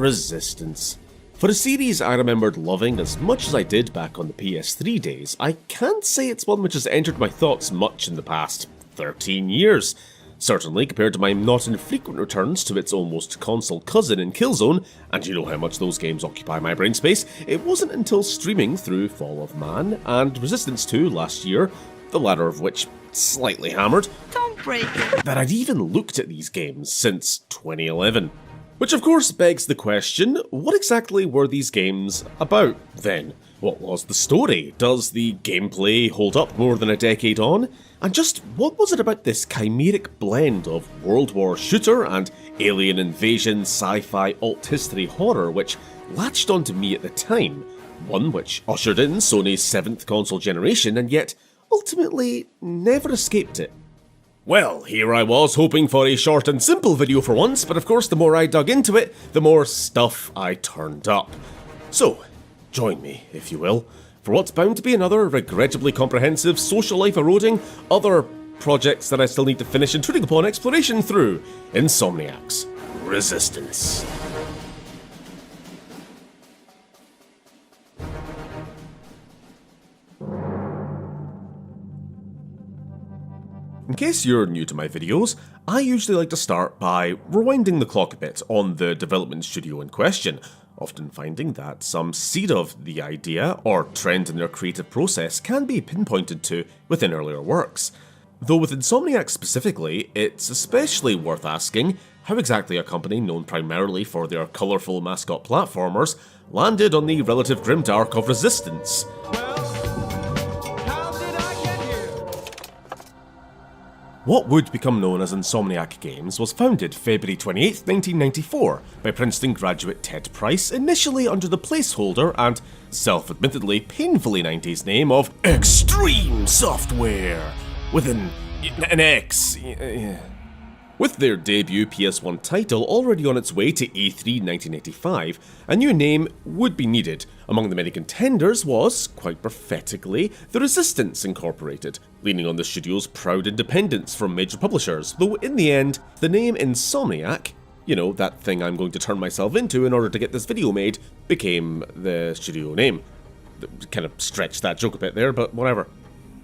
Resistance. For a series I remembered loving as much as I did back on the PS3 days, I can't say it's one which has entered my thoughts much in the past 13 years. Certainly compared to my not infrequent returns to its almost console cousin in Killzone, and you know how much those games occupy my brain space, it wasn't until streaming through Fall of Man and Resistance 2 last year, the latter of which slightly hammered, Don't break it. that I'd even looked at these games since 2011. Which of course begs the question, what exactly were these games about then? What was the story? Does the gameplay hold up more than a decade on? And just what was it about this chimeric blend of World War shooter and alien invasion sci-fi alt history horror which latched onto me at the time? One which ushered in Sony's 7th console generation and yet ultimately never escaped it. Well, here I was hoping for a short and simple video for once, but of course the more I dug into it, the more stuff I turned up. So, join me, if you will, for what's bound to be another regrettably comprehensive, social life eroding, other projects that I still need to finish intruding upon exploration through Insomniac's Resistance. In case you're new to my videos, I usually like to start by rewinding the clock a bit on the development studio in question, often finding that some seed of the idea or trend in their creative process can be pinpointed to within earlier works. Though with Insomniac specifically, it's especially worth asking how exactly a company known primarily for their colourful mascot platformers landed on the relative grimdark of Resistance. What would become known as Insomniac Games was founded February 28, 1994 by Princeton graduate Ted Price, initially under the placeholder and self-admittedly painfully 90s name of Extreme Software, with an X. With their debut PS1 title already on its way to E3 1985, a new name would be needed. Among the many contenders was, quite prophetically, The Resistance Incorporated, leaning on the studio's proud independence from major publishers, though in the end, the name Insomniac, you know, that thing I'm going to turn myself into in order to get this video made, became the studio name. Kind of stretched that joke a bit there, but whatever.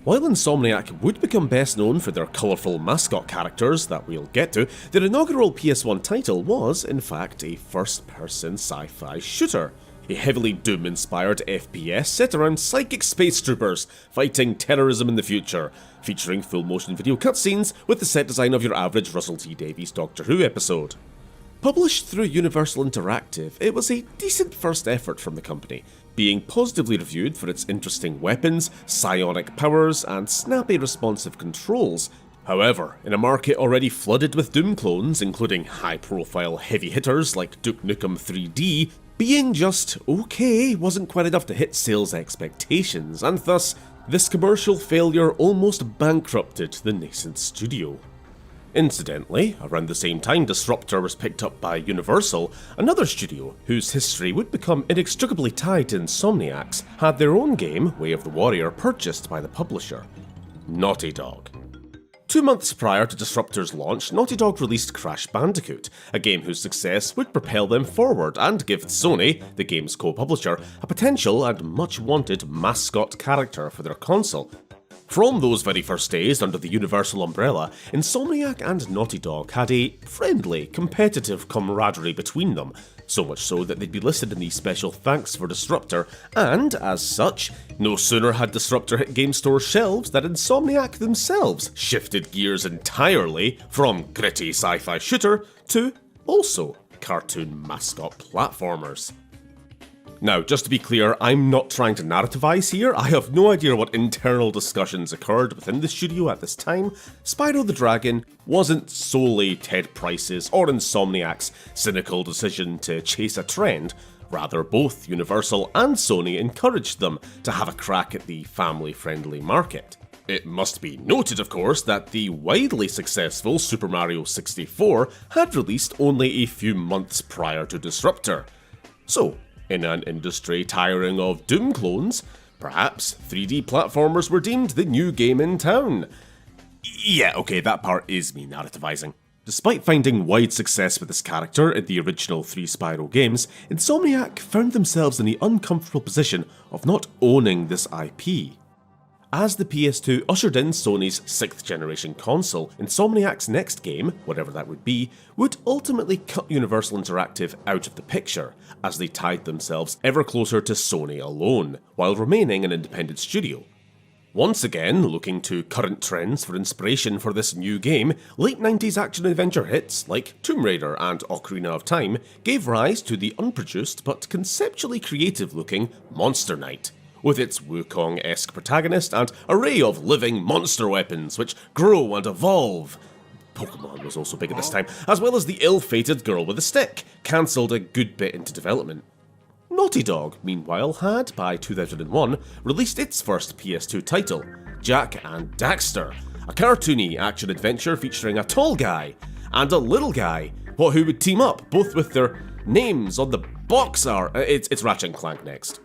While Insomniac would become best known for their colourful mascot characters that we'll get to, their inaugural PS1 title was, in fact, a first-person sci-fi shooter. A heavily Doom-inspired FPS set around psychic space troopers fighting terrorism in the future, featuring full-motion video cutscenes with the set design of your average Russell T Davies Doctor Who episode. Published through Universal Interactive, it was a decent first effort from the company, being positively reviewed for its interesting weapons, psionic powers, and snappy responsive controls. However, in a market already flooded with Doom clones, including high-profile heavy hitters like Duke Nukem 3D, being just okay wasn't quite enough to hit sales expectations, and thus, this commercial failure almost bankrupted the nascent studio. Incidentally, around the same time Disruptor was picked up by Universal, another studio, whose history would become inextricably tied to Insomniac's, had their own game, Way of the Warrior, purchased by the publisher, Naughty Dog. 2 months prior to Disruptor's launch, Naughty Dog released Crash Bandicoot, a game whose success would propel them forward and give Sony, the game's co-publisher, a potential and much-wanted mascot character for their console. From those very first days under the Universal umbrella, Insomniac and Naughty Dog had a friendly, competitive camaraderie between them, so much so that they'd be listed in the special thanks for Disruptor, and, as such, no sooner had Disruptor hit game store shelves than Insomniac themselves shifted gears entirely from gritty sci-fi shooter to also cartoon mascot platformers. Now, just to be clear, I'm not trying to narrativize here. I have no idea what internal discussions occurred within the studio at this time. Spyro the Dragon wasn't solely Ted Price's or Insomniac's cynical decision to chase a trend. Rather, both Universal and Sony encouraged them to have a crack at the family-friendly market. It must be noted, of course, that the widely successful Super Mario 64 had released only a few months prior to Disruptor. So, in an industry tiring of Doom clones, perhaps 3D platformers were deemed the new game in town. Yeah, okay, that part is me narrativizing. Despite finding wide success with this character in the original 3 Spyro games, Insomniac found themselves in the uncomfortable position of not owning this IP. As the PS2 ushered in Sony's 6th generation console, Insomniac's next game, whatever that would be, would ultimately cut Universal Interactive out of the picture, as they tied themselves ever closer to Sony alone, while remaining an independent studio. Once again, looking to current trends for inspiration for this new game, late 90s action-adventure hits like Tomb Raider and Ocarina of Time gave rise to the unproduced but conceptually creative-looking Monster Knight, with its Wukong-esque protagonist and array of living monster weapons which grow and evolve. Pokemon was also big at this time, as well as the ill-fated girl with a stick, cancelled a good bit into development. Naughty Dog, meanwhile, had, by 2001, released its first PS2 title, Jak and Daxter, a cartoony action-adventure featuring a tall guy and a little guy, who would team up, both with their names on the box art. It's Ratchet & Clank next.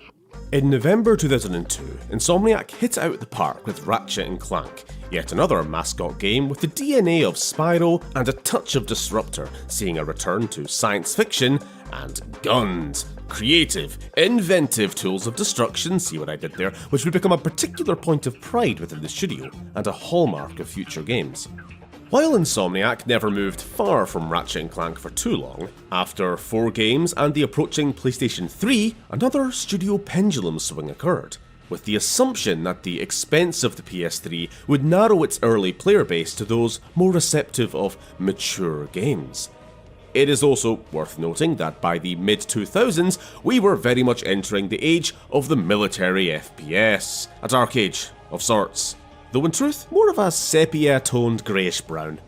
In November 2002, Insomniac hit it out the park with Ratchet & Clank, yet another mascot game with the DNA of Spyro and a touch of Disruptor, seeing a return to science fiction and guns. Creative, inventive tools of destruction, see what I did there, which would become a particular point of pride within the studio and a hallmark of future games. While Insomniac never moved far from Ratchet & Clank for too long, after 4 games and the approaching PlayStation 3, another studio pendulum swing occurred, with the assumption that the expense of the PS3 would narrow its early player base to those more receptive of mature games. It is also worth noting that by the mid-2000s, we were very much entering the age of the military FPS, a dark age of sorts, though in truth, more of a sepia-toned greyish-brown.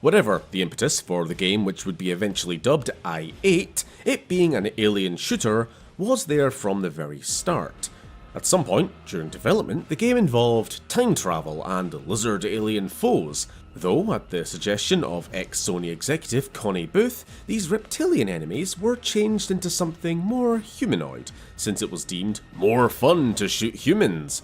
Whatever the impetus for the game, which would be eventually dubbed I-8, it being an alien shooter, was there from the very start. At some point during development, the game involved time travel and lizard alien foes, though at the suggestion of ex-Sony executive Connie Booth, these reptilian enemies were changed into something more humanoid, since it was deemed more fun to shoot humans.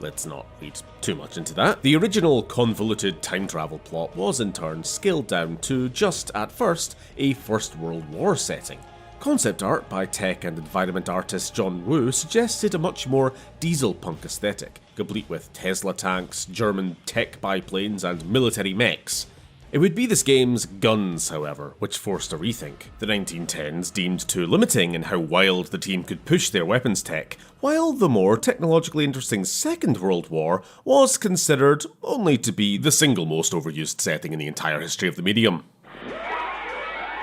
Let's not read too much into that. The original convoluted time travel plot was in turn scaled down to just, at first, a First World War setting. Concept art by tech and environment artist John Woo suggested a much more diesel punk aesthetic, complete with Tesla tanks, German tech biplanes and military mechs. It would be this game's guns, however, which forced a rethink. The 1910s deemed too limiting in how wild the team could push their weapons tech, while the more technologically interesting Second World War was considered only to be the single most overused setting in the entire history of the medium.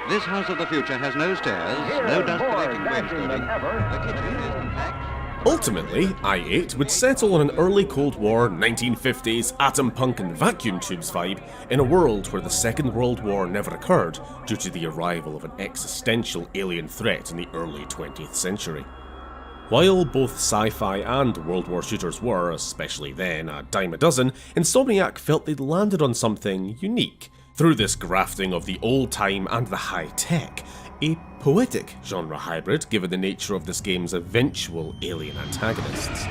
This house of the future has no stairs, no dust-collecting wainscoting. The kitchen is compact. Ultimately, I-8 would settle on an early Cold War 1950s atom punk and vacuum tubes vibe in a world where the Second World War never occurred due to the arrival of an existential alien threat in the early 20th century. While both sci-fi and World War shooters were, especially then, a dime a dozen, Insomniac felt they'd landed on something unique. Through this grafting of the old-time and the high-tech, a poetic genre hybrid given the nature of this game's eventual alien antagonists.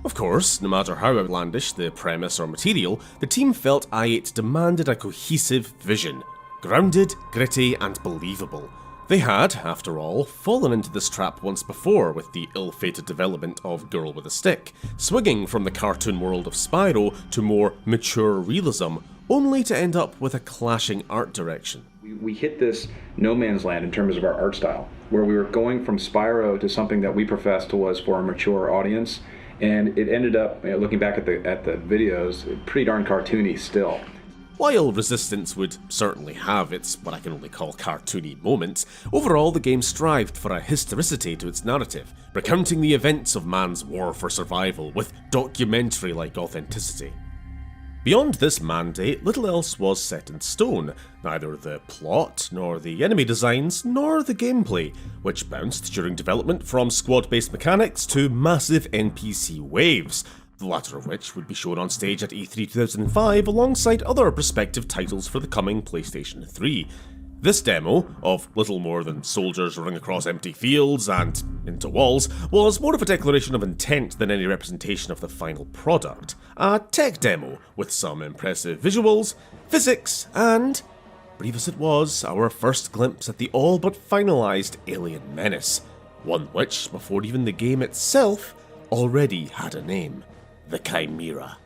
Of course, no matter how outlandish the premise or material, the team felt I-8 demanded a cohesive vision, grounded, gritty, and believable. They had, after all, fallen into this trap once before with the ill-fated development of Girl with a Stick, swinging from the cartoon world of Spyro to more mature realism, only to end up with a clashing art direction. We hit this no man's land in terms of our art style, where we were going from Spyro to something that we professed was for a mature audience, and it ended up, looking back at the videos, pretty darn cartoony still. While Resistance would certainly have its, what I can only call cartoony moments, overall the game strived for a historicity to its narrative, recounting the events of man's war for survival with documentary-like authenticity. Beyond this mandate, little else was set in stone, neither the plot, nor the enemy designs, nor the gameplay, which bounced during development from squad-based mechanics to massive NPC waves, the latter of which would be shown on stage at E3 2005 alongside other prospective titles for the coming PlayStation 3. This demo, of little more than soldiers running across empty fields and into walls, was more of a declaration of intent than any representation of the final product. A tech demo with some impressive visuals, physics, and Grievous it was, our first glimpse at the all but finalised alien menace, one which, before even the game itself, already had a name: the Chimera.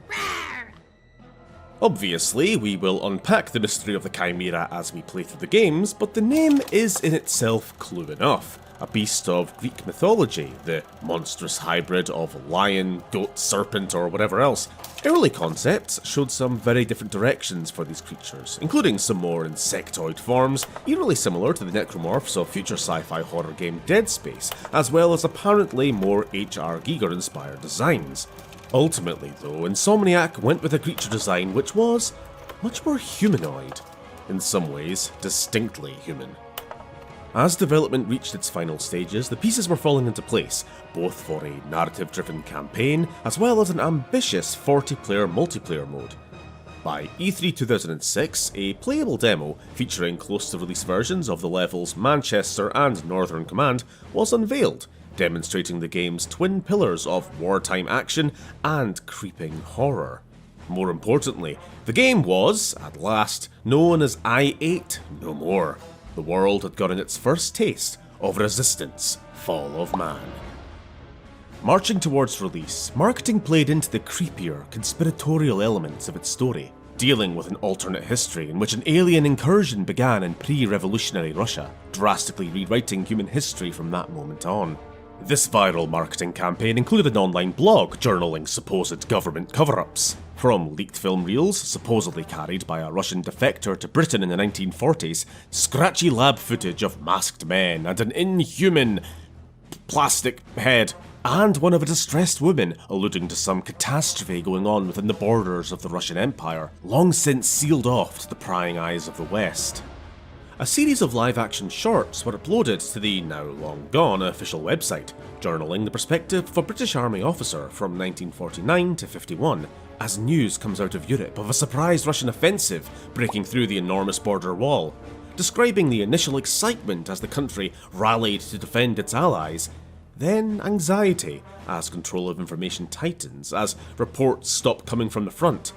Obviously, we will unpack the mystery of the Chimera as we play through the games, but the name is in itself clue enough. A beast of Greek mythology, the monstrous hybrid of lion, goat, serpent, or whatever else. Early concepts showed some very different directions for these creatures, including some more insectoid forms, eerily similar to the necromorphs of future sci-fi horror game Dead Space, as well as apparently more H.R. Giger-inspired designs. Ultimately, though, Insomniac went with a creature design which was much more humanoid. In some ways, distinctly human. As development reached its final stages, the pieces were falling into place, both for a narrative-driven campaign, as well as an ambitious 40-player multiplayer mode. By E3 2006, a playable demo featuring close-to-release versions of the levels Manchester and Northern Command was unveiled, demonstrating the game's twin pillars of wartime action and creeping horror. More importantly, the game was, at last, known as I-8 no more. The world had gotten its first taste of Resistance: Fall of Man. Marching towards release, marketing played into the creepier, conspiratorial elements of its story, dealing with an alternate history in which an alien incursion began in pre-revolutionary Russia, drastically rewriting human history from that moment on. This viral marketing campaign included an online blog journaling supposed government cover-ups, from leaked film reels supposedly carried by a Russian defector to Britain in the 1940s, scratchy lab footage of masked men and an inhuman plastic head, and one of a distressed woman alluding to some catastrophe going on within the borders of the Russian Empire, long since sealed off to the prying eyes of the West. A series of live-action shorts were uploaded to the now long gone official website, journaling the perspective of a British Army officer from 1949 to 51, as news comes out of Europe of a surprise Russian offensive breaking through the enormous border wall, describing the initial excitement as the country rallied to defend its allies, then anxiety as control of information tightens as reports stop coming from the front,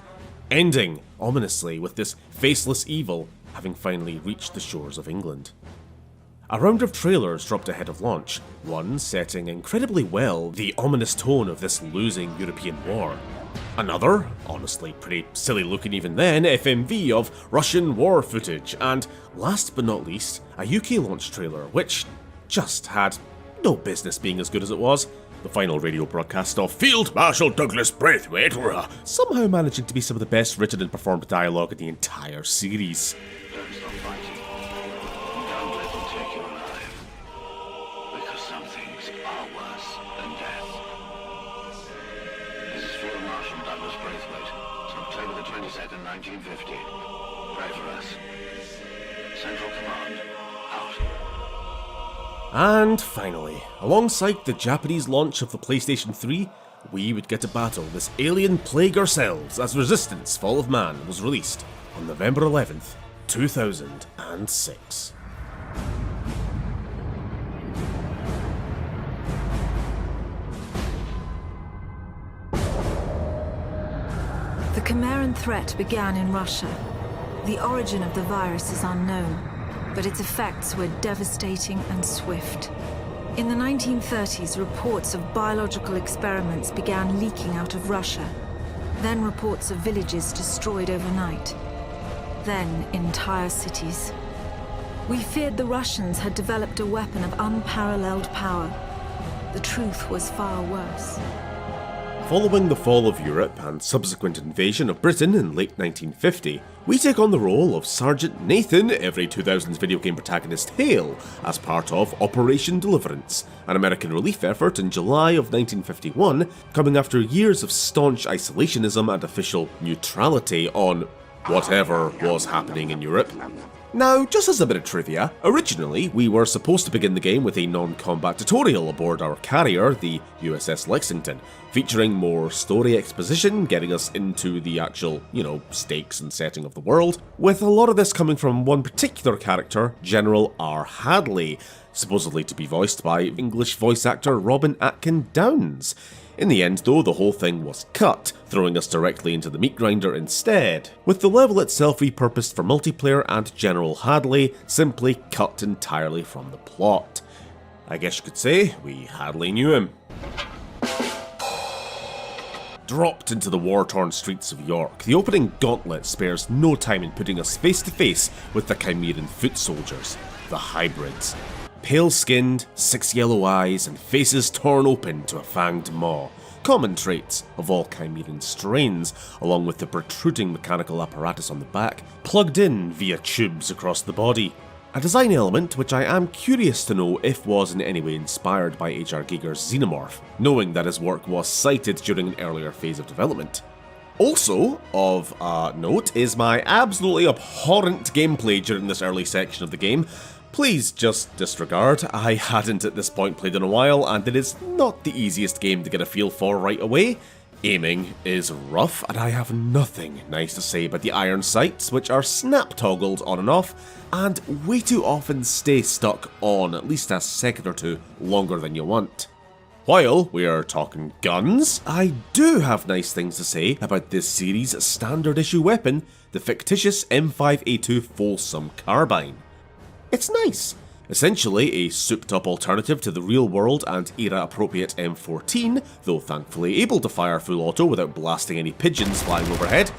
ending, ominously, with this faceless evil having finally reached the shores of England. A round of trailers dropped ahead of launch, one setting incredibly well the ominous tone of this losing European war. Another, honestly pretty silly looking even then, FMV of Russian war footage, and last but not least, a UK launch trailer which just had no business being as good as it was. The final radio broadcast of Field Marshal Douglas Braithwaite somehow managing to be some of the best written and performed dialogue in the entire series. Don't stop fighting. Don't let them take you alive. Because some things are worse than death. This is Field Marshal Douglas Braithwaite. It's October the 22nd, 1950. Pray for us. Central Command, out. And finally, alongside the Japanese launch of the PlayStation 3, we would get to battle this alien plague ourselves as Resistance: Fall of Man was released on November 11th, 2006. The Chimeran threat began in Russia. The origin of the virus is unknown, but its effects were devastating and swift. In the 1930s, reports of biological experiments began leaking out of Russia. Then reports of villages destroyed overnight. Then entire cities. We feared the Russians had developed a weapon of unparalleled power. The truth was far worse. Following the fall of Europe and subsequent invasion of Britain in late 1950, we take on the role of Sergeant Nathan, every 2000s video game protagonist Hale, as part of Operation Deliverance, an American relief effort in July of 1951, coming after years of staunch isolationism and official neutrality on whatever was happening in Europe. Now, just as a bit of trivia, originally we were supposed to begin the game with a non-combat tutorial aboard our carrier, the USS Lexington, featuring more story exposition, getting us into the actual, stakes and setting of the world, with a lot of this coming from one particular character, General R. Hadley, supposedly to be voiced by English voice actor Robin Atkin Downes. In the end though, the whole thing was cut, throwing us directly into the meat grinder instead, with the level itself repurposed for multiplayer and General Hadley simply cut entirely from the plot. I guess you could say we hardly knew him. Dropped into the war-torn streets of York, the opening gauntlet spares no time in putting us face to face with the Chimeran foot soldiers, the hybrids. Pale-skinned, 6 yellow eyes, and faces torn open to a fanged maw. Common traits of all Chimeran strains, along with the protruding mechanical apparatus on the back, plugged in via tubes across the body. A design element which I am curious to know if was in any way inspired by H.R. Giger's Xenomorph, knowing that his work was cited during an earlier phase of development. Also, of note, is my absolutely abhorrent gameplay during this early section of the game. Please just disregard, I hadn't at this point played in a while, and it is not the easiest game to get a feel for right away. Aiming is rough, and I have nothing nice to say about the iron sights, which are snap-toggled on and off, and way too often stay stuck on at least a second or two longer than you want. While we are talking guns, I do have nice things to say about this series' standard issue weapon, the fictitious M5A2 Folsom Carbine. It's nice. Essentially a souped-up alternative to the real-world and era-appropriate M14, though thankfully able to fire full auto without blasting any pigeons flying overhead.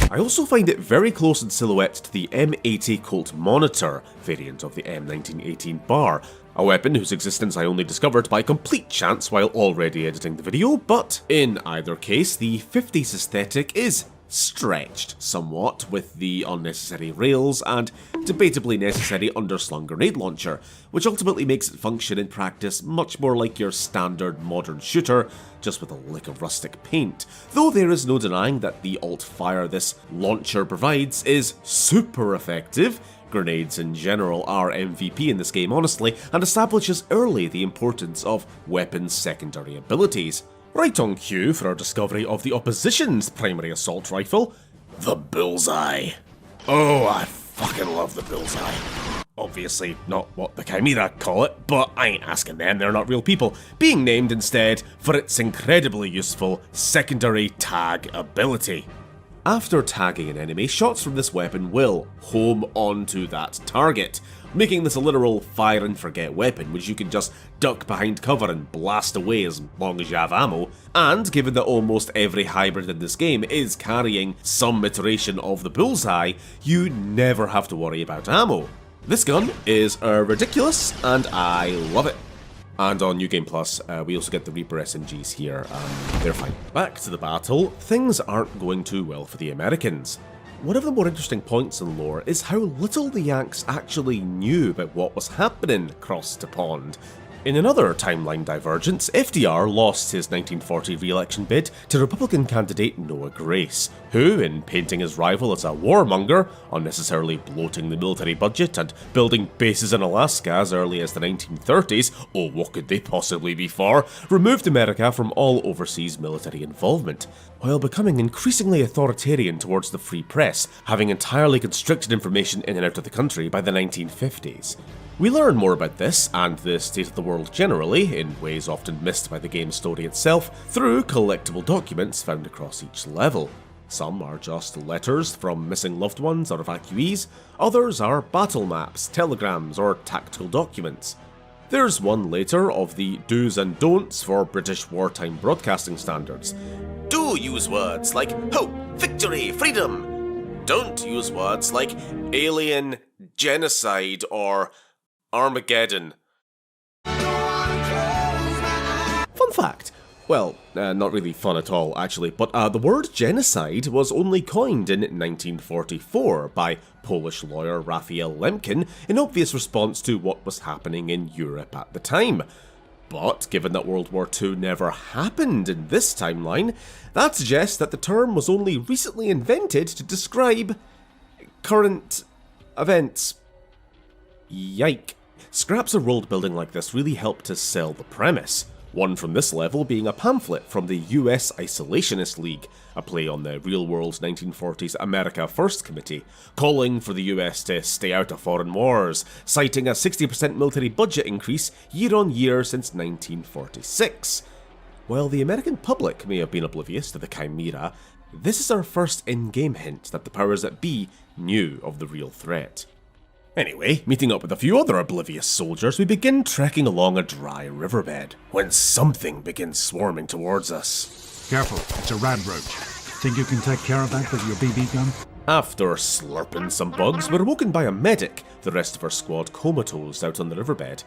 I also find it very close in silhouette to the M80 Colt Monitor, variant of the M1918 bar, a weapon whose existence I only discovered by complete chance while already editing the video, but in either case the 50s aesthetic is stretched somewhat with the unnecessary rails and debatably necessary underslung grenade launcher, which ultimately makes it function in practice much more like your standard modern shooter, just with a lick of rustic paint, though there is no denying that the alt-fire this launcher provides is super effective. Grenades in general are MVP in this game honestly, and establishes early the importance of weapons' secondary abilities. Right on cue for our discovery of the opposition's primary assault rifle, the Bullseye. Oh, I fucking love the Bullseye. Obviously not what the Chimera call it, but I ain't asking them, they're not real people. Being named instead for its incredibly useful secondary tag ability. After tagging an enemy, shots from this weapon will home onto that target, making this a literal fire and forget weapon which you can just duck behind cover and blast away as long as you have ammo, and given that almost every hybrid in this game is carrying some iteration of the Bullseye, you never have to worry about ammo. This gun is ridiculous and I love it. And on New Game Plus, we also get the Reaper SMGs here, they're fine. Back to the battle, things aren't going too well for the Americans. One of the more interesting points in lore is how little the Yanks actually knew about what was happening across the pond. In another timeline divergence, FDR lost his 1940 re-election bid to Republican candidate Noah Grace, who, in painting his rival as a warmonger, unnecessarily bloating the military budget and building bases in Alaska as early as the 1930s, oh what could they possibly be for, removed America from all overseas military involvement, while becoming increasingly authoritarian towards the free press, having entirely constricted information in and out of the country by the 1950s. We learn more about this, and the state of the world generally, in ways often missed by the game's story itself, through collectible documents found across each level. Some are just letters from missing loved ones or evacuees, others are battle maps, telegrams, or tactical documents. There's one later of the do's and don'ts for British wartime broadcasting standards. Do use words like hope, victory, freedom. Don't use words like alien, genocide, or Armageddon. Fun fact. Well, not really fun at all, actually, but the word genocide was only coined in 1944 by Polish lawyer Raphael Lemkin in obvious response to what was happening in Europe at the time. But given that World War II never happened in this timeline, that suggests that the term was only recently invented to describe current events. Yike. Scraps of world building like this really help to sell the premise. One from this level being a pamphlet from the US Isolationist League, a play on the real-world 1940s America First Committee, calling for the US to stay out of foreign wars, citing a 60% military budget increase year on year since 1946. While the American public may have been oblivious to the Chimera, this is our first in-game hint that the powers that be knew of the real threat. Anyway, meeting up with a few other oblivious soldiers, we begin trekking along a dry riverbed, when something begins swarming towards us. Careful, it's a rad roach. Think you can take care of that with your BB gun? After slurping some bugs, we're woken by a medic, the rest of our squad comatose out on the riverbed.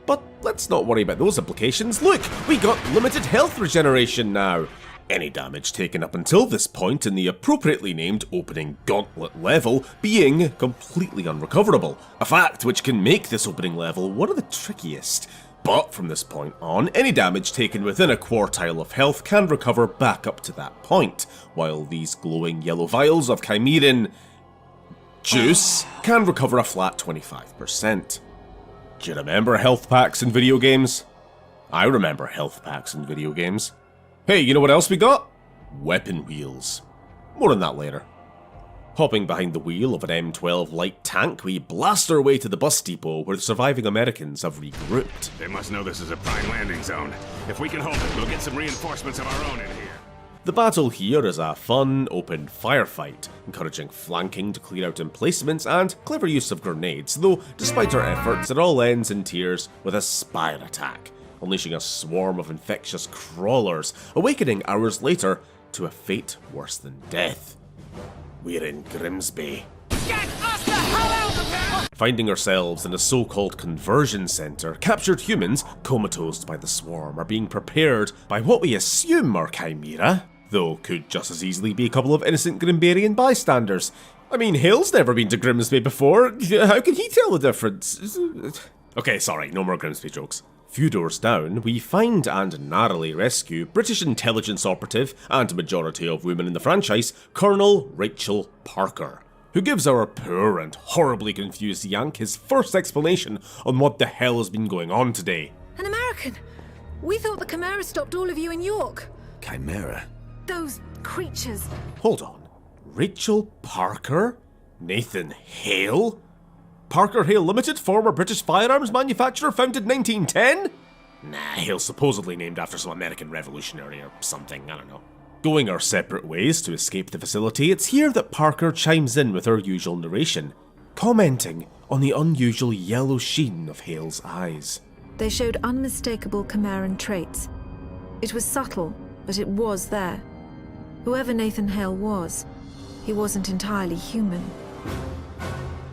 But let's not worry about those implications. Look, we got limited health regeneration now. Any damage taken up until this point in the appropriately named opening gauntlet level being completely unrecoverable, a fact which can make this opening level one of the trickiest. But from this point on, any damage taken within a quartile of health can recover back up to that point, while these glowing yellow vials of Chimeran juice can recover a flat 25%. Do you remember health packs in video games? I remember health packs in video games. Hey, you know what else we got? Weapon wheels. More on that later. Hopping behind the wheel of an M12 light tank, we blast our way to the bus depot where the surviving Americans have regrouped. They must know this is a prime landing zone. If we can hold it, we'll get some reinforcements of our own in here. The battle here is a fun, open firefight, encouraging flanking to clear out emplacements and clever use of grenades, though despite our efforts it all ends in tears with a spire attack, unleashing a swarm of infectious crawlers, awakening hours later to a fate worse than death. We're in Grimsby. Get us the hell out of here! Finding ourselves in a so-called conversion centre, captured humans, comatose by the swarm, are being prepared by what we assume are Chimera, though could just as easily be a couple of innocent Grimbarian bystanders. I mean, Hale's never been to Grimsby before, how can he tell the difference? Okay, sorry, no more Grimsby jokes. Few doors down, we find and narrowly rescue British intelligence operative and majority of women in the franchise, Colonel Rachel Parker, who gives our poor and horribly confused Yank his first explanation on what the hell has been going on today. An American? We thought the Chimera stopped all of you in York. Chimera? Those creatures. Hold on. Rachel Parker? Nathan Hale? Parker Hale Limited, former British firearms manufacturer, founded 1910? Nah, Hale's supposedly named after some American revolutionary or something, I don't know. Going our separate ways to escape the facility, it's here that Parker chimes in with her usual narration, commenting on the unusual yellow sheen of Hale's eyes. They showed unmistakable Chimeran traits. It was subtle, but it was there. Whoever Nathan Hale was, he wasn't entirely human.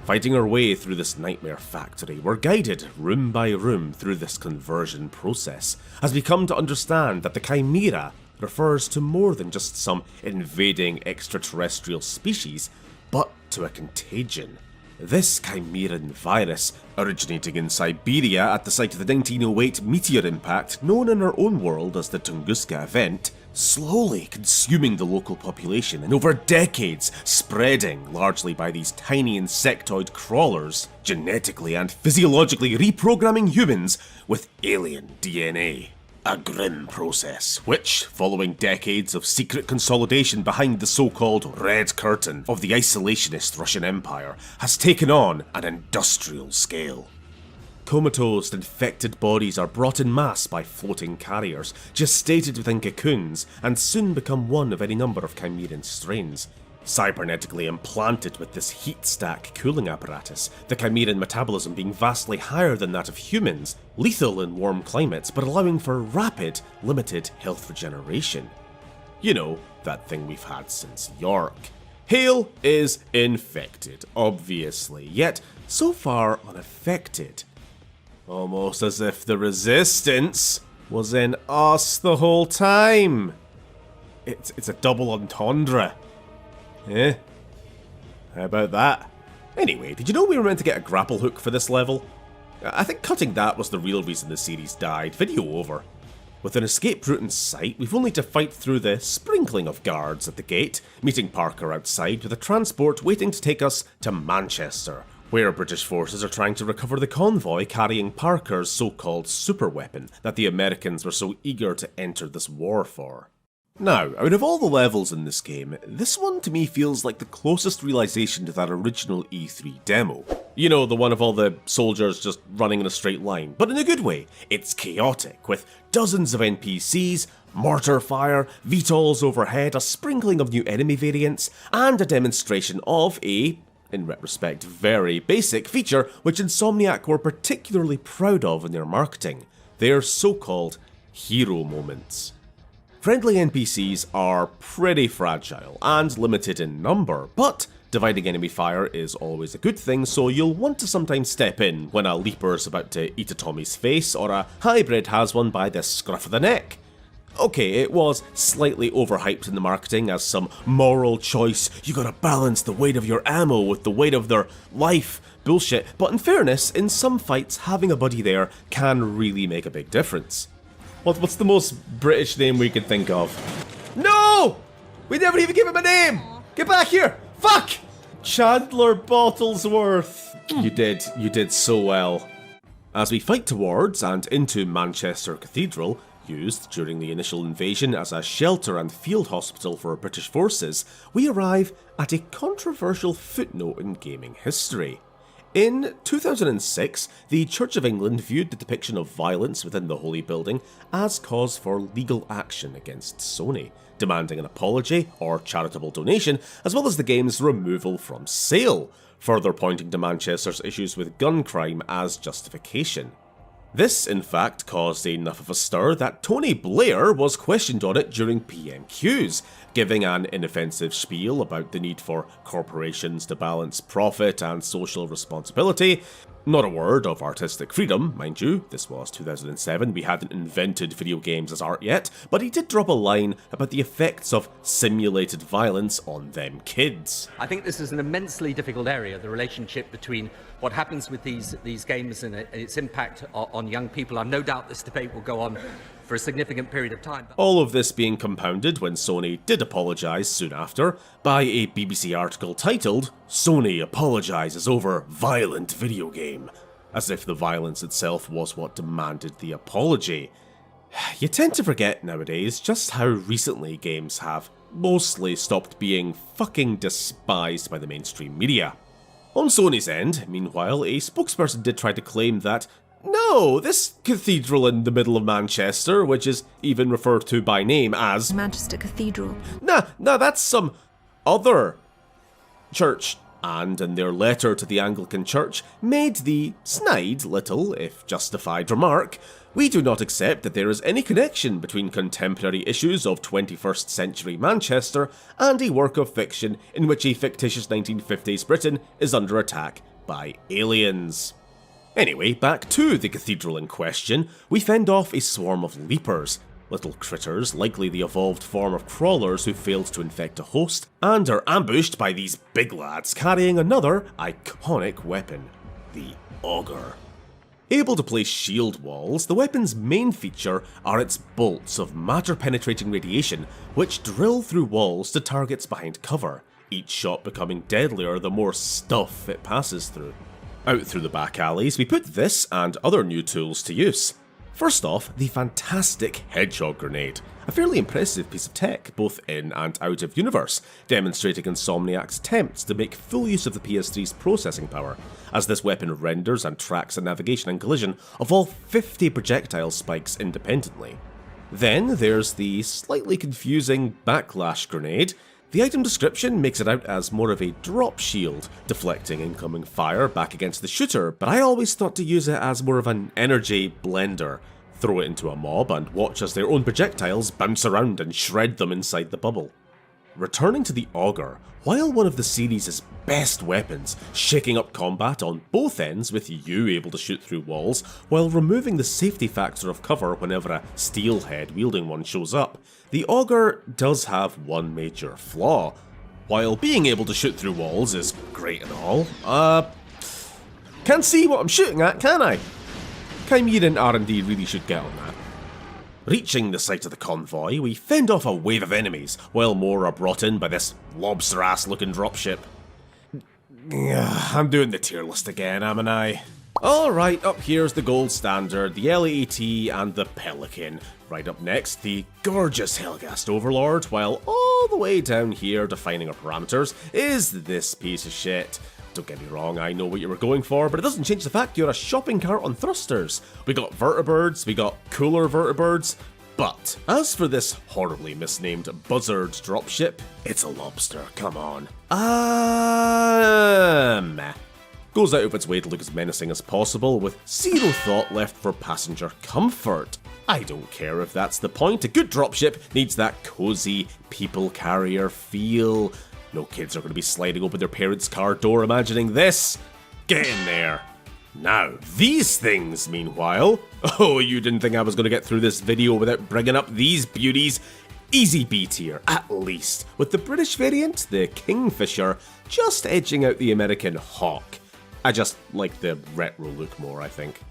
Fighting our way through this nightmare factory, we're guided room by room through this conversion process, as we come to understand that the Chimera refers to more than just some invading extraterrestrial species, but to a contagion. This Chimeran virus, originating in Siberia at the site of the 1908 meteor impact, known in our own world as the Tunguska event, slowly consuming the local population and over decades spreading largely by these tiny insectoid crawlers, genetically and physiologically reprogramming humans with alien DNA. A grim process, which, following decades of secret consolidation behind the so-called Red Curtain of the isolationist Russian Empire, has taken on an industrial scale. Comatose, infected bodies are brought in mass by floating carriers, gestated within cocoons, and soon become one of any number of Chimeran strains. Cybernetically implanted with this heat stack cooling apparatus, the Chimeran metabolism being vastly higher than that of humans, lethal in warm climates but allowing for rapid, limited health regeneration. You know, that thing we've had since York. Hale is infected, obviously, yet so far unaffected. Almost as if the resistance was in us the whole time. It's a double entendre. Eh? How about that? Anyway, did you know we were meant to get a grapple hook for this level? I think cutting that was the real reason the series died. Video over. With an escape route in sight, we've only to fight through the sprinkling of guards at the gate, meeting Parker outside with a transport waiting to take us to Manchester, where British forces are trying to recover the convoy carrying Parker's so-called superweapon that the Americans were so eager to enter this war for. Now, out of all the levels in this game, this one to me feels like the closest realization to that original E3 demo. You know, the one of all the soldiers just running in a straight line, but in a good way. It's chaotic, with dozens of NPCs, mortar fire, VTOLs overhead, a sprinkling of new enemy variants, and a demonstration of a, in retrospect, very basic feature which Insomniac were particularly proud of in their marketing: their so-called hero moments. Friendly NPCs are pretty fragile and limited in number, but dividing enemy fire is always a good thing, so you'll want to sometimes step in when a leaper's about to eat a Tommy's face or a hybrid has one by the scruff of the neck. Okay, it was slightly overhyped in the marketing as some moral choice, you gotta balance the weight of your ammo with the weight of their life bullshit, but in fairness, in some fights having a buddy there can really make a big difference. What's the most British name we could think of? No! We never even gave him a name! Get back here! Fuck! Chandler Bottlesworth. You did so well. As we fight towards and into Manchester Cathedral, used during the initial invasion as a shelter and field hospital for British forces, we arrive at a controversial footnote in gaming history. In 2006, the Church of England viewed the depiction of violence within the Holy Building as cause for legal action against Sony, demanding an apology or charitable donation, as well as the game's removal from sale, further pointing to Manchester's issues with gun crime as justification. This, in fact, caused enough of a stir that Tony Blair was questioned on it during PMQs, giving an inoffensive spiel about the need for corporations to balance profit and social responsibility. Not a word of artistic freedom, mind you, this was 2007, we hadn't invented video games as art yet, but he did drop a line about the effects of simulated violence on them kids. I think this is an immensely difficult area, the relationship between what happens with these games and its impact on young people. I've no doubt this debate will go on for a significant period of time. All of this being compounded when Sony did apologise soon after by a BBC article titled "Sony Apologises Over Violent Video Game," as if the violence itself was what demanded the apology. You tend to forget nowadays just how recently games have mostly stopped being fucking despised by the mainstream media. On Sony's end, meanwhile, a spokesperson did try to claim that no, this cathedral in the middle of Manchester, which is even referred to by name as Manchester Cathedral. Nah, that's some other church. And in their letter to the Anglican Church, made the snide little, if justified, remark, "We do not accept that there is any connection between contemporary issues of 21st century Manchester and a work of fiction in which a fictitious 1950s Britain is under attack by aliens." Anyway, back to the cathedral in question, we fend off a swarm of leapers, little critters, likely the evolved form of crawlers who failed to infect a host, and are ambushed by these big lads carrying another iconic weapon, the auger. Able to place shield walls, the weapon's main feature are its bolts of matter-penetrating radiation, which drill through walls to targets behind cover, each shot becoming deadlier the more stuff it passes through. Out through the back alleys, we put this and other new tools to use. First off, the fantastic Hedgehog Grenade, a fairly impressive piece of tech, both in and out of universe, demonstrating Insomniac's attempts to make full use of the PS3's processing power, as this weapon renders and tracks the navigation and collision of all 50 projectile spikes independently. Then there's the slightly confusing Backlash Grenade. The item description makes it out as more of a drop shield, deflecting incoming fire back against the shooter, but I always thought to use it as more of an energy blender. Throw it into a mob and watch as their own projectiles bounce around and shred them inside the bubble. Returning to the auger, while one of the series' best weapons, shaking up combat on both ends with you able to shoot through walls, while removing the safety factor of cover whenever a steelhead wielding one shows up, the auger does have one major flaw. While being able to shoot through walls is great and all, can't see what I'm shooting at, can I? Chimera and R&D really should get on that. Reaching the site of the convoy, we fend off a wave of enemies, while more are brought in by this lobster-ass looking dropship. I'm doing the tier list again, am I? Alright, up here's the gold standard, the LAT and the Pelican. Right up next, the gorgeous Helghast Overlord, while all the way down here defining our parameters is this piece of shit. Don't get me wrong, I know what you were going for, but it doesn't change the fact you're a shopping cart on thrusters. We got vertibirds, we got cooler vertibirds, but as for this horribly misnamed buzzard dropship, it's a lobster, come on. Meh. Goes out of its way to look as menacing as possible, with zero thought left for passenger comfort. I don't care if that's the point, a good dropship needs that cozy people carrier feel. No kids are going to be sliding open their parents' car door imagining this. Get in there. Now, these things, meanwhile. Oh, you didn't think I was going to get through this video without bringing up these beauties? Easy B tier, at least, with the British variant, the Kingfisher, just edging out the American Hawk. I just like the retro look more, I think.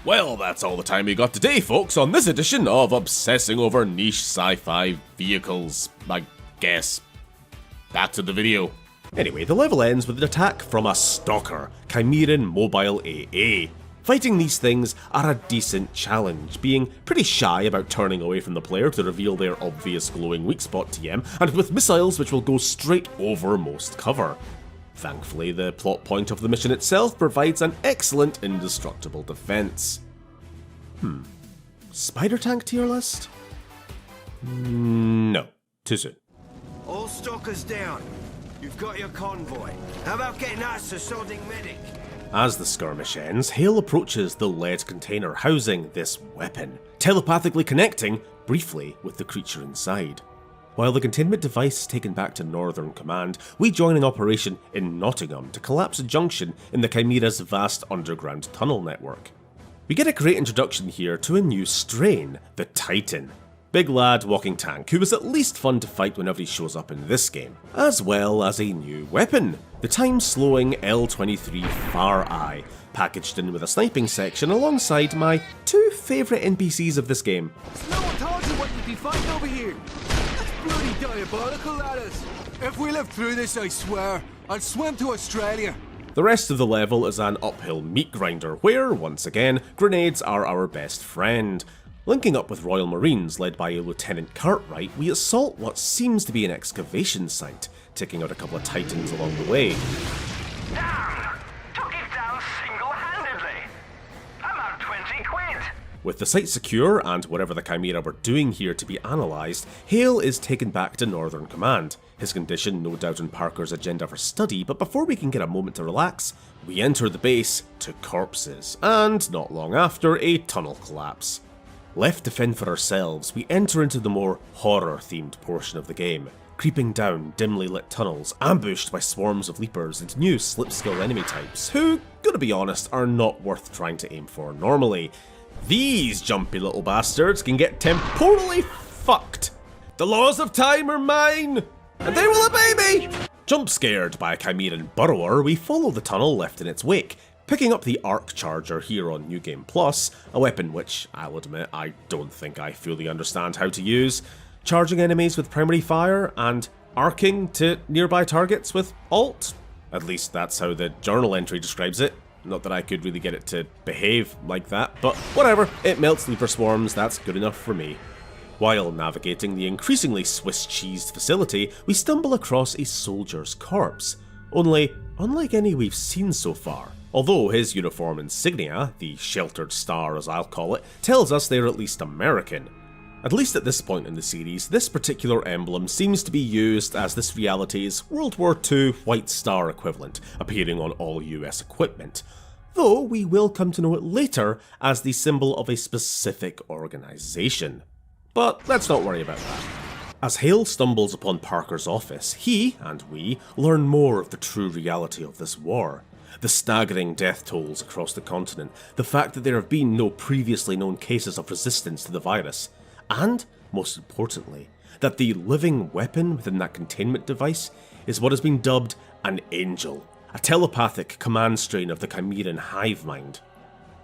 Well, that's all the time we got today, folks, on this edition of Obsessing Over Niche Sci-Fi Vehicles, I guess. Back to the video. Anyway, the level ends with an attack from a stalker, Chimeran Mobile AA. Fighting these things are a decent challenge, being pretty shy about turning away from the player to reveal their obvious glowing weak spot TM, and with missiles which will go straight over most cover. Thankfully, the plot point of the mission itself provides an excellent indestructible defense. Spider tank tier list? No, too soon. All stalkers down. You've got your convoy. How about getting us a sodding medic? As the skirmish ends, Hale approaches the lead container housing this weapon, telepathically connecting, briefly, with the creature inside. While the containment device is taken back to Northern Command, we join an operation in Nottingham to collapse a junction in the Chimera's vast underground tunnel network. We get a great introduction here to a new strain, the Titan. Big lad walking tank who is at least fun to fight whenever he shows up in this game, as well as a new weapon, the time-slowing L-23 Far Eye, packaged in with a sniping section alongside my two favourite NPCs of this game. No one told you what you'd be fighting over here. That's bloody diabolical, ladders. If we live through this, I swear, I'll swim to Australia. The rest of the level is an uphill meat grinder where, once again, grenades are our best friend. Linking up with Royal Marines led by a Lieutenant Cartwright, we assault what seems to be an excavation site, taking out a couple of Titans along the way. Damn! Took it down single-handedly. I'm out 20 quid. With the site secure and whatever the Chimera were doing here to be analysed, Hale is taken back to Northern Command. His condition no doubt on Parker's agenda for study, but before we can get a moment to relax, we enter the base to corpses, and not long after, a tunnel collapse. Left to fend for ourselves, we enter into the more horror-themed portion of the game, creeping down dimly lit tunnels, ambushed by swarms of leapers and new slipskill enemy types, who, gotta be honest, are not worth trying to aim for normally. These jumpy little bastards can get temporally fucked. The laws of time are mine, and they will obey me! Jump scared by a Chimeran burrower, we follow the tunnel left in its wake, picking up the Arc Charger here on New Game Plus, a weapon which, I'll admit, I don't think I fully understand how to use, charging enemies with primary fire and arcing to nearby targets with alt. At least that's how the journal entry describes it. Not that I could really get it to behave like that, but whatever, it melts leaper swarms, that's good enough for me. While navigating the increasingly Swiss-cheesed facility, we stumble across a soldier's corpse, only unlike any we've seen so far. Although his uniform insignia, the sheltered star as I'll call it, tells us they're at least American. At least at this point in the series, this particular emblem seems to be used as this reality's World War II White Star equivalent, appearing on all US equipment, though we will come to know it later as the symbol of a specific organisation. But let's not worry about that. As Hale stumbles upon Parker's office, he, and we, learn more of the true reality of this war. The staggering death tolls across the continent, the fact that there have been no previously known cases of resistance to the virus, and, most importantly, that the living weapon within that containment device is what has been dubbed an Angel, a telepathic command strain of the Chimeran hive mind.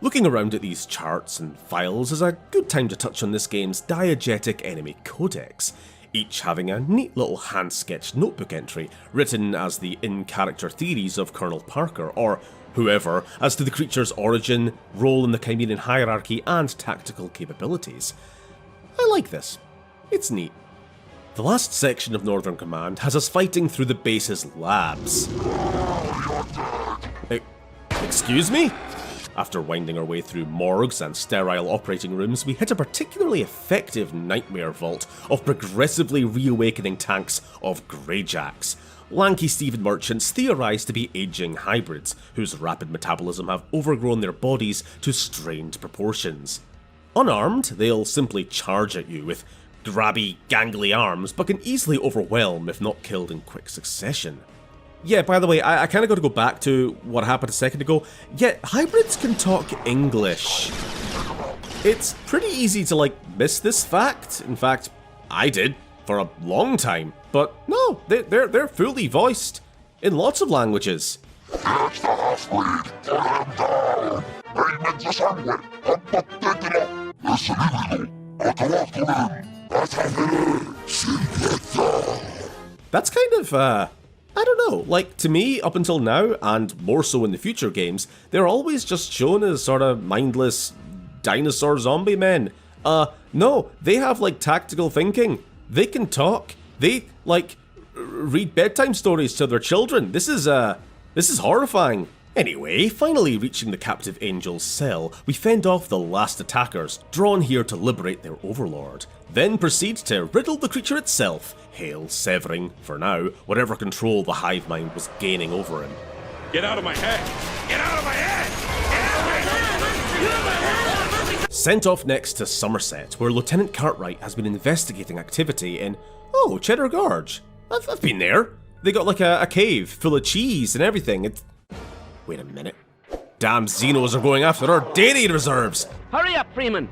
Looking around at these charts and files is a good time to touch on this game's diegetic enemy codex, each having a neat little hand-sketched notebook entry written as the in-character theories of Colonel Parker, or whoever, as to the creature's origin, role in the Chimeran hierarchy and tactical capabilities. I like this. It's neat. The last section of Northern Command has us fighting through the base's labs. Excuse me? After winding our way through morgues and sterile operating rooms, we hit a particularly effective nightmare vault of progressively reawakening tanks of Greyjacks. Lanky Steven merchants theorised to be aging hybrids, whose rapid metabolism have overgrown their bodies to strained proportions. Unarmed, they'll simply charge at you with grabby, gangly arms, but can easily overwhelm if not killed in quick succession. Yeah, by the way, I kind of got to go back to what happened a second ago. Yeah, hybrids can talk English. It's pretty easy to, miss this fact. In fact, I did for a long time. But no, they're fully voiced in lots of languages. That's kind of, I don't know, to me, up until now, and more so in the future games, they're always just shown as sort of mindless dinosaur zombie men. No, they have, tactical thinking. They can talk. They, read bedtime stories to their children. This is horrifying. Anyway, finally reaching the captive angel's cell, we fend off the last attackers, drawn here to liberate their overlord, then proceed to riddle the creature itself, Hale severing, for now, whatever control the hive mind was gaining over him. Get out of my head! Get out of my head! Get out of my head! Sent off next to Somerset, where Lieutenant Cartwright has been investigating activity in, Cheddar Gorge. I've been there. They got a cave full of cheese and everything. Wait a minute. Damn Xenos are going after our dairy reserves! Hurry up, Freeman!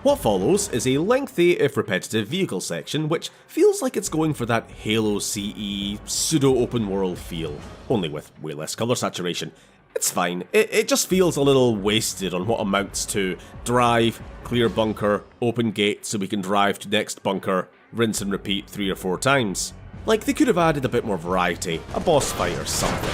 What follows is a lengthy, if repetitive, vehicle section which feels like it's going for that Halo CE pseudo-open world feel, only with way less colour saturation. It's fine, it just feels a little wasted on what amounts to drive, clear bunker, open gate so we can drive to next bunker, rinse and repeat 3 or 4 times. They could have added a bit more variety, a boss fight or something.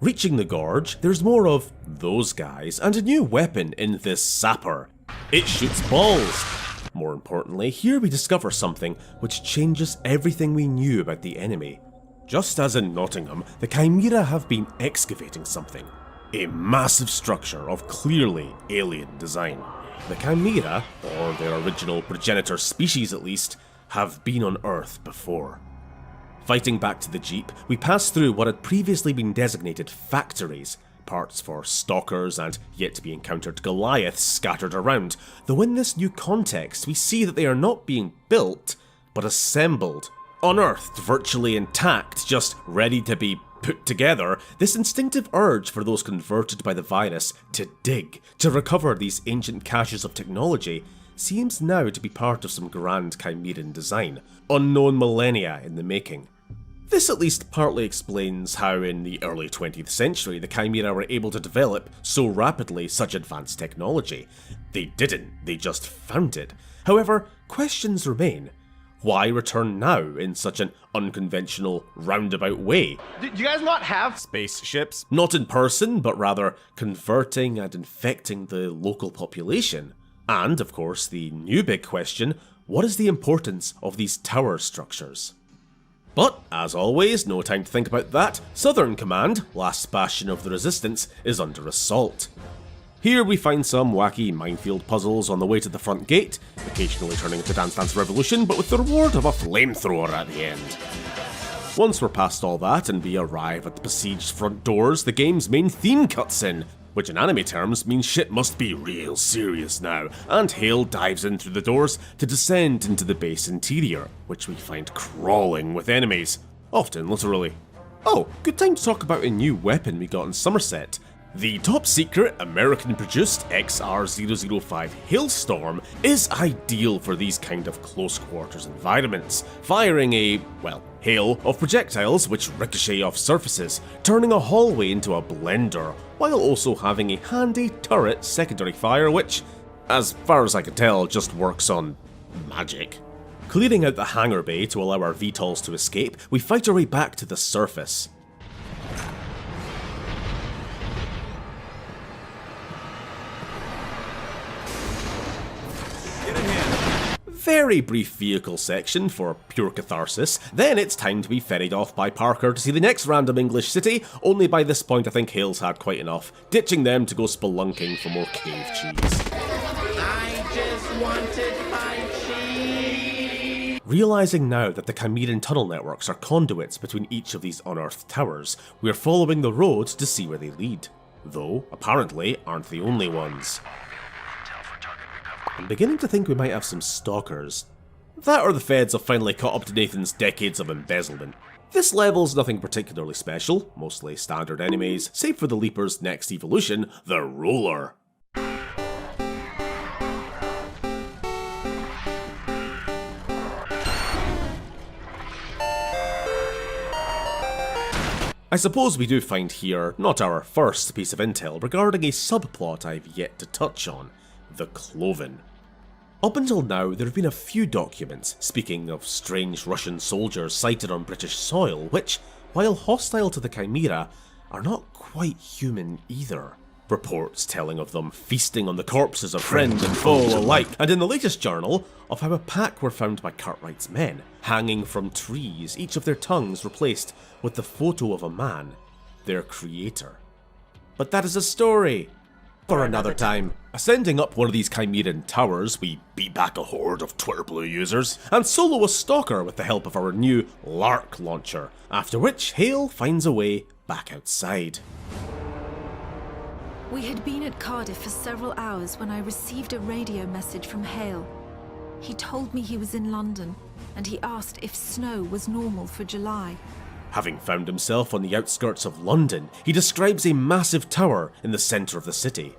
Reaching the gorge, there's more of those guys and a new weapon in this sapper. It shoots balls. More importantly, here we discover something which changes everything we knew about the enemy. Just as in Nottingham, the Chimera have been excavating something. A massive structure of clearly alien design. The Chimera, or their original progenitor species at least, have been on Earth before. Fighting back to the Jeep, we pass through what had previously been designated factories, parts for stalkers and yet-to-be-encountered Goliaths scattered around, though in this new context we see that they are not being built, but assembled. Unearthed, virtually intact, just ready to be put together, this instinctive urge for those converted by the virus to dig, to recover these ancient caches of technology, seems now to be part of some grand Chimeran design, unknown millennia in the making. This at least partly explains how in the early 20th century the Chimera were able to develop so rapidly such advanced technology. They didn't, they just found it. However, questions remain. Why return now in such an unconventional, roundabout way? Do you guys not have spaceships? Not in person, but rather converting and infecting the local population. And, of course, the new big question, what is the importance of these tower structures? But, as always, no time to think about that. Southern Command, last bastion of the Resistance, is under assault. Here we find some wacky minefield puzzles on the way to the front gate, occasionally turning into Dance Dance Revolution, but with the reward of a flamethrower at the end. Once we're past all that and we arrive at the besieged front doors, the game's main theme cuts in, which in anime terms means shit must be real serious now, and Hale dives in through the doors to descend into the base interior, which we find crawling with enemies, often literally. Oh, good time to talk about a new weapon we got in Somerset. The top-secret, American-produced XR-005 Hailstorm is ideal for these kind of close-quarters environments, firing a, hail of projectiles which ricochet off surfaces, turning a hallway into a blender, while also having a handy turret secondary fire which, as far as I can tell, just works on magic. Clearing out the hangar bay to allow our VTOLs to escape, we fight our way back to the surface. Get in here. very brief vehicle section for pure catharsis, then it's time to be ferried off by Parker to see the next random English city, only by this point I think Hale's had quite enough, ditching them to go spelunking for more cave cheese. I just wanted my cheese. Realising now that the Chimeran tunnel networks are conduits between each of these unearthed towers, we're following the road to see where they lead. Though, apparently, aren't the only ones. I'm beginning to think we might have some stalkers. That or the feds have finally caught up to Nathan's decades of embezzlement. This level's nothing particularly special, mostly standard enemies, save for the Leaper's next evolution, the Roller. I suppose we do find here not our first piece of intel regarding a subplot I've yet to touch on, the Cloven. Up until now, there have been a few documents speaking of strange Russian soldiers sighted on British soil, which, while hostile to the Chimera, are not quite human either. Reports telling of them feasting on the corpses of friend and foe alike, and in the latest journal, of how a pack were found by Cartwright's men, hanging from trees, each of their tongues replaced with the photo of a man, their creator. But that is a story for another time. Ascending up one of these Chimeran towers, we beat back a horde of Twitter Blue users, and solo a stalker with the help of our new Lark launcher, after which Hale finds a way back outside. We had been at Cardiff for several hours when I received a radio message from Hale. He told me he was in London, and he asked if snow was normal for July. Having found himself on the outskirts of London, he describes a massive tower in the centre of the city.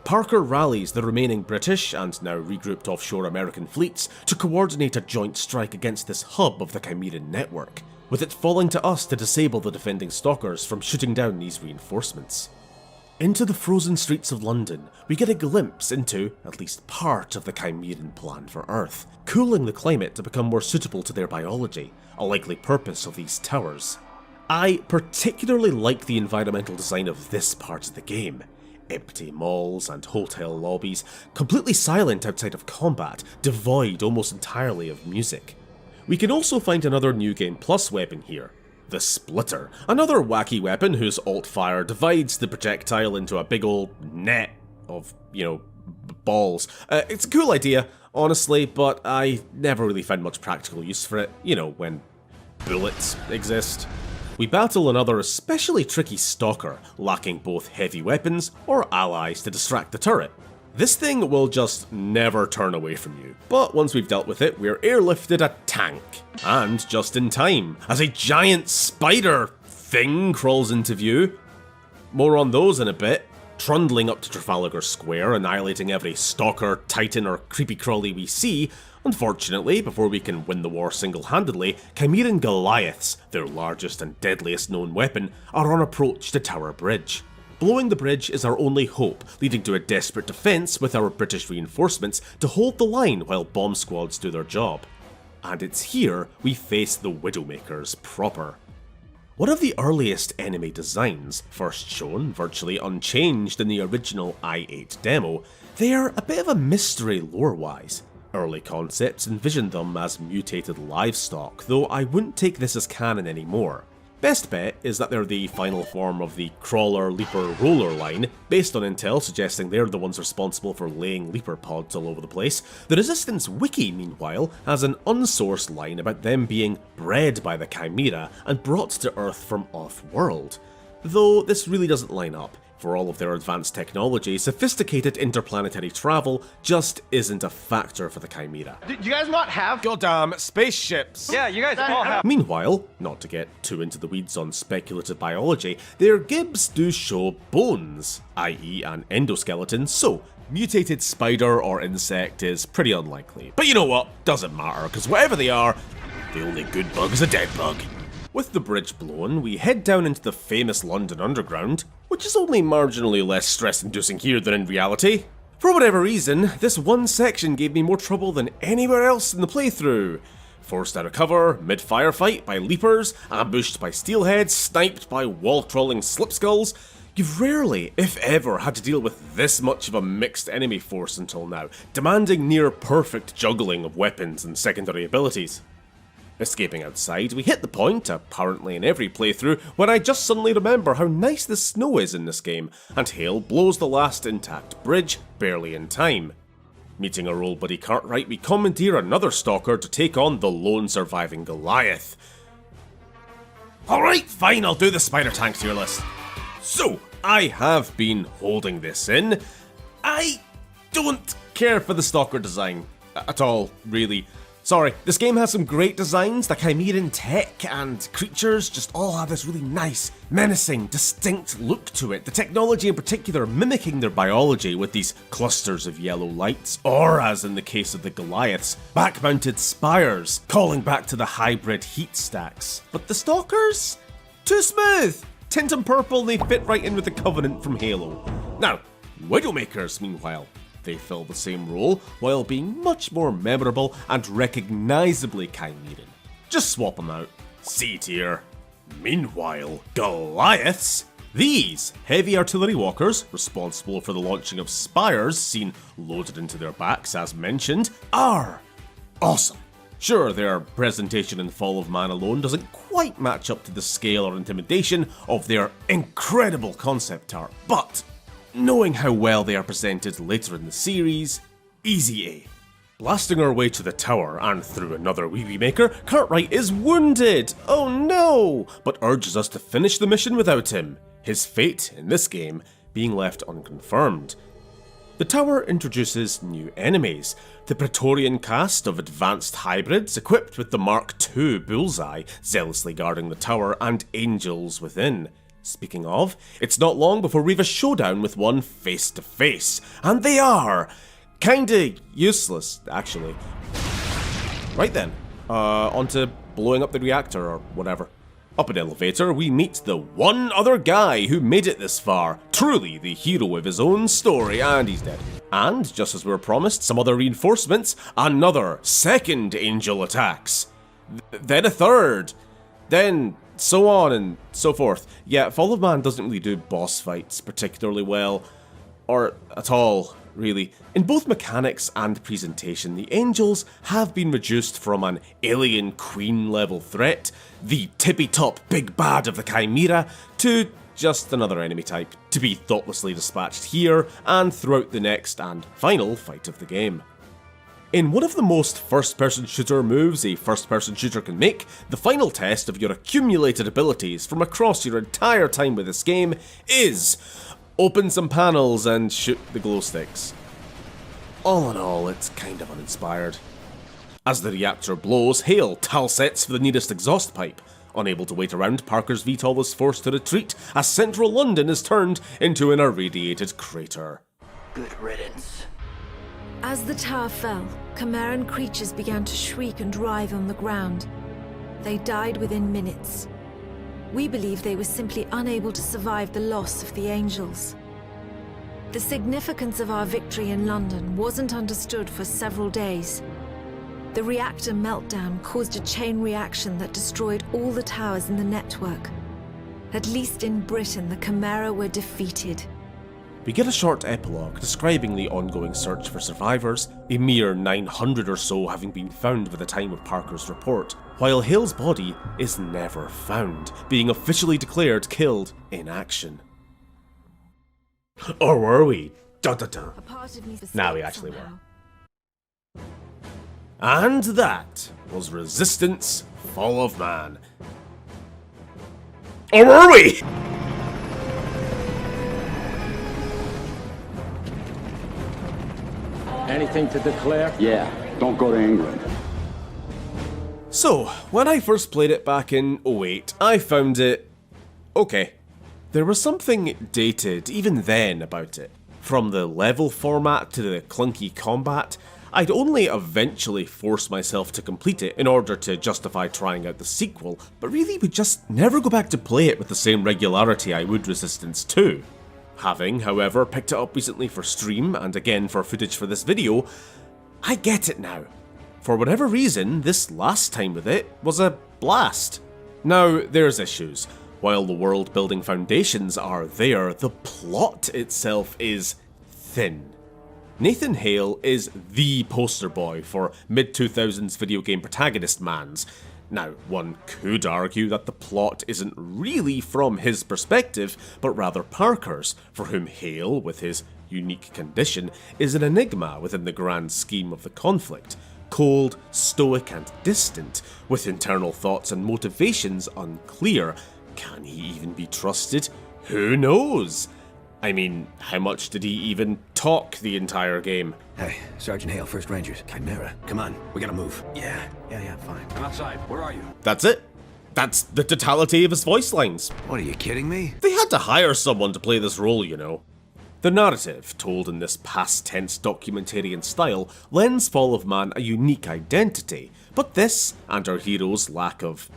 Parker rallies the remaining British and now regrouped offshore American fleets to coordinate a joint strike against this hub of the Chimeran network, with it falling to us to disable the defending stalkers from shooting down these reinforcements. Into the frozen streets of London, we get a glimpse into at least part of the Chimeran plan for Earth, cooling the climate to become more suitable to their biology, a likely purpose of these towers. I particularly like the environmental design of this part of the game. Empty malls and hotel lobbies, completely silent outside of combat, devoid almost entirely of music. We can also find another New Game Plus weapon here, the Splitter, another wacky weapon whose alt-fire divides the projectile into a big old net of, balls. It's a cool idea, honestly, but I never really found much practical use for it, when bullets exist. We battle another especially tricky stalker, lacking both heavy weapons or allies to distract the turret. This thing will just never turn away from you, but once we've dealt with it, we're airlifted a tank. And just in time, as a giant spider thing crawls into view. More on those in a bit. Trundling up to Trafalgar Square, annihilating every stalker, titan or creepy crawly we see. Unfortunately, before we can win the war single-handedly, Chimeran Goliaths, their largest and deadliest known weapon, are on approach to Tower Bridge. Blowing the bridge is our only hope, leading to a desperate defence with our British reinforcements to hold the line while bomb squads do their job. And it's here we face the Widowmakers proper. One of the earliest enemy designs, first shown virtually unchanged in the original i8 demo, they're a bit of a mystery lore-wise. Early concepts envisioned them as mutated livestock, though I wouldn't take this as canon anymore. Best bet is that they're the final form of the Crawler Leaper Roller line, based on intel suggesting they're the ones responsible for laying Leaper pods all over the place. The Resistance wiki, meanwhile, has an unsourced line about them being bred by the Chimera and brought to Earth from off-world. Though this really doesn't line up. For all of their advanced technology, sophisticated interplanetary travel just isn't a factor for the Chimera. Do you guys not have goddamn spaceships? Yeah, you guys all have. Meanwhile, not to get too into the weeds on speculative biology, their gibs do show bones, i.e. an endoskeleton, so mutated spider or insect is pretty unlikely. But you know what? Doesn't matter, because whatever they are, the only good bug is a dead bug. With the bridge blown, we head down into the famous London Underground, which is only marginally less stress-inducing here than in reality. For whatever reason, this one section gave me more trouble than anywhere else in the playthrough. Forced out of cover, mid-firefight by Leapers, ambushed by Steelheads, sniped by wall-crawling Slipskulls. You've rarely, if ever, had to deal with this much of a mixed enemy force until now, demanding near-perfect juggling of weapons and secondary abilities. Escaping outside, we hit the point, apparently in every playthrough, when I just suddenly remember how nice the snow is in this game, and Hale blows the last intact bridge barely in time. Meeting our old buddy Cartwright, we commandeer another stalker to take on the lone surviving Goliath. Alright, fine, I'll do the spider tank tier list. So, I have been holding this in. I don't care for the stalker design at all, really. Sorry, this game has some great designs, the Chimeran tech and creatures just all have this really nice, menacing, distinct look to it. The technology in particular mimicking their biology with these clusters of yellow lights, or as in the case of the Goliaths, back-mounted spires, calling back to the hybrid heat stacks. But the stalkers? Too smooth! Tint them purple, they fit right in with the Covenant from Halo. Now, Widowmakers, meanwhile, they fill the same role while being much more memorable and recognisably Chimeran. Just swap them out. C tier. Meanwhile, Goliaths. These heavy artillery walkers, responsible for the launching of spires seen loaded into their backs as mentioned, are awesome. Sure, their presentation in Fall of Man alone doesn't quite match up to the scale or intimidation of their incredible concept art, but knowing how well they are presented later in the series, easy A. Blasting our way to the tower and through another Wee Maker, Cartwright is wounded! Oh no! But urges us to finish the mission without him, his fate in this game being left unconfirmed. The tower introduces new enemies, the Praetorian cast of advanced hybrids equipped with the Mark II bullseye zealously guarding the tower and angels within. Speaking of, it's not long before we have a showdown with one face to face, and they are kinda useless, actually. Right then, onto blowing up the reactor or whatever. Up an elevator, we meet the one other guy who made it this far, truly the hero of his own story, and he's dead. And, just as we were promised, some other reinforcements, another second angel attacks. Then a third. Then so on and so forth. Yeah, Fall of Man doesn't really do boss fights particularly well, or at all, really. In both mechanics and presentation, the Angels have been reduced from an alien queen level threat, the tippy-top big bad of the Chimera, to just another enemy type, to be thoughtlessly dispatched here and throughout the next and final fight of the game. In one of the most first-person shooter moves a first-person shooter can make, the final test of your accumulated abilities from across your entire time with this game is open some panels and shoot the glow sticks. All in all, it's kind of uninspired. As the reactor blows, Hale talsets for the nearest exhaust pipe. Unable to wait around, Parker's VTOL is forced to retreat as central London is turned into an irradiated crater. Good riddance. As the tower fell, Chimeran creatures began to shriek and writhe on the ground. They died within minutes. We believe they were simply unable to survive the loss of the Angels. The significance of our victory in London wasn't understood for several days. The reactor meltdown caused a chain reaction that destroyed all the towers in the network. At least in Britain, the Chimera were defeated. We get a short epilogue describing the ongoing search for survivors, a mere 900 or so having been found by the time of Parker's report, while Hale's body is never found, being officially declared killed in action. Or were we? Dun dun dun. Now we actually were. And that was Resistance Fall of Man. Or were we? Anything to declare? Yeah, don't go to England. So, when I first played it back in 08, I found it okay. There was something dated, even then, about it. From the level format to the clunky combat, I'd only eventually force myself to complete it in order to justify trying out the sequel, but really would just never go back to play it with the same regularity I would Resistance 2. Having, however, picked it up recently for stream, and again for footage for this video, I get it now. For whatever reason, this last time with it was a blast. Now, there's issues. While the world-building foundations are there, the plot itself is thin. Nathan Hale is the poster boy for mid-2000s video game protagonist mans. Now, one could argue that the plot isn't really from his perspective, but rather Parker's, for whom Hale, with his unique condition, is an enigma within the grand scheme of the conflict. Cold, stoic and distant, with internal thoughts and motivations unclear. Can he even be trusted? Who knows? I mean, how much did he even talk the entire game? Hey, Sergeant Hale, 1st Rangers. Chimera, come on, we gotta move. Yeah, fine. I'm outside. Where are you? That's it. That's the totality of his voice lines. What, are you kidding me? They had to hire someone to play this role, you know. The narrative, told in this past tense documentarian style, lends Fall of Man a unique identity, but this, and our hero's lack of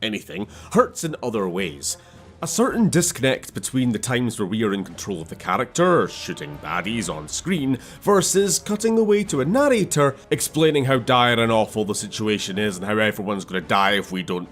anything, hurts in other ways. A certain disconnect between the times where we are in control of the character, shooting baddies on screen, versus cutting away to a narrator explaining how dire and awful the situation is and how everyone's gonna die if we don't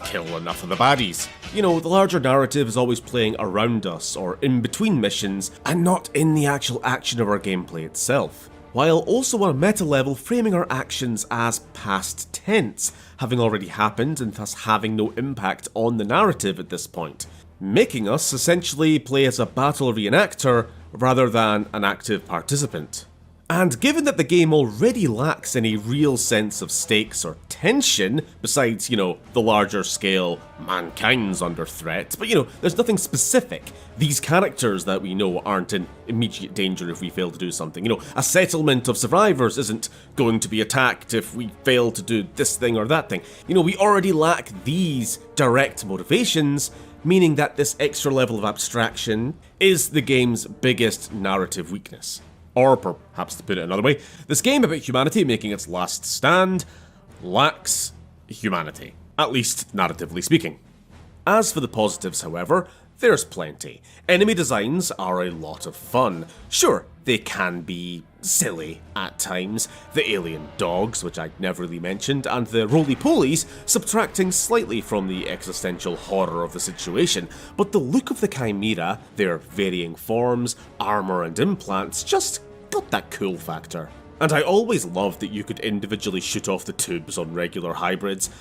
kill enough of the baddies. You know, the larger narrative is always playing around us or in between missions and not in the actual action of our gameplay itself, while also on a meta level framing our actions as past tense, having already happened and thus having no impact on the narrative at this point, making us essentially play as a battle reenactor rather than an active participant. And given that the game already lacks any real sense of stakes or tension, besides, you know, the larger scale, mankind's under threat, but you know, there's nothing specific. These characters that we know aren't in immediate danger if we fail to do something. You know, a settlement of survivors isn't going to be attacked if we fail to do this thing or that thing. You know, we already lack these direct motivations, meaning that this extra level of abstraction is the game's biggest narrative weakness. Or perhaps to put it another way, this game about humanity making its last stand lacks humanity, at least narratively speaking. As for the positives, however, there's plenty. Enemy designs are a lot of fun. Sure, they can be silly at times, the alien dogs, which I never really mentioned, and the roly-polies subtracting slightly from the existential horror of the situation, but the look of the Chimera, their varying forms, armour and implants just got that cool factor. And I always loved that you could individually shoot off the tubes on regular hybrids.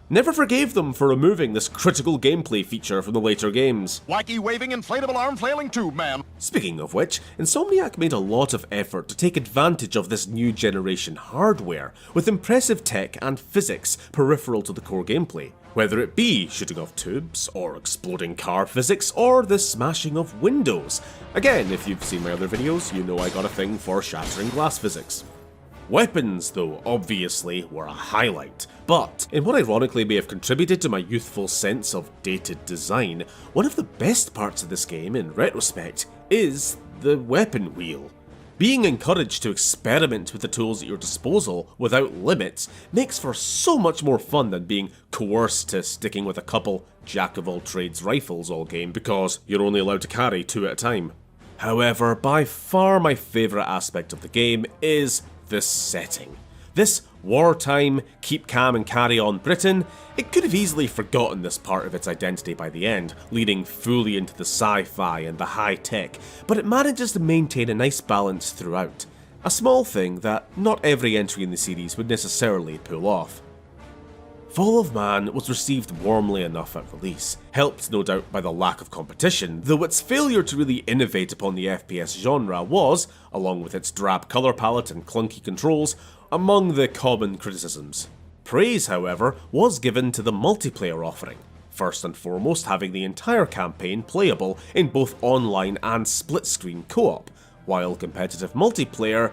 Never forgave them for removing this critical gameplay feature from the later games. Wacky waving inflatable arm flailing tube, man. Speaking of which, Insomniac made a lot of effort to take advantage of this new generation hardware, with impressive tech and physics peripheral to the core gameplay. Whether it be shooting off tubes, or exploding car physics, or the smashing of windows. Again, if you've seen my other videos, you know I got a thing for shattering glass physics. Weapons, though, obviously, were a highlight, but in what ironically may have contributed to my youthful sense of dated design, one of the best parts of this game, in retrospect, is the weapon wheel. Being encouraged to experiment with the tools at your disposal without limits makes for so much more fun than being coerced to sticking with a couple jack-of-all-trades rifles all game because you're only allowed to carry 2 at a time. However, by far my favourite aspect of the game is this setting. This wartime, keep calm and carry on Britain, it could have easily forgotten this part of its identity by the end, leading fully into the sci-fi and the high-tech, but it manages to maintain a nice balance throughout. A small thing that not every entry in the series would necessarily pull off. Fall of Man was received warmly enough at release, helped no doubt by the lack of competition, though its failure to really innovate upon the FPS genre was, along with its drab colour palette and clunky controls, among the common criticisms. Praise, however, was given to the multiplayer offering, first and foremost having the entire campaign playable in both online and split-screen co-op, while competitive multiplayer...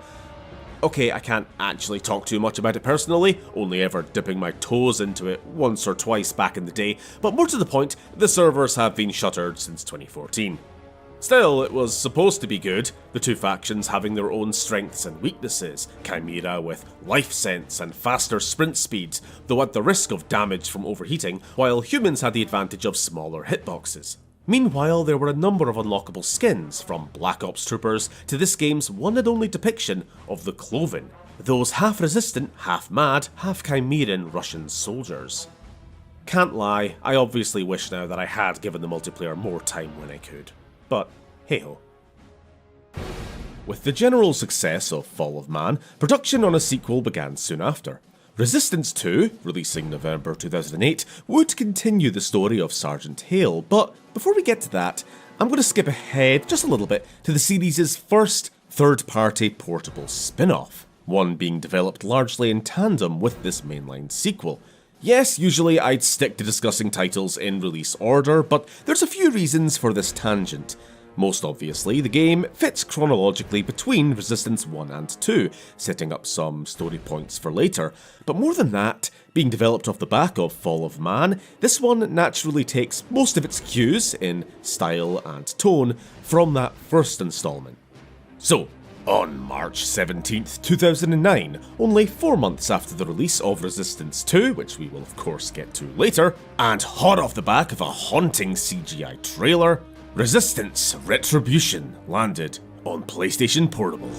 Okay, I can't actually talk too much about it personally, only ever dipping my toes into it once or twice back in the day, but more to the point, the servers have been shuttered since 2014. Still, it was supposed to be good, the two factions having their own strengths and weaknesses, Chimera with life sense and faster sprint speeds, though at the risk of damage from overheating, while humans had the advantage of smaller hitboxes. Meanwhile, there were a number of unlockable skins, from Black Ops troopers to this game's one and only depiction of the Cloven, those half-resistant, half-mad, half-chimeran Russian soldiers. Can't lie, I obviously wish now that I had given the multiplayer more time when I could. But hey-ho. With the general success of Fall of Man, production on a sequel began soon after. Resistance 2, releasing November 2008, would continue the story of Sergeant Hale, but before we get to that, I'm going to skip ahead just a little bit to the series' first third-party portable spin-off, one being developed largely in tandem with this mainline sequel. Yes, usually I'd stick to discussing titles in release order, but there's a few reasons for this tangent. Most obviously, the game fits chronologically between Resistance 1 and 2, setting up some story points for later. But more than that, being developed off the back of Fall of Man, this one naturally takes most of its cues in style and tone from that first installment. So, on March 17th, 2009, only 4 months after the release of Resistance 2, which we will of course get to later, and hot off the back of a haunting CGI trailer, Resistance Retribution landed on PlayStation Portable.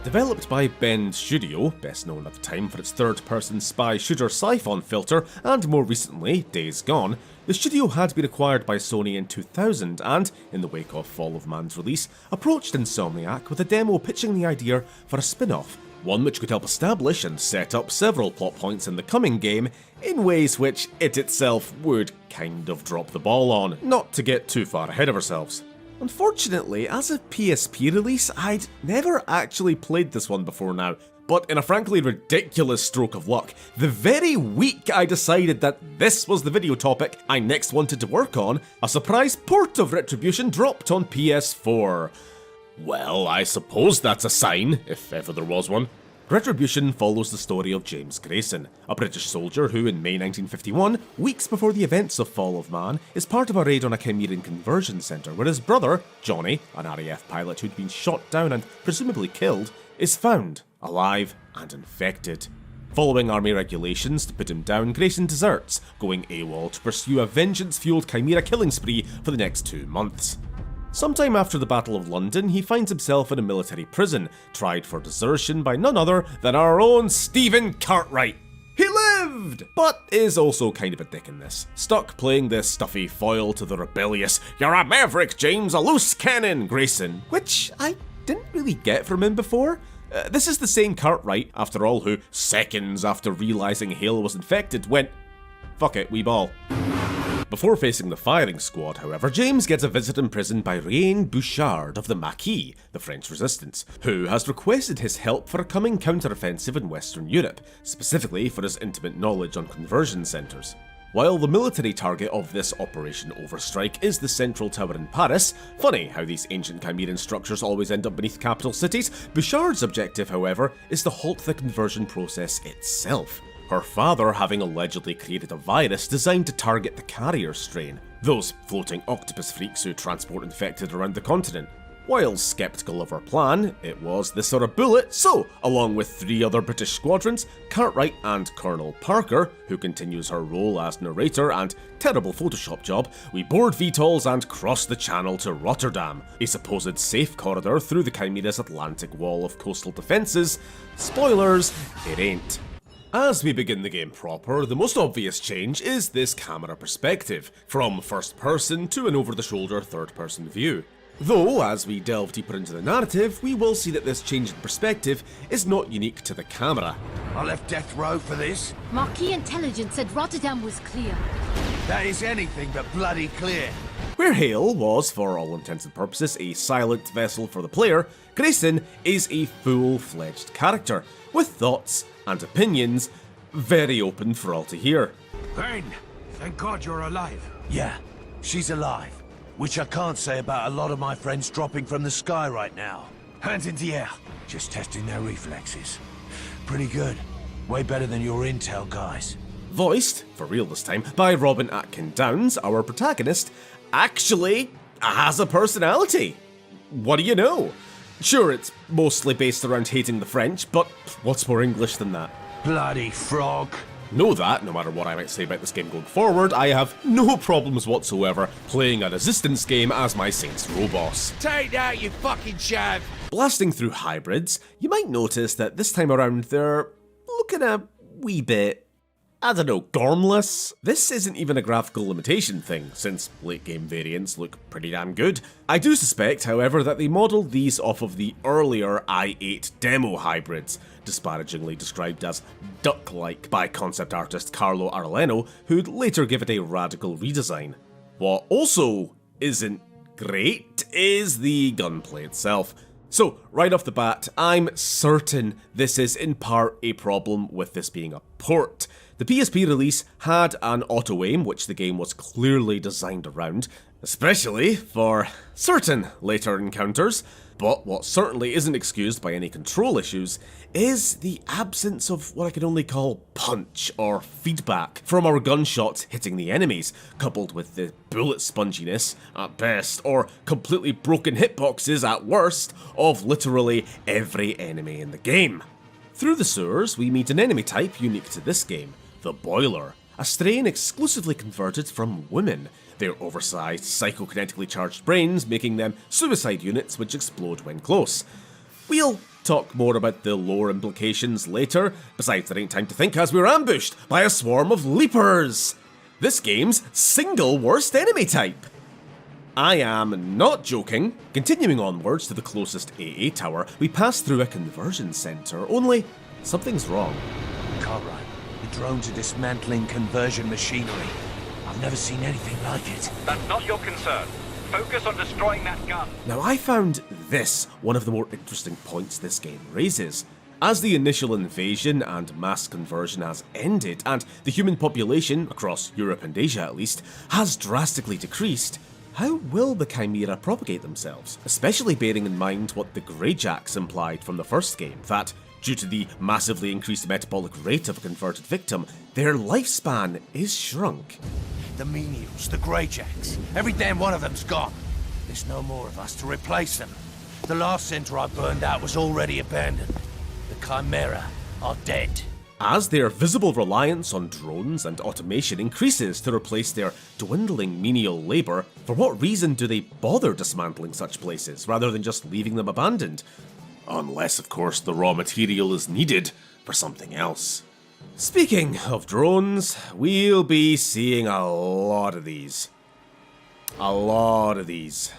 Developed by Bend Studio, best known at the time for its third-person spy shooter Siphon Filter, and more recently, Days Gone, the studio had been acquired by Sony in 2000 and, in the wake of Fall of Man's release, approached Insomniac with a demo pitching the idea for a spin-off, one which could help establish and set up several plot points in the coming game in ways which it itself would kind of drop the ball on, not to get too far ahead of ourselves. Unfortunately, as a PSP release, I'd never actually played this one before now, but in a frankly ridiculous stroke of luck, the very week I decided that this was the video topic I next wanted to work on, a surprise port of Retribution dropped on PS4. Well, I suppose that's a sign, if ever there was one. Retribution follows the story of James Grayson, a British soldier who in May 1951, weeks before the events of Fall of Man, is part of a raid on a Chimeran conversion centre where his brother, Johnny, an RAF pilot who'd been shot down and presumably killed, is found, alive and infected. Following army regulations to put him down, Grayson deserts, going AWOL to pursue a vengeance-fueled Chimera killing spree for the next 2 months. Sometime after the Battle of London, he finds himself in a military prison, tried for desertion by none other than our own Stephen Cartwright. He lived! But is also kind of a dick in this, stuck playing this stuffy foil to the rebellious, "You're a maverick, James, a loose cannon," Grayson, which I didn't really get from him before. This is the same Cartwright, after all, who, seconds after realising Hale was infected, went, "Fuck it, we ball." Before facing the firing squad, however, James gets a visit in prison by Rien Bouchard of the Maquis, the French resistance, who has requested his help for a coming counter-offensive in Western Europe, specifically for his intimate knowledge on conversion centres. While the military target of this Operation Overstrike is the Central Tower in Paris, funny how these ancient Chimeran structures always end up beneath capital cities, Bouchard's objective, however, is to halt the conversion process itself. Her father having allegedly created a virus designed to target the carrier strain, those floating octopus freaks who transport infected around the continent. While sceptical of her plan, it was this or a bullet, so, along with 3 other British squadrons, Cartwright and Colonel Parker, who continues her role as narrator and terrible Photoshop job, we board VTOLs and cross the channel to Rotterdam, a supposed safe corridor through the Chimera's Atlantic wall of coastal defences. Spoilers, it ain't. As we begin the game proper, the most obvious change is this camera perspective, from first person to an over-the-shoulder third-person view. Though, as we delve deeper into the narrative, we will see that this change in perspective is not unique to the camera. I left death row for this. Marquis intelligence said Rotterdam was clear. That is anything but bloody clear. Where Hale was, for all intents and purposes, a silent vessel for the player, Grayson is a full-fledged character, with thoughts and opinions very open for all to hear. Ben, thank God you're alive. Yeah, she's alive. Which I can't say about a lot of my friends dropping from the sky right now. Hands in the air, just testing their reflexes. Pretty good. Way better than your intel guys. Voiced, for real this time, by Robin Atkin Downes, our protagonist, actually has a personality. What do you know? Sure, it's mostly based around hating the French, but what's more English than that? Bloody frog. Know that, no matter what I might say about this game going forward, I have no problems whatsoever playing a Resistance game as my Saints Row boss. Take that, you fucking shav! Blasting through hybrids, you might notice that this time around they're looking a wee bit, I don't know, gormless? This isn't even a graphical limitation thing, since late game variants look pretty damn good. I do suspect, however, that they modelled these off of the earlier i8 demo hybrids, disparagingly described as duck-like by concept artist Carlo Arellano, who'd later give it a radical redesign. What also isn't great is the gunplay itself. So, right off the bat, I'm certain this is in part a problem with this being a port. The PSP release had an auto-aim, which the game was clearly designed around, especially for certain later encounters, but what certainly isn't excused by any control issues is the absence of what I can only call punch or feedback from our gunshots hitting the enemies, coupled with the bullet sponginess at best, or completely broken hitboxes at worst, of literally every enemy in the game. Through the sewers, we meet an enemy type unique to this game, the Boiler, a strain exclusively converted from women, their oversized, psychokinetically charged brains making them suicide units which explode when close. We'll talk more about the lore implications later, besides there ain't time to think as we're ambushed by a swarm of leapers! This game's single worst enemy type! I am not joking. Continuing onwards to the closest AA tower, we pass through a conversion centre, only something's wrong. Cartwright, the drones are dismantling conversion machinery. I've never seen anything like it. That's not your concern. Focus on destroying that gun. Now I found this one of the more interesting points this game raises. As the initial invasion and mass conversion has ended, and the human population, across Europe and Asia at least, has drastically decreased, how will the Chimera propagate themselves? Especially bearing in mind what the Greyjacks implied from the first game, that due to the massively increased metabolic rate of a converted victim, their lifespan is shrunk. The menials, the Greyjacks, every damn one of them's gone. There's no more of us to replace them. The last centre I burned out was already abandoned. The Chimera are dead. As their visible reliance on drones and automation increases to replace their dwindling menial labour, for what reason do they bother dismantling such places rather than just leaving them abandoned? Unless, of course, the raw material is needed for something else. Speaking of drones, we'll be seeing a lot of these. A lot of these.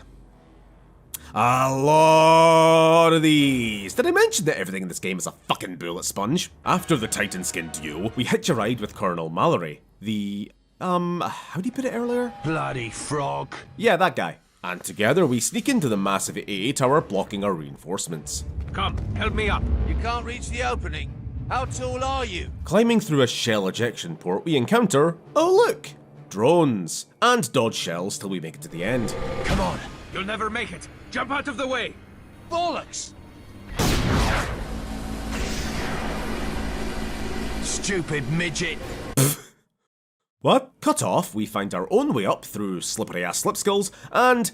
Did I mention that everything in this game is a fucking bullet sponge? After the Titan Skin duo, we hitch a ride with Colonel Mallory. The, how do you put it earlier? Bloody frog. Yeah, that guy. And together we sneak into the massive AA tower blocking our reinforcements. Come, help me up. You can't reach the opening. How tall are you? Climbing through a shell ejection port, we encounter, oh look, drones, and dodge shells till we make it to the end. Come on. You'll never make it. Jump out of the way. Bollocks! Stupid midget. What? Cut off, we find our own way up through slippery-ass slipskulls, and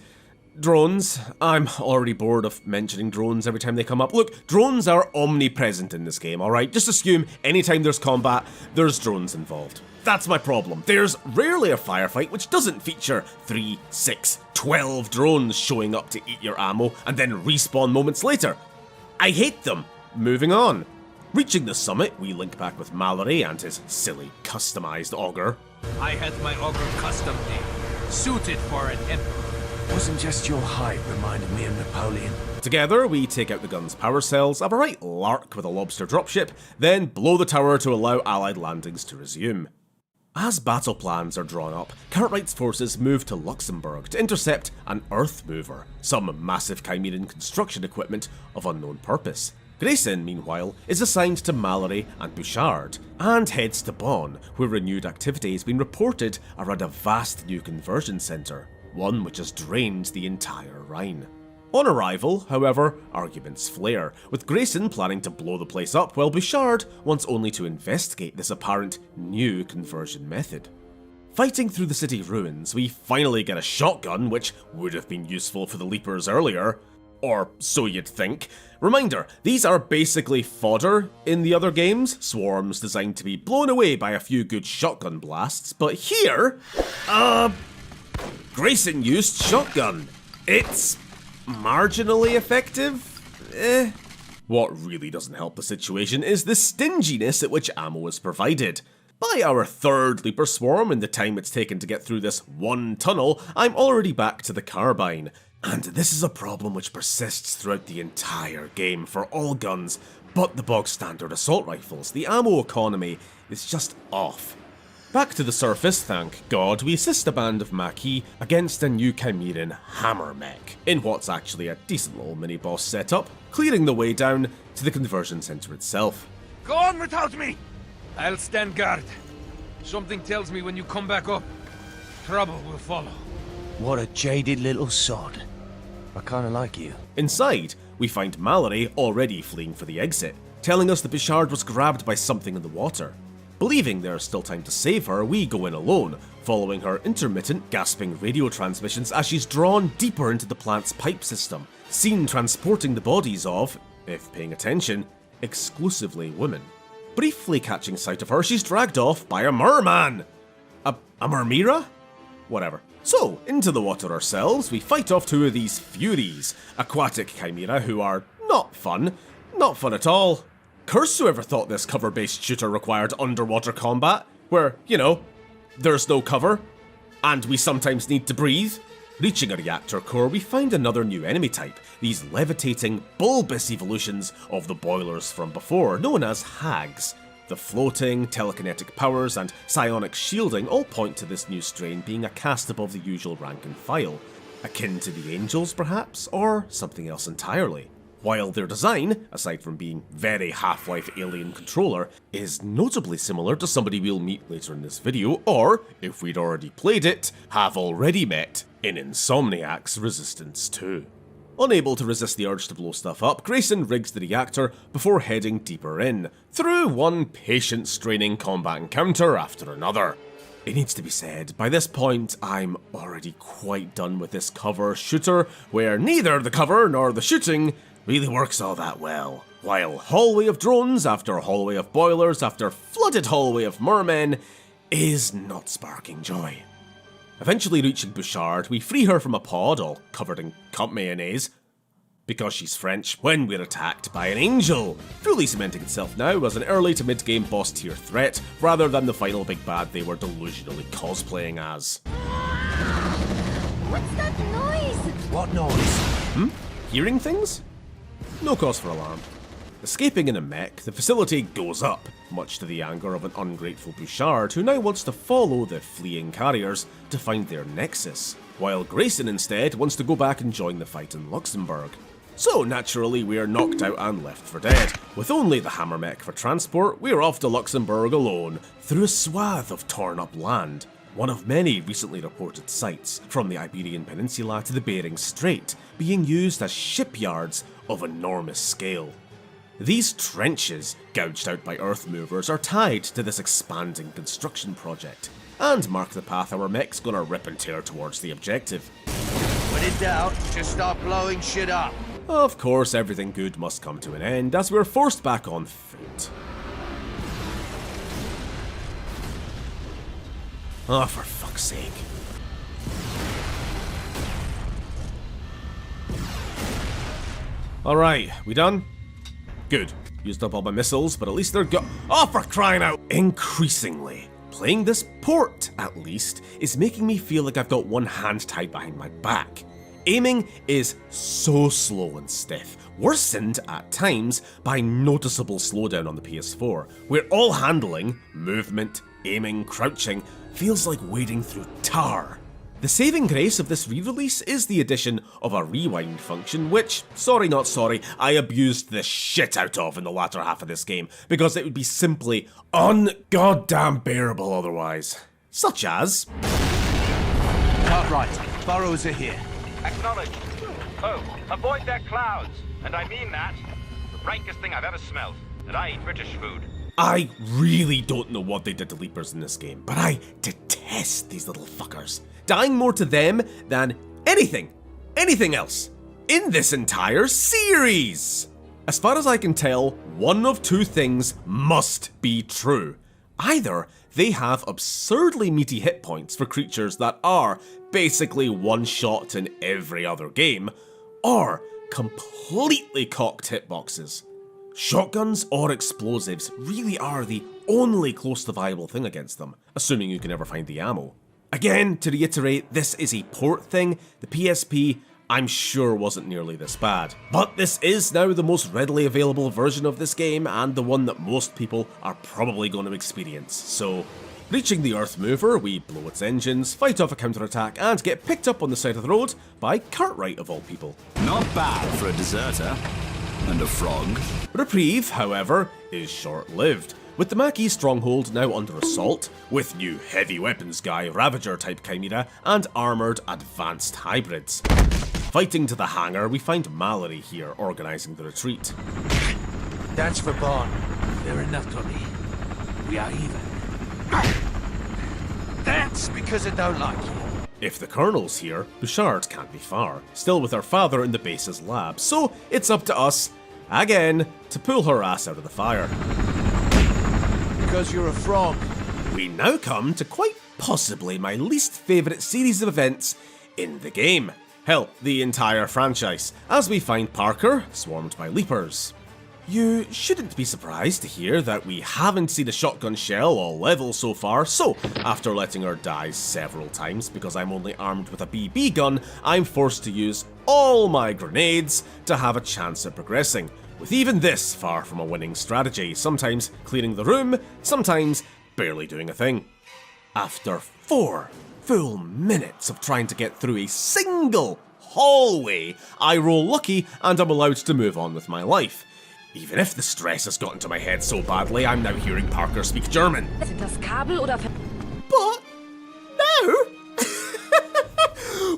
drones. I'm already bored of mentioning drones every time they come up. Look, drones are omnipresent in this game, alright? Just assume anytime there's combat, there's drones involved. That's my problem. There's rarely a firefight which doesn't feature 3, 6, 12 drones showing up to eat your ammo and then respawn moments later. I hate them. Moving on. Reaching the summit, we link back with Mallory and his silly, customized auger. I had my auger custom made, suited for an emperor. Wasn't just your height reminded me of Napoleon. Together, we take out the gun's power cells, have a right lark with a lobster dropship, then blow the tower to allow allied landings to resume. As battle plans are drawn up, Cartwright's forces move to Luxembourg to intercept an Earth Mover, some massive Chimeran construction equipment of unknown purpose. Grayson, meanwhile, is assigned to Mallory and Bouchard, and heads to Bonn, where renewed activity has been reported around a vast new conversion centre, one which has drained the entire Rhine. On arrival, however, arguments flare, with Grayson planning to blow the place up while Bouchard wants only to investigate this apparent new conversion method. Fighting through the city ruins, we finally get a shotgun, which would have been useful for the Leapers earlier. Or so you'd think. Reminder, these are basically fodder in the other games, swarms designed to be blown away by a few good shotgun blasts, but here, Grayson used shotgun. It's marginally effective? What really doesn't help the situation is the stinginess at which ammo is provided. By our third Leaper Swarm in the time it's taken to get through this one tunnel, I'm already back to the carbine. And this is a problem which persists throughout the entire game for all guns, but the bog standard assault rifles. The ammo economy is just off. Back to the surface, thank God, we assist a band of Maquis against a new Chimeran hammer mech, in what's actually a decent little mini-boss setup, clearing the way down to the conversion centre itself. Go on without me! I'll stand guard. Something tells me when you come back up, trouble will follow. What a jaded little sod. I kinda like you. Inside, we find Mallory already fleeing for the exit, telling us that Bouchard was grabbed by something in the water. Believing there is still time to save her, we go in alone, following her intermittent, gasping radio transmissions as she's drawn deeper into the plant's pipe system, seen transporting the bodies of, if paying attention, exclusively women. Briefly catching sight of her, she's dragged off by a merman! A mermira? Whatever. So, into the water ourselves, we fight off two of these Furies, aquatic chimera who are not fun at all. Curse whoever thought this cover-based shooter required underwater combat, where, you know, there's no cover, and we sometimes need to breathe. Reaching a reactor core, we find another new enemy type, these levitating, bulbous evolutions of the boilers from before, known as hags. The floating, telekinetic powers, and psionic shielding all point to this new strain being a caste above the usual rank and file. Akin to the Angels, perhaps, or something else entirely. While their design, aside from being very Half-Life Alien controller, is notably similar to somebody we'll meet later in this video, or, if we'd already played it, have already met in Insomniac's Resistance 2. Unable to resist the urge to blow stuff up, Grayson rigs the reactor before heading deeper in, through one patient-straining combat encounter after another. It needs to be said, by this point, I'm already quite done with this cover shooter, where neither the cover nor the shooting really works all that well. While hallway of drones after hallway of boilers after flooded hallway of mermen is not sparking joy. Eventually reaching Bouchard, we free her from a pod all covered in cunt mayonnaise, because she's French, when we're attacked by an angel, truly cementing itself now as an early to mid-game boss tier threat, rather than the final big bad they were delusionally cosplaying as. What's that noise? What noise? Hearing things? No cause for alarm. Escaping in a mech, the facility goes up, much to the anger of an ungrateful Bouchard who now wants to follow the fleeing carriers to find their nexus, while Grayson instead wants to go back and join the fight in Luxembourg. So naturally we are knocked out and left for dead. With only the hammer mech for transport, we're off to Luxembourg alone, through a swath of torn up land, one of many recently reported sites, from the Iberian Peninsula to the Bering Strait, being used as shipyards of enormous scale. These trenches, gouged out by earth movers, are tied to this expanding construction project, and mark the path our mech's gonna rip and tear towards the objective. When in doubt, just start blowing shit up. Of course, everything good must come to an end, as we're forced back on foot. Oh, for fuck's sake. Alright, we done? Good. Used up all my missiles, but at least they're oh, for crying out! Increasingly, playing this port, at least, is making me feel like I've got one hand tied behind my back. Aiming is so slow and stiff, worsened at times by noticeable slowdown on the PS4, where all handling, movement, aiming, crouching, feels like wading through tar. The saving grace of this re-release is the addition of a rewind function which, sorry not sorry, I abused the shit out of in the latter half of this game, because it would be simply un-goddamn bearable otherwise. Such as... Cartwright, burrows are here. Acknowledged. Oh, avoid their clouds. And I mean that. The rankest thing I've ever smelled. And I eat British food. I really don't know what they did to Leapers in this game, but I detest these little fuckers. Dying more to them than anything else. in this entire series. As far as I can tell, one of two things must be true. Either they have absurdly meaty hit points for creatures that are basically one-shot in every other game, or completely cocked hitboxes. Shotguns or explosives really are the only close to viable thing against them, assuming you can ever find the ammo. Again, to reiterate, this is a port thing. The PSP, I'm sure, wasn't nearly this bad. But this is now the most readily available version of this game, and the one that most people are probably going to experience, so... Reaching the Earth Mover, we blow its engines, fight off a counterattack, and get picked up on the side of the road by Cartwright of all people. Not bad for a deserter. And a frog. Reprieve, however, is short-lived, with the Maquis stronghold now under assault, with new heavy weapons guy Ravager-type Chimera and armoured advanced hybrids. Fighting to the hangar, we find Mallory here organising the retreat. That's for Bond. They're enough to me. We are even. That's because I don't like you. If the Colonel's here, Bouchard can't be far, still with her father in the base's lab, so it's up to us, again, to pull her ass out of the fire. Because you're a frog. We now come to quite possibly my least favourite series of events in the game. Hell, the entire franchise, as we find Parker swarmed by Leapers. You shouldn't be surprised to hear that we haven't seen a shotgun shell all level so far, so after letting her die several times because I'm only armed with a BB gun, I'm forced to use all my grenades to have a chance at progressing, with even this far from a winning strategy, sometimes clearing the room, sometimes barely doing a thing. After 4 full minutes of trying to get through a single hallway, I roll lucky and I'm allowed to move on with my life. Even if the stress has gotten to my head so badly, I'm now hearing Parker speak German. But now,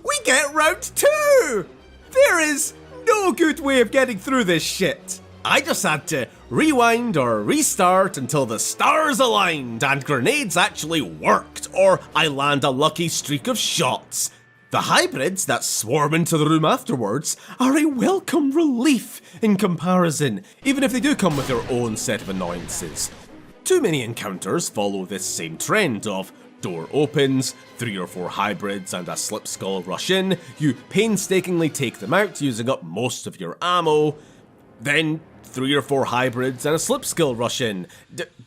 we get round 2! There is no good way of getting through this shit. I just had to rewind or restart until the stars aligned and grenades actually worked, or I land a lucky streak of shots. The hybrids that swarm into the room afterwards are a welcome relief in comparison, even if they do come with their own set of annoyances. Too many encounters follow this same trend of door opens, 3 or 4 hybrids and a slip skull rush in, you painstakingly take them out using up most of your ammo, then 3 or 4 hybrids and a slip skull rush in.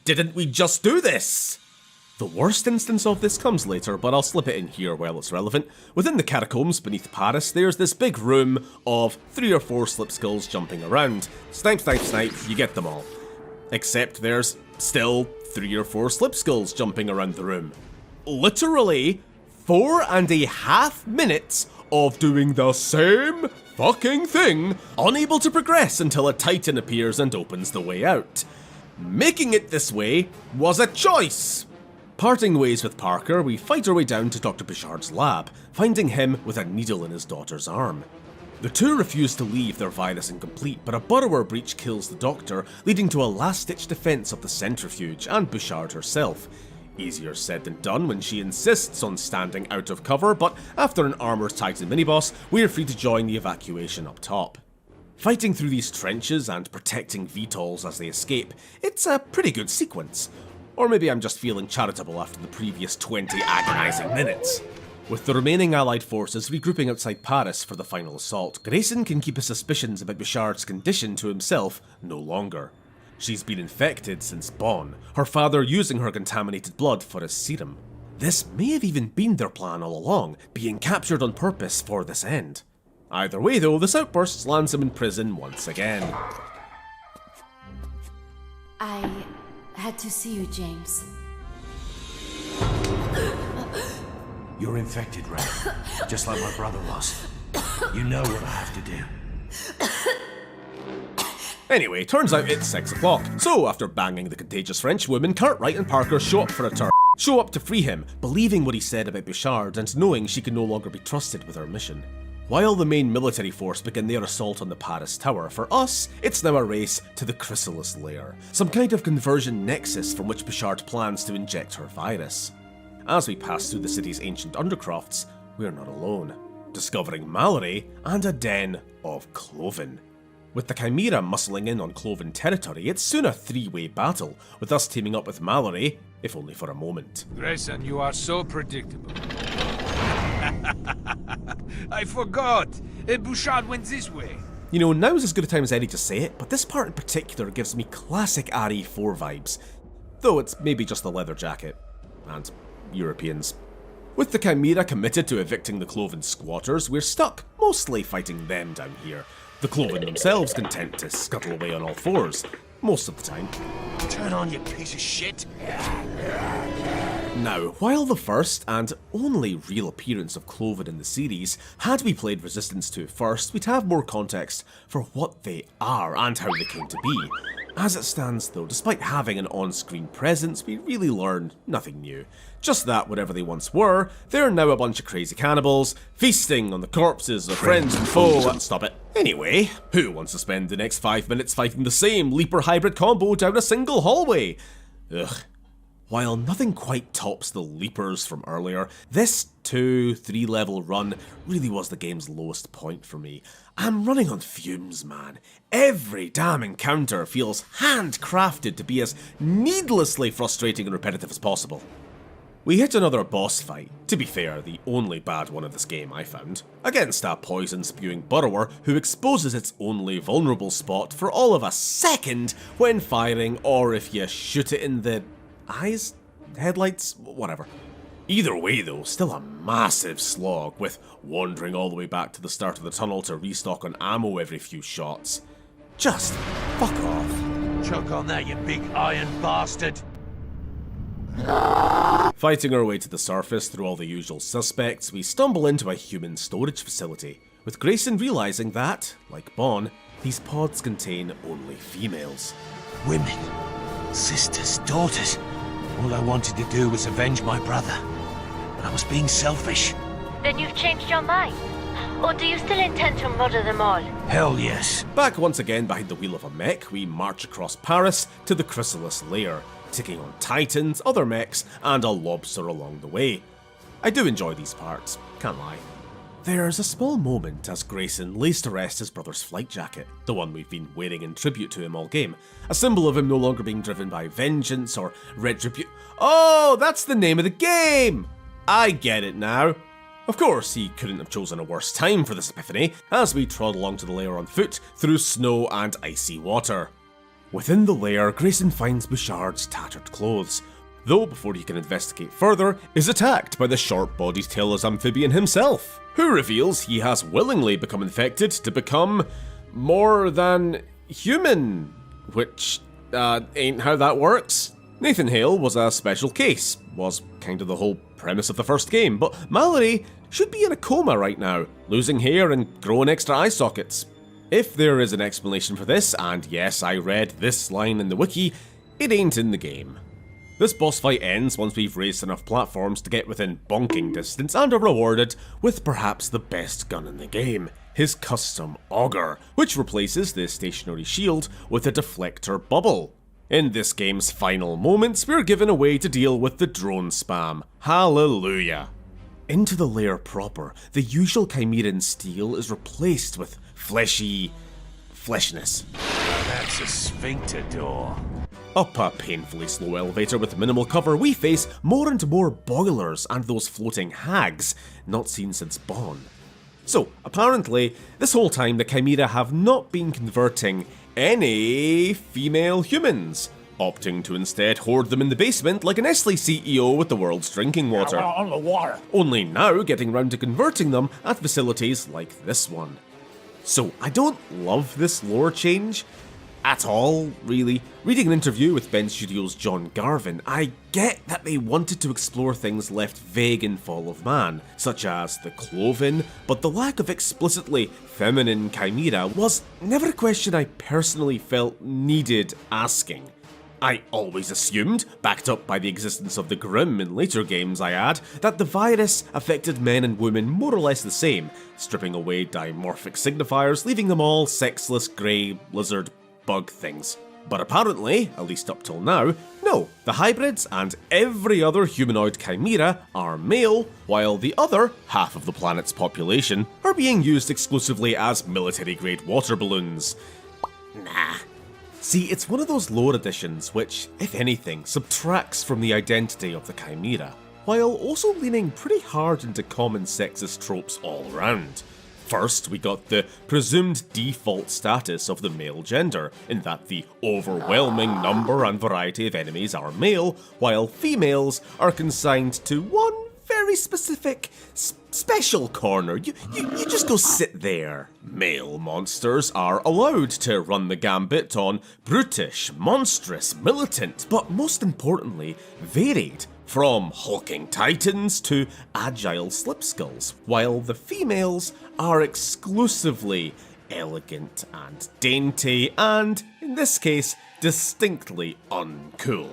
Didn't we just do this? The worst instance of this comes later, but I'll slip it in here while it's relevant. Within the catacombs beneath Paris, there's this big room of 3 or 4 slip skulls jumping around. Snipe, snipe, snipe, you get them all. Except there's still 3 or 4 slip skulls jumping around the room. Literally 4.5 minutes of doing the same fucking thing, unable to progress until a Titan appears and opens the way out. Making it this way was a choice. Parting ways with Parker, we fight our way down to Dr. Bouchard's lab, finding him with a needle in his daughter's arm. The two refuse to leave their virus incomplete, but a burrower breach kills the doctor, leading to a last-ditch defense of the centrifuge and Bouchard herself. Easier said than done when she insists on standing out of cover, but after an armoured Titan miniboss, we're free to join the evacuation up top. Fighting through these trenches and protecting VTOLs as they escape, it's a pretty good sequence. Or maybe I'm just feeling charitable after the previous 20 agonising minutes. With the remaining Allied forces regrouping outside Paris for the final assault, Grayson can keep his suspicions about Bouchard's condition to himself no longer. She's been infected since Bonn, her father using her contaminated blood for his serum. This may have even been their plan all along, being captured on purpose for this end. Either way though, this outburst lands him in prison once again. I had to see you, James. You're infected, Ray. Just like my brother was. You know what I have to do. Anyway, turns out it's 6 o'clock. So after banging the contagious French woman, Cartwright and Parker show up for a turn. Show up to free him, believing what he said about Bouchard and knowing she can no longer be trusted with her mission. While the main military force begin their assault on the Paris Tower, for us, it's now a race to the Chrysalis Lair, some kind of conversion nexus from which Bouchard plans to inject her virus. As we pass through the city's ancient undercrofts, we're not alone. discovering Mallory, and a den of Cloven. With the Chimera muscling in on Cloven territory, it's soon a three-way battle, with us teaming up with Mallory, if only for a moment. Grayson, you are so predictable. I forgot! Bouchard went this way. You know, now's as good a time as any to say it, but this part in particular gives me classic RE4 vibes. Though it's maybe just the leather jacket. And Europeans. With the Chimera committed to evicting the Cloven squatters, we're stuck, mostly fighting them down here. The Cloven themselves content to scuttle away on all fours, most of the time. Turn on, you piece of shit! Now, while the first and only real appearance of Cloven in the series had we played Resistance 2 first, we'd have more context for what they are and how they came to be. As it stands though, despite having an on-screen presence, we really learn nothing new. Just that whatever they once were, they're now a bunch of crazy cannibals, feasting on the corpses of friends and foe. Stop it. Anyway, who wants to spend the next 5 minutes fighting the same Leaper hybrid combo down a single hallway? Ugh. While nothing quite tops the Leapers from earlier, this 2-3 level run really was the game's lowest point for me. I'm running on fumes, man. Every damn encounter feels handcrafted to be as needlessly frustrating and repetitive as possible. We hit another boss fight, to be fair, the only bad one of this game I found, against a poison-spewing burrower who exposes its only vulnerable spot for all of a second when firing, or if you shoot it in the eyes? Headlights? Whatever. Either way though, still a massive slog, with wandering all the way back to the start of the tunnel to restock on ammo every few shots. Just fuck off. Choke on that, you big iron bastard! Fighting our way to the surface through all the usual suspects, we stumble into a human storage facility, with Grayson realising that, like Bon, these pods contain only females. Women. Sisters, daughters. All I wanted to do was avenge my brother. I was being selfish. Then you've changed your mind? Or do you still intend to murder them all? Hell yes. Back once again behind the wheel of a mech, we march across Paris to the Chrysalis lair, taking on Titans, other mechs, and a lobster along the way. I do enjoy these parts, can't lie. There's a small moment as Grayson lays to rest his brother's flight jacket, the one we've been wearing in tribute to him all game, a symbol of him no longer being driven by vengeance or retribution. Oh, that's the name of the game! I get it now. Of course, he couldn't have chosen a worse time for this epiphany, as we trod along to the lair on foot through snow and icy water. Within the lair, Grayson finds Bouchard's tattered clothes, though before he can investigate further, is attacked by the short-bodied tailless amphibian himself, who reveals he has willingly become infected to become more than human, which, ain't how that works. Nathan Hale was a special case, was kind of the whole premise of the first game, but Mallory should be in a coma right now, losing hair and growing extra eye sockets. If there is an explanation for this, and yes, I read this line in the wiki, it ain't in the game. This boss fight ends once we've raised enough platforms to get within bonking distance and are rewarded with perhaps the best gun in the game, his custom auger, which replaces the stationary shield with a deflector bubble. In this game's final moments, we're given a way to deal with the drone spam. Hallelujah. Into the lair proper, the usual Chimeran steel is replaced with fleshiness. That's a sphincter door. Up a painfully slow elevator with minimal cover, we face more and more boilers and those floating hags, not seen since Bon. So, apparently, this whole time the Chimera have not been converting any female humans, opting to instead hoard them in the basement like a Nestle CEO with the world's drinking water. On the water. Only now getting round to converting them at facilities like this one. So, I don't love this lore change at all, really. Reading an interview with Ben Studios' John Garvin, I get that they wanted to explore things left vague in Fall of Man, such as the Cloven, but the lack of explicitly feminine Chimera was never a question I personally felt needed asking. I always assumed, backed up by the existence of the Grim in later games I add, that the virus affected men and women more or less the same, stripping away dimorphic signifiers, leaving them all sexless grey lizard bug things. But apparently, at least up till now, no, the hybrids and every other humanoid chimera are male, while the other half of the planet's population are being used exclusively as military-grade water balloons. Nah. See, it's one of those lore additions which, if anything, subtracts from the identity of the chimera, while also leaning pretty hard into common sexist tropes all around. First, we got the presumed default status of the male gender, in that the overwhelming number and variety of enemies are male, while females are consigned to one very specific, special corner. You just go sit there. Male monsters are allowed to run the gambit on brutish, monstrous, militant, but most importantly, varied, from hulking titans to agile slipskulls, while the females are exclusively elegant and dainty and, in this case, distinctly uncool.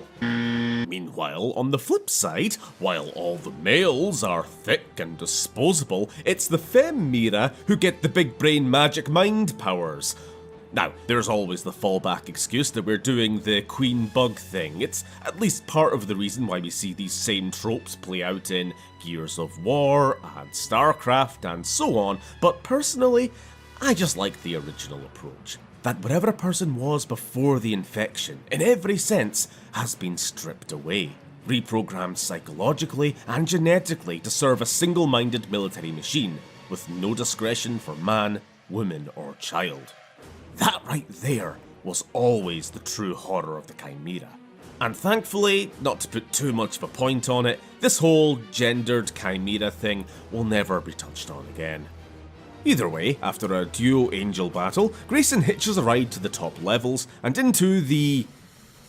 Meanwhile, on the flip side, while all the males are thick and disposable, it's the femmira who get the big brain magic mind powers. Now, there's always the fallback excuse that we're doing the queen bug thing. It's at least part of the reason why we see these same tropes play out in Gears of War and StarCraft and so on, but personally, I just like the original approach. That whatever a person was before the infection, in every sense, has been stripped away, reprogrammed psychologically and genetically to serve a single-minded military machine, with no discretion for man, woman or child. That right there was always the true horror of the chimera. And thankfully, not to put too much of a point on it, this whole gendered chimera thing will never be touched on again. Either way, after a duo angel battle, Grayson hitches a ride to the top levels and into the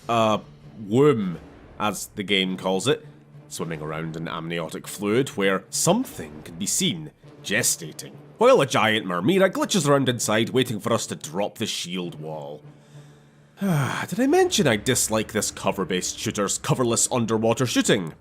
womb, as the game calls it, swimming around in amniotic fluid where something can be seen gestating, while a giant mermira glitches around inside waiting for us to drop the shield wall. Did I mention I dislike this cover-based shooter's coverless underwater shooting?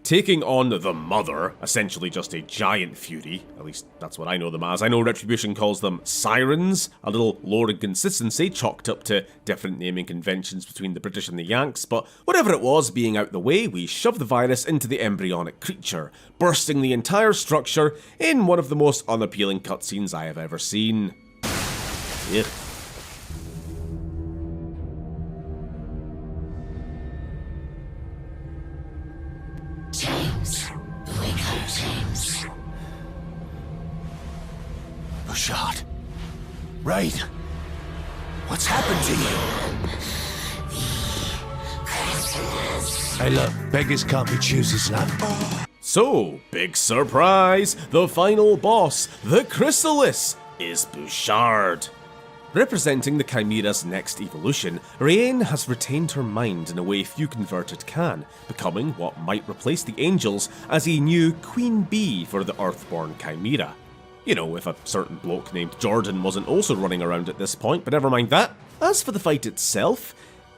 Taking on the Mother, essentially just a giant fury, at least that's what I know them as. I know Retribution calls them sirens, a little lore inconsistency chalked up to different naming conventions between the British and the Yanks, but whatever it was being out the way, we shoved the virus into the embryonic creature, bursting the entire structure in one of the most unappealing cutscenes I have ever seen. Ugh. James, wake up, James. Bouchard. Rain. What's happened to you? Hey look, beggars can't be choosers, love. So, big surprise! The final boss, the Chrysalis, is Bouchard. Representing the Chimera's next evolution, Raine has retained her mind in a way few converted can, becoming what might replace the Angels as a new Queen Bee for the Earthborn Chimera. You know, if a certain bloke named Jordan wasn't also running around at this point, but never mind that. As for the fight itself,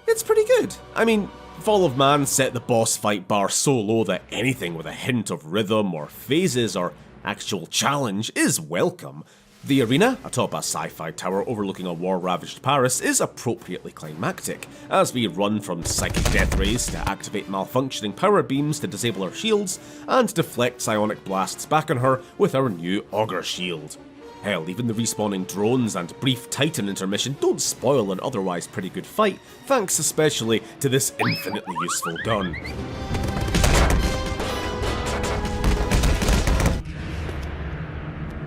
it's pretty good. I mean, Fall of Man set the boss fight bar so low that anything with a hint of rhythm or phases or actual challenge is welcome. The arena, atop a sci-fi tower overlooking a war-ravaged Paris, is appropriately climactic, as we run from psychic death rays to activate malfunctioning power beams to disable her shields, and deflect psionic blasts back on her with our new Augur shield. Hell, even the respawning drones and brief Titan intermission don't spoil an otherwise pretty good fight, thanks especially to this infinitely useful gun.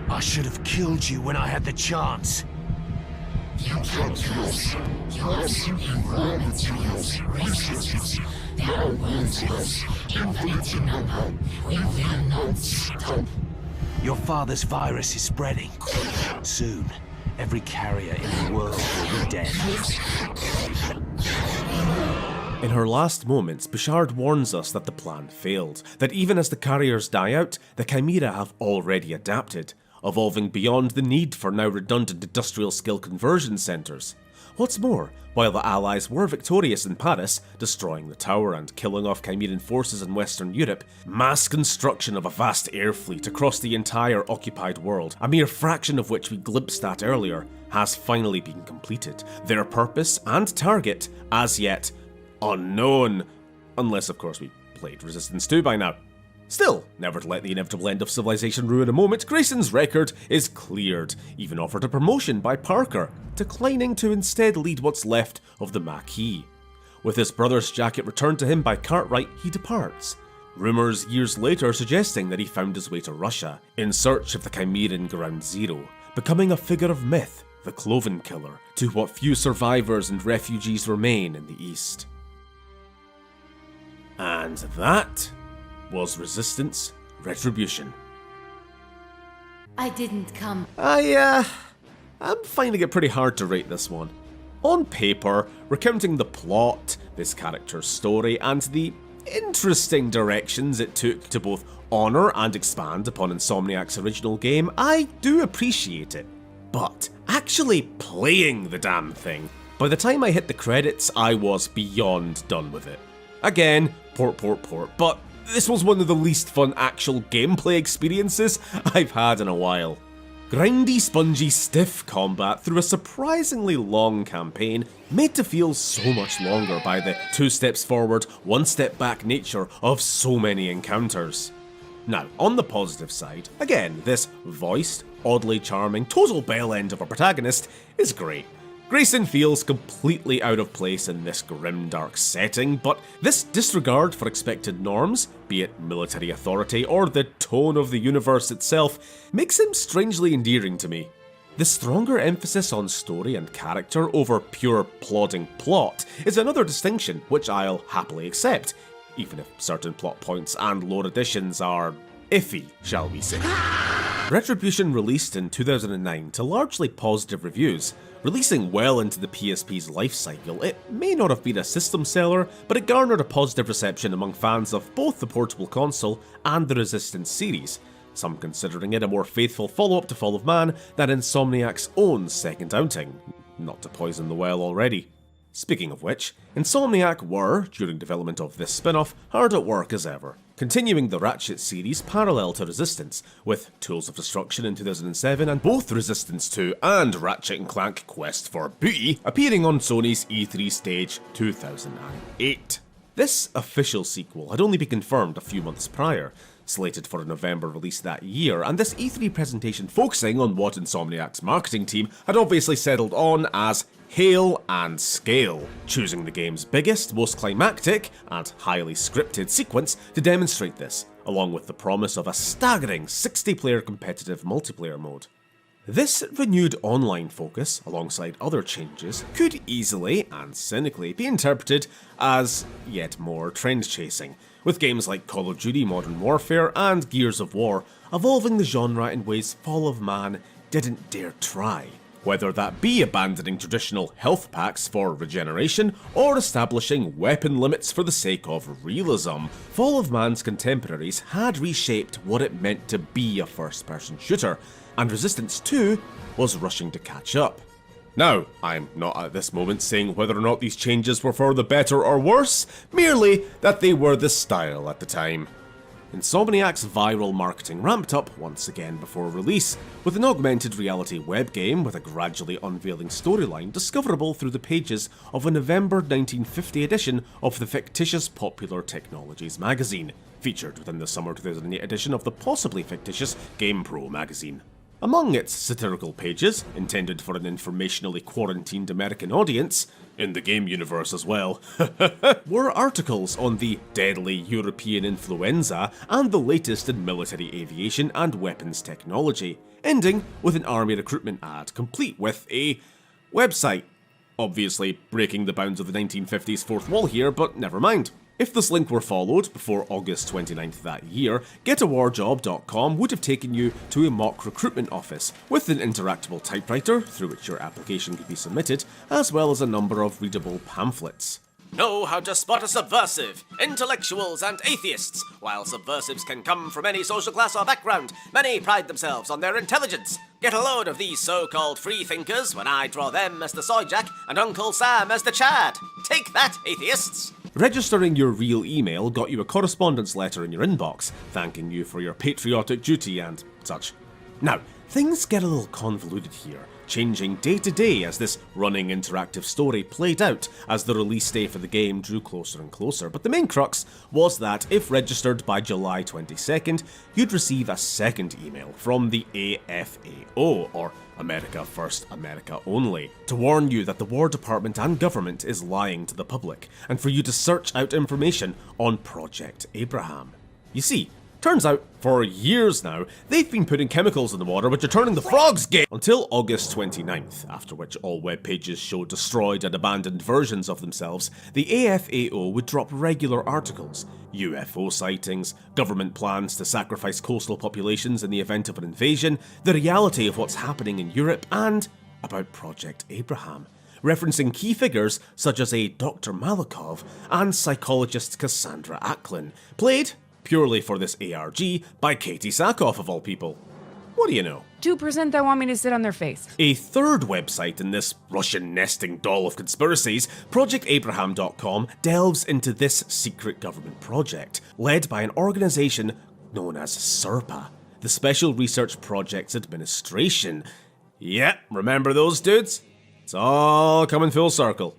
I should have killed you when I had the chance. You can't kill us. You are simply raw materials, resources. There are worlds to us, infinite in number. We will not stop. Your father's virus is spreading. Soon, every carrier in the world will be dead. In her last moments, Bouchard warns us that the plan failed, that even as the carriers die out, the Chimera have already adapted, evolving beyond the need for now redundant industrial skill conversion centres. What's more, while the Allies were victorious in Paris, destroying the tower and killing off Chimeran forces in Western Europe, mass construction of a vast air fleet across the entire occupied world, a mere fraction of which we glimpsed at earlier, has finally been completed, their purpose and target as yet unknown. Unless, of course, we played Resistance 2 by now. Still, never to let the inevitable end of civilization ruin a moment, Grayson's record is cleared, even offered a promotion by Parker, declining to instead lead what's left of the Maquis. With his brother's jacket returned to him by Cartwright, he departs. Rumours years later suggesting that he found his way to Russia, in search of the Chimeran Ground Zero, becoming a figure of myth, the Cloven Killer, to what few survivors and refugees remain in the East. And that was Resistance Retribution. I didn't come. I'm finding it pretty hard to rate this one. On paper, recounting the plot, this character's story, and the interesting directions it took to both honour and expand upon Insomniac's original game, I do appreciate it. But actually playing the damn thing, by the time I hit the credits, I was beyond done with it. Again, port, but this was one of the least fun actual gameplay experiences I've had in a while. Grindy, spongy, stiff combat through a surprisingly long campaign, made to feel so much longer by the 2 steps forward, 1 step back nature of so many encounters. Now, on the positive side, again, this voiced, oddly charming, total bell end of a protagonist is great. Grayson feels completely out of place in this grim, dark setting, but this disregard for expected norms, be it military authority or the tone of the universe itself, makes him strangely endearing to me. The stronger emphasis on story and character over pure plodding plot is another distinction which I'll happily accept, even if certain plot points and lore additions are iffy, shall we say. Retribution released in 2009 to largely positive reviews. Releasing well into the PSP's life cycle, it may not have been a system seller, but it garnered a positive reception among fans of both the portable console and the Resistance series, some considering it a more faithful follow-up to Fall of Man than Insomniac's own second outing, not to poison the well already. Speaking of which, Insomniac were, during development of this spin-off, hard at work as ever, continuing the Ratchet series parallel to Resistance, with Tools of Destruction in 2007 and both Resistance 2 and Ratchet & Clank Quest for Booty appearing on Sony's E3 stage 2008. This official sequel had only been confirmed a few months prior, slated for a November release that year, and this E3 presentation focusing on what Insomniac's marketing team had obviously settled on as Hail and Scale, choosing the game's biggest, most climactic, and highly scripted sequence to demonstrate this, along with the promise of a staggering 60-player competitive multiplayer mode. This renewed online focus, alongside other changes, could easily, and cynically, be interpreted as yet more trend-chasing, with games like Call of Duty Modern Warfare and Gears of War evolving the genre in ways Fall of Man didn't dare try. Whether that be abandoning traditional health packs for regeneration, or establishing weapon limits for the sake of realism, Fall of Man's contemporaries had reshaped what it meant to be a first-person shooter, and Resistance 2 was rushing to catch up. Now, I'm not at this moment saying whether or not these changes were for the better or worse, merely that they were the style at the time. Insomniac's viral marketing ramped up once again before release, with an augmented reality web game with a gradually unveiling storyline discoverable through the pages of a November 1950 edition of the fictitious Popular Technologies magazine, featured within the summer 2008 edition of the possibly fictitious GamePro magazine. Among its satirical pages, intended for an informationally quarantined American audience, in the game universe as well, were articles on the deadly European influenza and the latest in military aviation and weapons technology, ending with an army recruitment ad complete with a website. Obviously breaking the bounds of the 1950s fourth wall here, but never mind. If this link were followed before August 29th that year, getawarjob.com would have taken you to a mock recruitment office with an interactable typewriter through which your application could be submitted, as well as a number of readable pamphlets. Know how to spot a subversive, intellectuals and atheists. While subversives can come from any social class or background, many pride themselves on their intelligence. Get a load of these so-called freethinkers when I draw them as the Soy Jack and Uncle Sam as the Chad. Take that, atheists! Registering your real email got you a correspondence letter in your inbox, thanking you for your patriotic duty and such. Now, things get a little convoluted here, changing day to day as this running interactive story played out as the release day for the game drew closer and closer, but the main crux was that if registered by July 22nd, you'd receive a second email from the AFAO, or America First, America Only, to warn you that the War Department and government is lying to the public, and for you to search out information on Project Abraham. You see, turns out, for years now, they've been putting chemicals in the water which are turning the frogs gay until August 29th, after which all web pages showed destroyed and abandoned versions of themselves. The AFAO would drop regular articles, UFO sightings, government plans to sacrifice coastal populations in the event of an invasion, the reality of what's happening in Europe, and about Project Abraham, referencing key figures such as a Dr. Malakov and psychologist Cassandra Acklin, played purely for this ARG by Katie Sackhoff of all people. What do you know? 2% that want me to sit on their face. A third website in this Russian nesting doll of conspiracies, ProjectAbraham.com, delves into this secret government project, led by an organisation known as SERPA, the Special Research Projects Administration. Yep, remember those dudes? It's all coming full circle.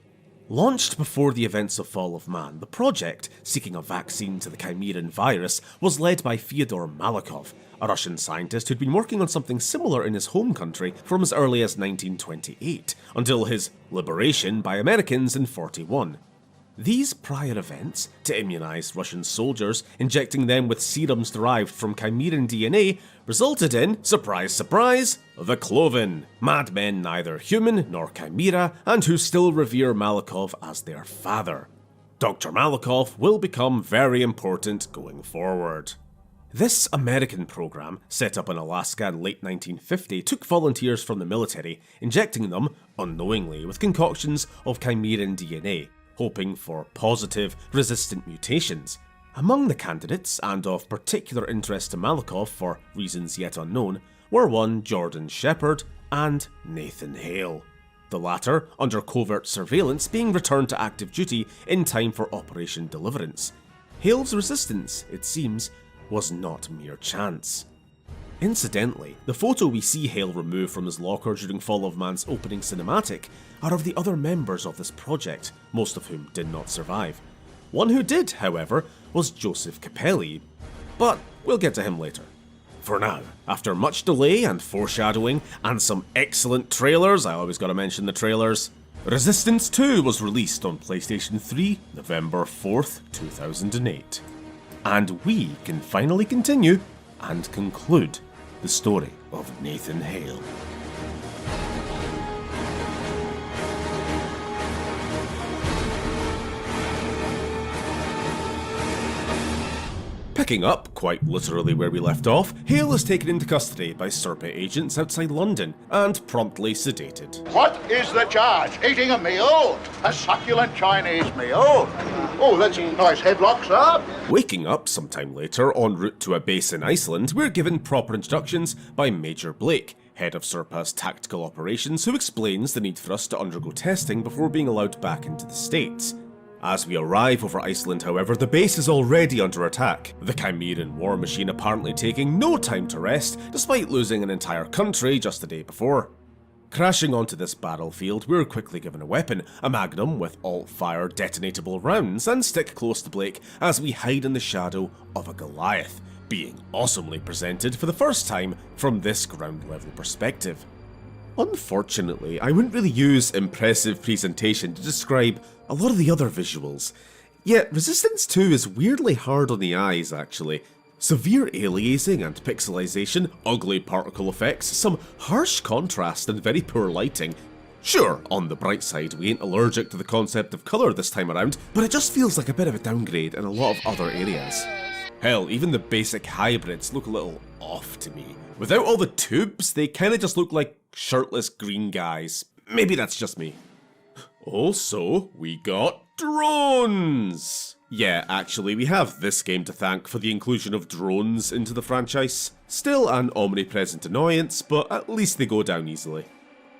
Launched before the events of Fall of Man, the project, seeking a vaccine to the Chimeran virus, was led by Fyodor Malakov, a Russian scientist who'd been working on something similar in his home country from as early as 1928, until his liberation by Americans in 1941. These prior events, to immunize Russian soldiers, injecting them with serums derived from Chimeran DNA, resulted in, surprise surprise, the Cloven, madmen neither human nor chimera, and who still revere Malakov as their father. Dr. Malakov will become very important going forward. This American program, set up in Alaska in late 1950, took volunteers from the military, injecting them, unknowingly, with concoctions of Chimeran DNA, hoping for positive, resistant mutations. Among the candidates, and of particular interest to Malakov for reasons yet unknown, were one Jordan Shepard and Nathan Hale. The latter, under covert surveillance, being returned to active duty in time for Operation Deliverance. Hale's resistance, it seems, was not mere chance. Incidentally, the photo we see Hale remove from his locker during Fall of Man's opening cinematic are of the other members of this project, most of whom did not survive. One who did, however, was Joseph Capelli, but we'll get to him later. For now, after much delay and foreshadowing, and some excellent trailers, I always gotta mention the trailers, Resistance 2 was released on PlayStation 3, November 4th, 2008. And we can finally continue and conclude the story of Nathan Hale. Picking up, quite literally where we left off, Hale is taken into custody by SERPA agents outside London and promptly sedated. What is the charge? Eating a meal? A succulent Chinese meal? Oh, that's a nice headlock, sir. Waking up sometime later, en route to a base in Iceland, we're given proper introductions by Major Blake, head of SERPA's tactical operations, who explains the need for us to undergo testing before being allowed back into the States. As we arrive over Iceland, however, the base is already under attack, the Chimeran war machine apparently taking no time to rest, despite losing an entire country just the day before. Crashing onto this battlefield, we're quickly given a weapon, a magnum with alt-fire detonatable rounds, and stick close to Blake as we hide in the shadow of a Goliath, being awesomely presented for the first time from this ground-level perspective. Unfortunately, I wouldn't really use impressive presentation to describe a lot of the other visuals. Yet, Resistance 2 is weirdly hard on the eyes, actually. Severe aliasing and pixelization, ugly particle effects, some harsh contrast and very poor lighting. Sure, on the bright side, we ain't allergic to the concept of colour this time around, but it just feels like a bit of a downgrade in a lot of other areas. Hell, even the basic hybrids look a little off to me. Without all the tubes, they kinda just look like shirtless green guys. Maybe that's just me. Also, we got drones! Yeah, actually, we have this game to thank for the inclusion of drones into the franchise. Still an omnipresent annoyance, but at least they go down easily.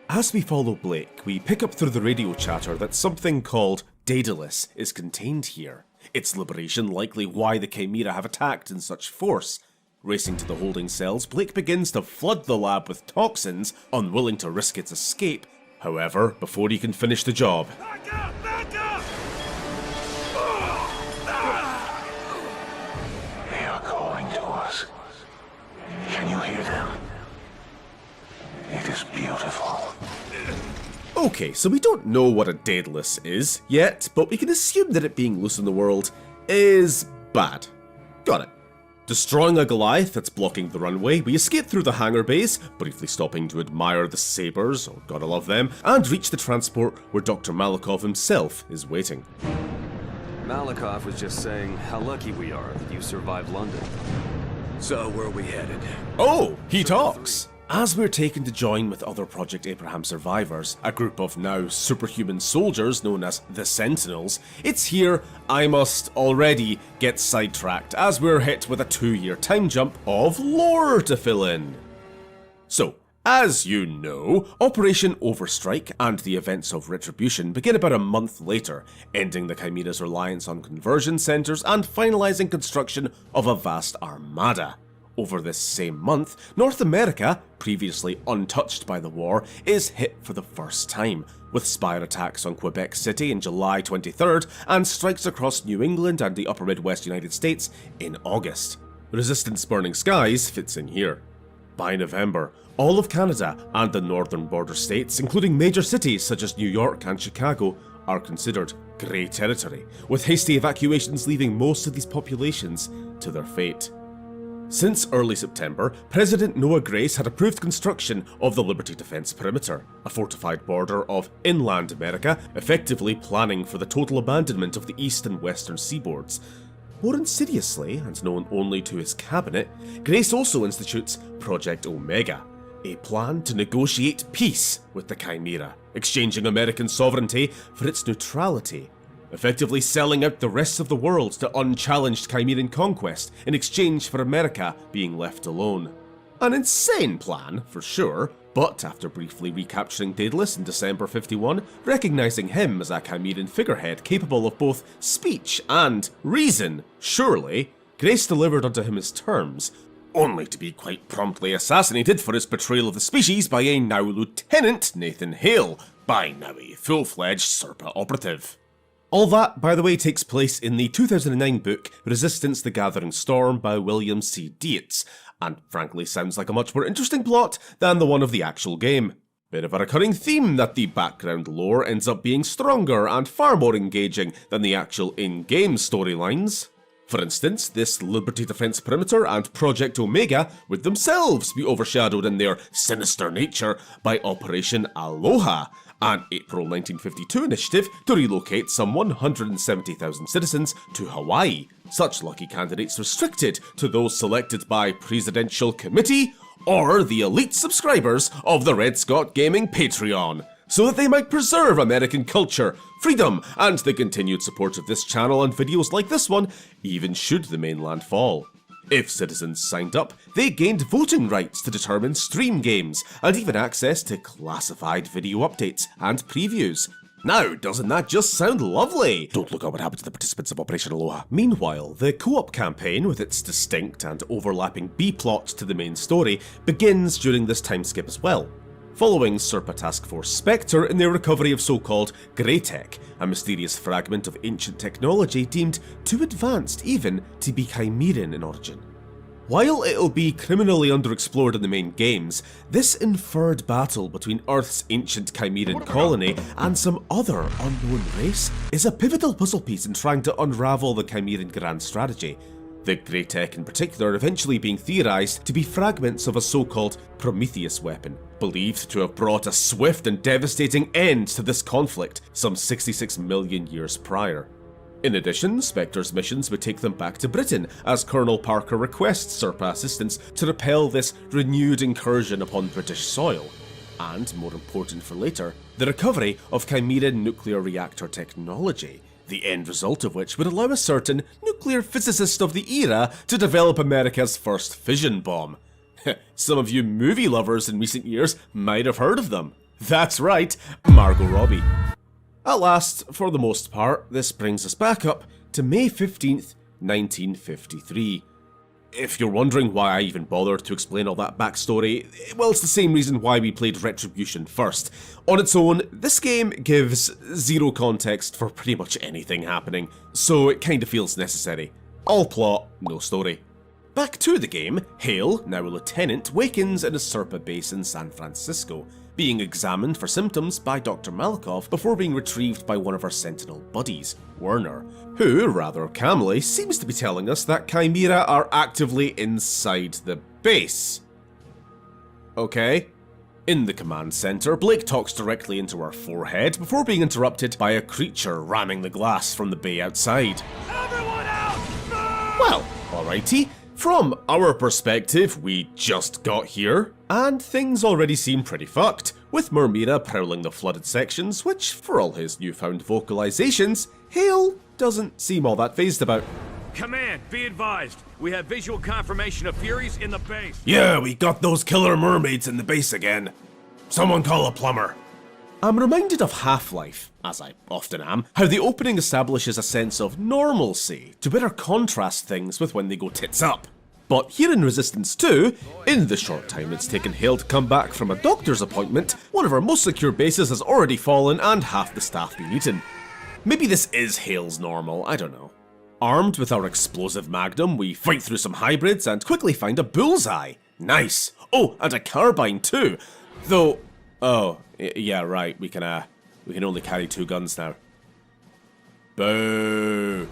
As we follow Blake, we pick up through the radio chatter that something called Daedalus is contained here. Its liberation likely why the Chimera have attacked in such force. Racing to the holding cells, Blake begins to flood the lab with toxins, unwilling to risk its escape. However, before he can finish the job, They are calling to us. Can you hear them? It is beautiful. Okay, so we don't know what a Daedalus is yet, but we can assume that it being loose in the world is bad. Got it. Destroying a Goliath that's blocking the runway, we escape through the hangar bays, briefly stopping to admire the sabers, oh gotta love them, and reach the transport where Dr. Malikov himself is waiting. Malikov was just saying how lucky we are that you survived London. So where are we headed? Oh, he talks! As we're taken to join with other Project Abraham survivors, a group of now superhuman soldiers known as the Sentinels, it's here I must already get sidetracked as we're hit with a 2-year time jump of lore to fill in. So, as you know, Operation Overstrike and the events of Retribution begin about a month later, ending the Chimera's reliance on conversion centres and finalising construction of a vast armada. Over this same month, North America, previously untouched by the war, is hit for the first time, with Spire attacks on Quebec City in July 23rd and strikes across New England and the upper Midwest United States in August. Resistance Burning Skies fits in here. By November, all of Canada and the northern border states, including major cities such as New York and Chicago, are considered grey territory, with hasty evacuations leaving most of these populations to their fate. Since early September, President Noah Grace had approved construction of the Liberty Defense Perimeter, a fortified border of inland America, effectively planning for the total abandonment of the east and western seaboards. More insidiously, and known only to his cabinet, Grace also institutes Project Omega, a plan to negotiate peace with the Chimera, exchanging American sovereignty for its neutrality, effectively selling out the rest of the world to unchallenged Chimeran conquest in exchange for America being left alone. An insane plan, for sure, but after briefly recapturing Daedalus in December 51, recognising him as a Chimeran figurehead capable of both speech and reason, surely, Grace delivered unto him his terms, only to be quite promptly assassinated for his betrayal of the species by a now Lieutenant Nathan Hale, by now a full-fledged SERPA operative. All that, by the way, takes place in the 2009 book Resistance the Gathering Storm by William C. Dietz, and frankly sounds like a much more interesting plot than the one of the actual game. Bit of a recurring theme that the background lore ends up being stronger and far more engaging than the actual in-game storylines. For instance, this Liberty Defense Perimeter and Project Omega would themselves be overshadowed in their sinister nature by Operation Aloha, an April 1952 initiative to relocate some 170,000 citizens to Hawaii, such lucky candidates restricted to those selected by Presidential Committee or the elite subscribers of the Red Scott Gaming Patreon, so that they might preserve American culture, freedom, and the continued support of this channel and videos like this one, even should the mainland fall. If citizens signed up, they gained voting rights to determine stream games, and even access to classified video updates and previews. Now, doesn't that just sound lovely? Don't look at what happened to the participants of Operation Aloha. Meanwhile, the co-op campaign, with its distinct and overlapping B-plots to the main story, begins during this time skip as well. Following SERPA Task Force Spectre in their recovery of so-called Grey Tech, a mysterious fragment of ancient technology deemed too advanced even to be Chimeran in origin. While it'll be criminally underexplored in the main games, this inferred battle between Earth's ancient Chimeran colony and some other unknown race is a pivotal puzzle piece in trying to unravel the Chimeran grand strategy. The Grey Tech in particular eventually being theorised to be fragments of a so-called Prometheus weapon, believed to have brought a swift and devastating end to this conflict some 66 million years prior. In addition, Spectre's missions would take them back to Britain as Colonel Parker requests SERPA assistance to repel this renewed incursion upon British soil. And, more important for later, the recovery of Chimeran nuclear reactor technology, the end result of which would allow a certain nuclear physicist of the era to develop America's first fission bomb. Some of you movie lovers in recent years might have heard of them. That's right, Margot Robbie. At last, for the most part, this brings us back up to May 15th, 1953. If you're wondering why I even bothered to explain all that backstory, well, it's the same reason why we played Retribution first. On its own, this game gives zero context for pretty much anything happening, so it kinda feels necessary. All plot, no story. Back to the game, Hale, now a lieutenant, wakens in a Serpa base in San Francisco, being examined for symptoms by Dr. Malakov before being retrieved by one of our Sentinel buddies, Werner, who, rather calmly, seems to be telling us that Chimera are actively inside the base. Okay. In the command center, Blake talks directly into our forehead before being interrupted by a creature ramming the glass from the bay outside. Everyone out! Well, alrighty. From our perspective, we just got here, and things already seem pretty fucked, with Mermira prowling the flooded sections, which, for all his newfound vocalizations, Hale doesn't seem all that fazed about. Command, be advised. We have visual confirmation of Furies in the base. Yeah, we got those killer mermaids in the base again. Someone call a plumber. I'm reminded of Half-Life, as I often am, how the opening establishes a sense of normalcy to better contrast things with when they go tits up. But here in Resistance 2, in the short time it's taken Hale to come back from a doctor's appointment, one of our most secure bases has already fallen and half the staff been eaten. Maybe this is Hale's normal, I don't know. Armed with our explosive magnum, we fight through some hybrids and quickly find a bullseye. Nice. Oh, and a carbine too. Though, oh, yeah, right, we can only carry 2 guns now. Boo.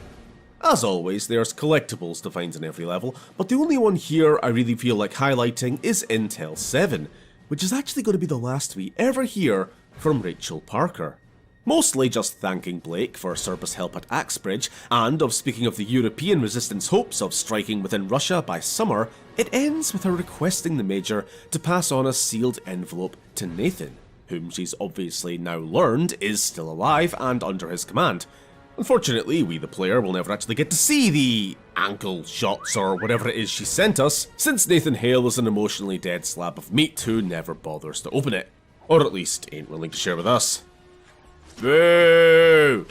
As always, there's collectibles to find in every level, but the only one here I really feel like highlighting is Intel 7, which is actually going to be the last we ever hear from Rachel Parker. Mostly just thanking Blake for Serpa's help at Axbridge, and of speaking of the European resistance hopes of striking within Russia by summer, it ends with her requesting the Major to pass on a sealed envelope to Nathan, whom she's obviously now learned is still alive and under his command. Unfortunately, we the player will never actually get to see the ankle shots or whatever it is she sent us, since Nathan Hale is an emotionally dead slab of meat who never bothers to open it. Or at least ain't willing to share with us. Boo!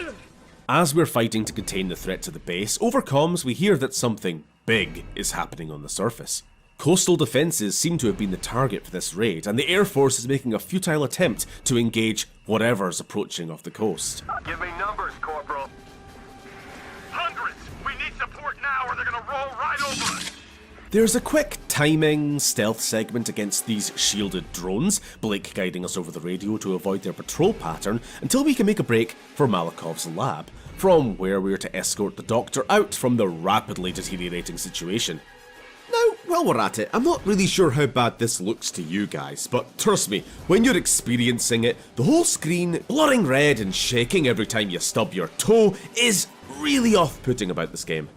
As we're fighting to contain the threat to the base, over comms we hear that something big is happening on the surface. Coastal defences seem to have been the target for this raid, and the Air Force is making a futile attempt to engage whatever's approaching off the coast. Give me numbers, Corporal. Hundreds! We need support now or they're gonna roll right over us! There's a quick timing stealth segment against these shielded drones, Blake guiding us over the radio to avoid their patrol pattern until we can make a break for Malakov's lab, from where we're to escort the Doctor out from the rapidly deteriorating situation. Now, while we're at it, I'm not really sure how bad this looks to you guys, but trust me, when you're experiencing it, the whole screen blurring red and shaking every time you stub your toe is really off-putting about this game.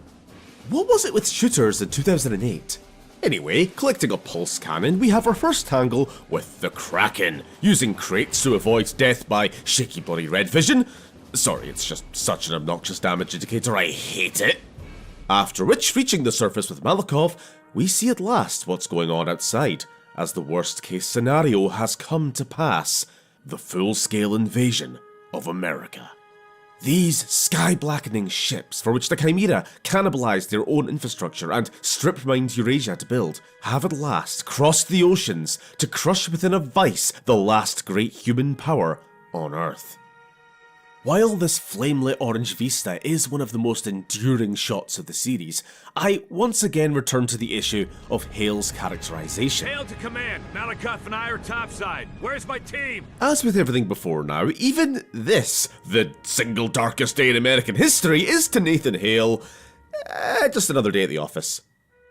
What was it with shooters in 2008? Anyway, collecting a pulse cannon, we have our first tangle with the Kraken, using crates to avoid death by shaky bloody red vision. Sorry, it's just such an obnoxious damage indicator, I hate it. After which, reaching the surface with Malakov, we see at last what's going on outside, as the worst case scenario has come to pass, the full-scale invasion of America. These sky-blackening ships, for which the Chimera cannibalized their own infrastructure and strip-mined Eurasia to build, have at last crossed the oceans to crush within a vice the last great human power on Earth. While this flame-lit orange vista is one of the most enduring shots of the series, I once again return to the issue of Hale's characterization. Hail to command! Malakov and I are topside. Where's my team? As with everything before now, even this, the single darkest day in American history, is to Nathan Hale just another day at the office.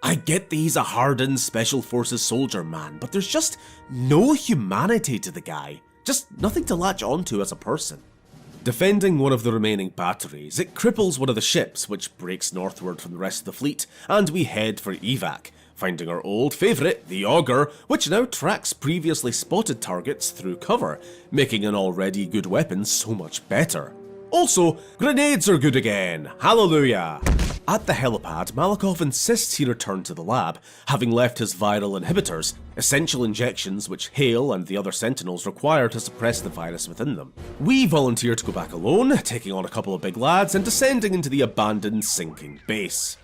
I get that he's a hardened Special Forces soldier man, but there's just no humanity to the guy. Just nothing to latch onto as a person. Defending one of the remaining batteries, it cripples one of the ships, which breaks northward from the rest of the fleet, and we head for evac, finding our old favourite, the Augur, which now tracks previously spotted targets through cover, making an already good weapon so much better. Also, grenades are good again, hallelujah! At the helipad, Malakov insists he return to the lab, having left his viral inhibitors, essential injections which Hale and the other Sentinels require to suppress the virus within them. We volunteer to go back alone, taking on a couple of big lads and descending into the abandoned sinking base.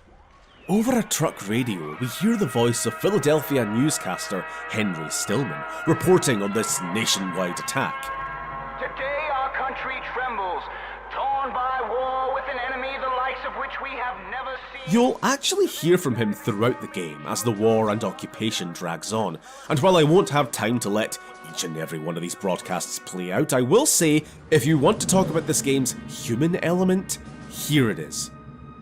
over a truck radio, we hear the voice of Philadelphia newscaster Henry Stillman reporting on this nationwide attack. Today our country trembles, torn by war with an enemy the likes of which we have never seen. You'll actually hear from him throughout the game as the war and occupation drags on, and while I won't have time to let each and every one of these broadcasts play out, I will say, if you want to talk about this game's human element, here it is.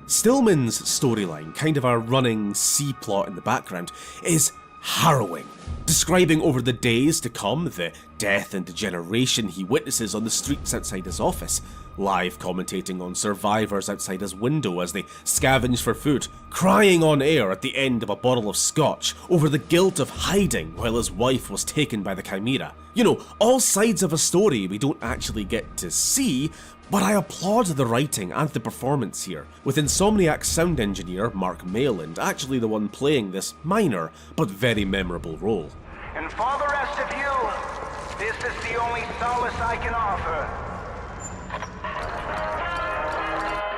Stillman's storyline, kind of a running C-plot in the background, is harrowing, describing over the days to come the death and degeneration he witnesses on the streets outside his office, live commentating on survivors outside his window as they scavenge for food, crying on air at the end of a bottle of scotch over the guilt of hiding while his wife was taken by the Chimera. You know, all sides of a story we don't actually get to see, but I applaud the writing and the performance here, with Insomniac sound engineer Mark Mayland actually the one playing this minor but very memorable role. And for the rest of you, this is the only solace I can offer.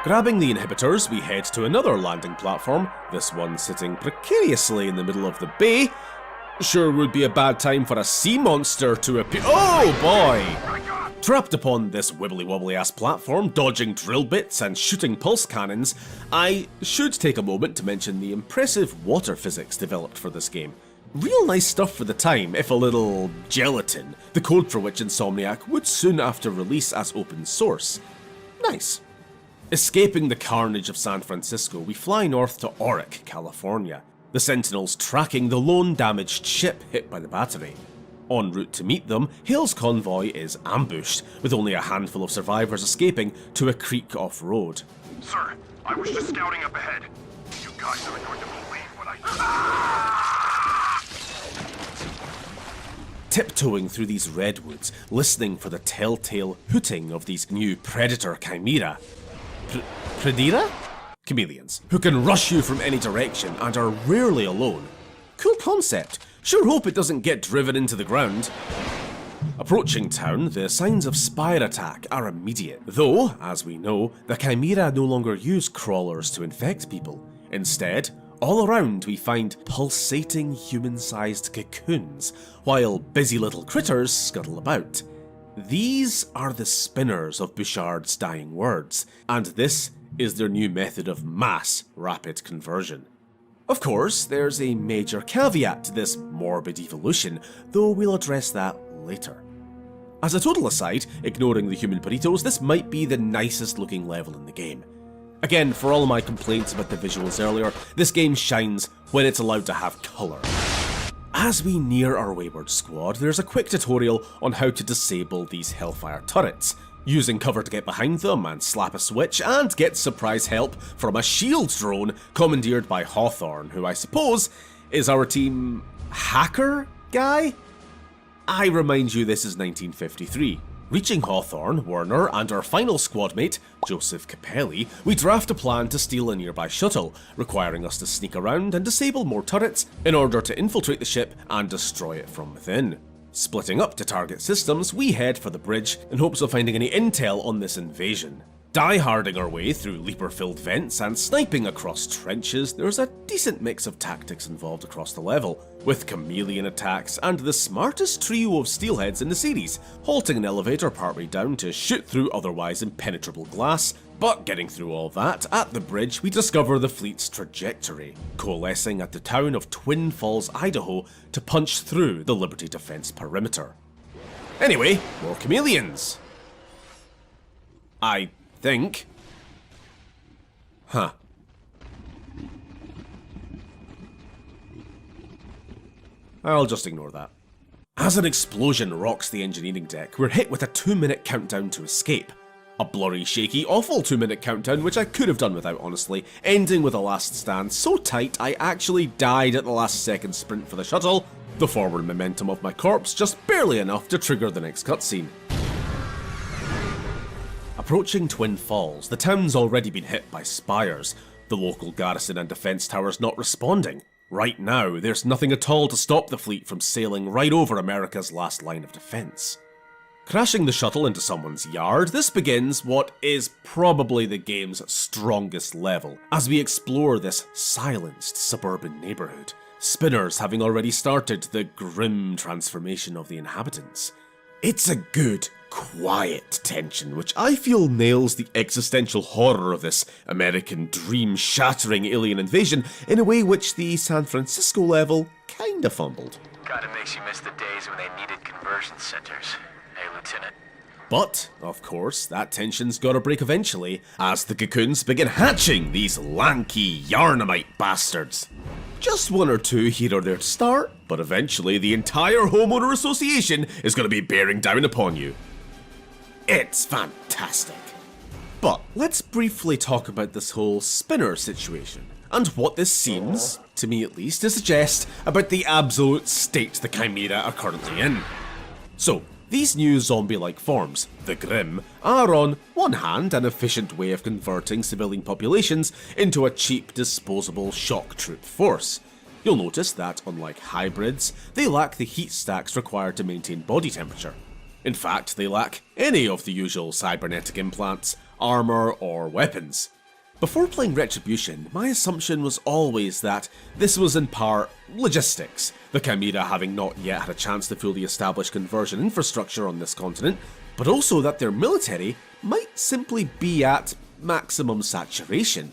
Grabbing the inhibitors, we head to another landing platform, this one sitting precariously in the middle of the bay. Sure would be a bad time for a sea monster to appear. Oh boy! Trapped upon this wibbly-wobbly ass platform, dodging drill bits and shooting pulse cannons, I should take a moment to mention the impressive water physics developed for this game. Real nice stuff for the time, if a little gelatin, the code for which Insomniac would soon after release as open source. Nice. Escaping the carnage of San Francisco, we fly north to Oric, California, the Sentinels tracking the lone damaged ship hit by the battery. En route to meet them, Hale's convoy is ambushed, with only a handful of survivors escaping to a creek off-road. Sir, I was just scouting up ahead. You guys aren't going to believe what I... Tiptoeing through these redwoods, listening for the telltale hooting of these new predator chimera. Predira? Chameleons, who can rush you from any direction and are rarely alone. Cool concept. Sure hope it doesn't get driven into the ground. Approaching town, the signs of spire attack are immediate, though, as we know, the Chimera no longer use crawlers to infect people. Instead, all around we find pulsating human-sized cocoons, while busy little critters scuttle about. These are the spinners of Bouchard's dying words, and this is their new method of mass rapid conversion. Of course, there's a major caveat to this morbid evolution, though we'll address that later. As a total aside, ignoring the human burritos, this might be the nicest looking level in the game. Again, for all of my complaints about the visuals earlier, this game shines when it's allowed to have colour. As we near our wayward squad, there's a quick tutorial on how to disable these Hellfire turrets, using cover to get behind them and slap a switch, and get surprise help from a shield drone commandeered by Hawthorne, who I suppose is our team hacker guy? I remind you this is 1953. Reaching Hawthorne, Werner, and our final squad mate, Joseph Capelli, we draft a plan to steal a nearby shuttle, requiring us to sneak around and disable more turrets in order to infiltrate the ship and destroy it from within. Splitting up to target systems, we head for the bridge in hopes of finding any intel on this invasion. Die-harding our way through leaper-filled vents and sniping across trenches, there's a decent mix of tactics involved across the level, with chameleon attacks and the smartest trio of steelheads in the series, halting an elevator partway down to shoot through otherwise impenetrable glass. But getting through all that, at the bridge we discover the fleet's trajectory, coalescing at the town of Twin Falls, Idaho, to punch through the Liberty Defense perimeter. Anyway, more chameleons! I think. Huh. I'll just ignore that. As an explosion rocks the engineering deck, we're hit with a 2-minute countdown to escape. A blurry, shaky, awful 2-minute countdown which I could have done without, honestly, ending with a last stand so tight I actually died at the last second sprint for the shuttle, the forward momentum of my corpse just barely enough to trigger the next cutscene. Approaching Twin Falls, the town's already been hit by spires, the local garrison and defence towers not responding. Right now, there's nothing at all to stop the fleet from sailing right over America's last line of defence. Crashing the shuttle into someone's yard, this begins what is probably the game's strongest level, as we explore this silenced suburban neighbourhood, spinners having already started the grim transformation of the inhabitants. It's a good, quiet tension, which I feel nails the existential horror of this American dream-shattering alien invasion in a way which the San Francisco level kinda fumbled. Kinda makes you miss the days when they needed conversion centers. Hey, Lieutenant. But, of course, that tension's gotta break eventually, as the cocoons begin hatching these lanky Yarnamite bastards. Just one or two here or there to start, but eventually the entire homeowner association is gonna be bearing down upon you. It's fantastic. But let's briefly talk about this whole spinner situation, and what this seems, to me at least, to suggest about the absolute state the Chimera are currently in. So, these new zombie-like forms, the Grimm, are on one hand an efficient way of converting civilian populations into a cheap, disposable shock troop force. You'll notice that, unlike hybrids, they lack the heat stacks required to maintain body temperature. In fact, they lack any of the usual cybernetic implants, armour, or weapons. Before playing Retribution, my assumption was always that this was in part logistics, the Chimera having not yet had a chance to fully establish conversion infrastructure on this continent, but also that their military might simply be at maximum saturation.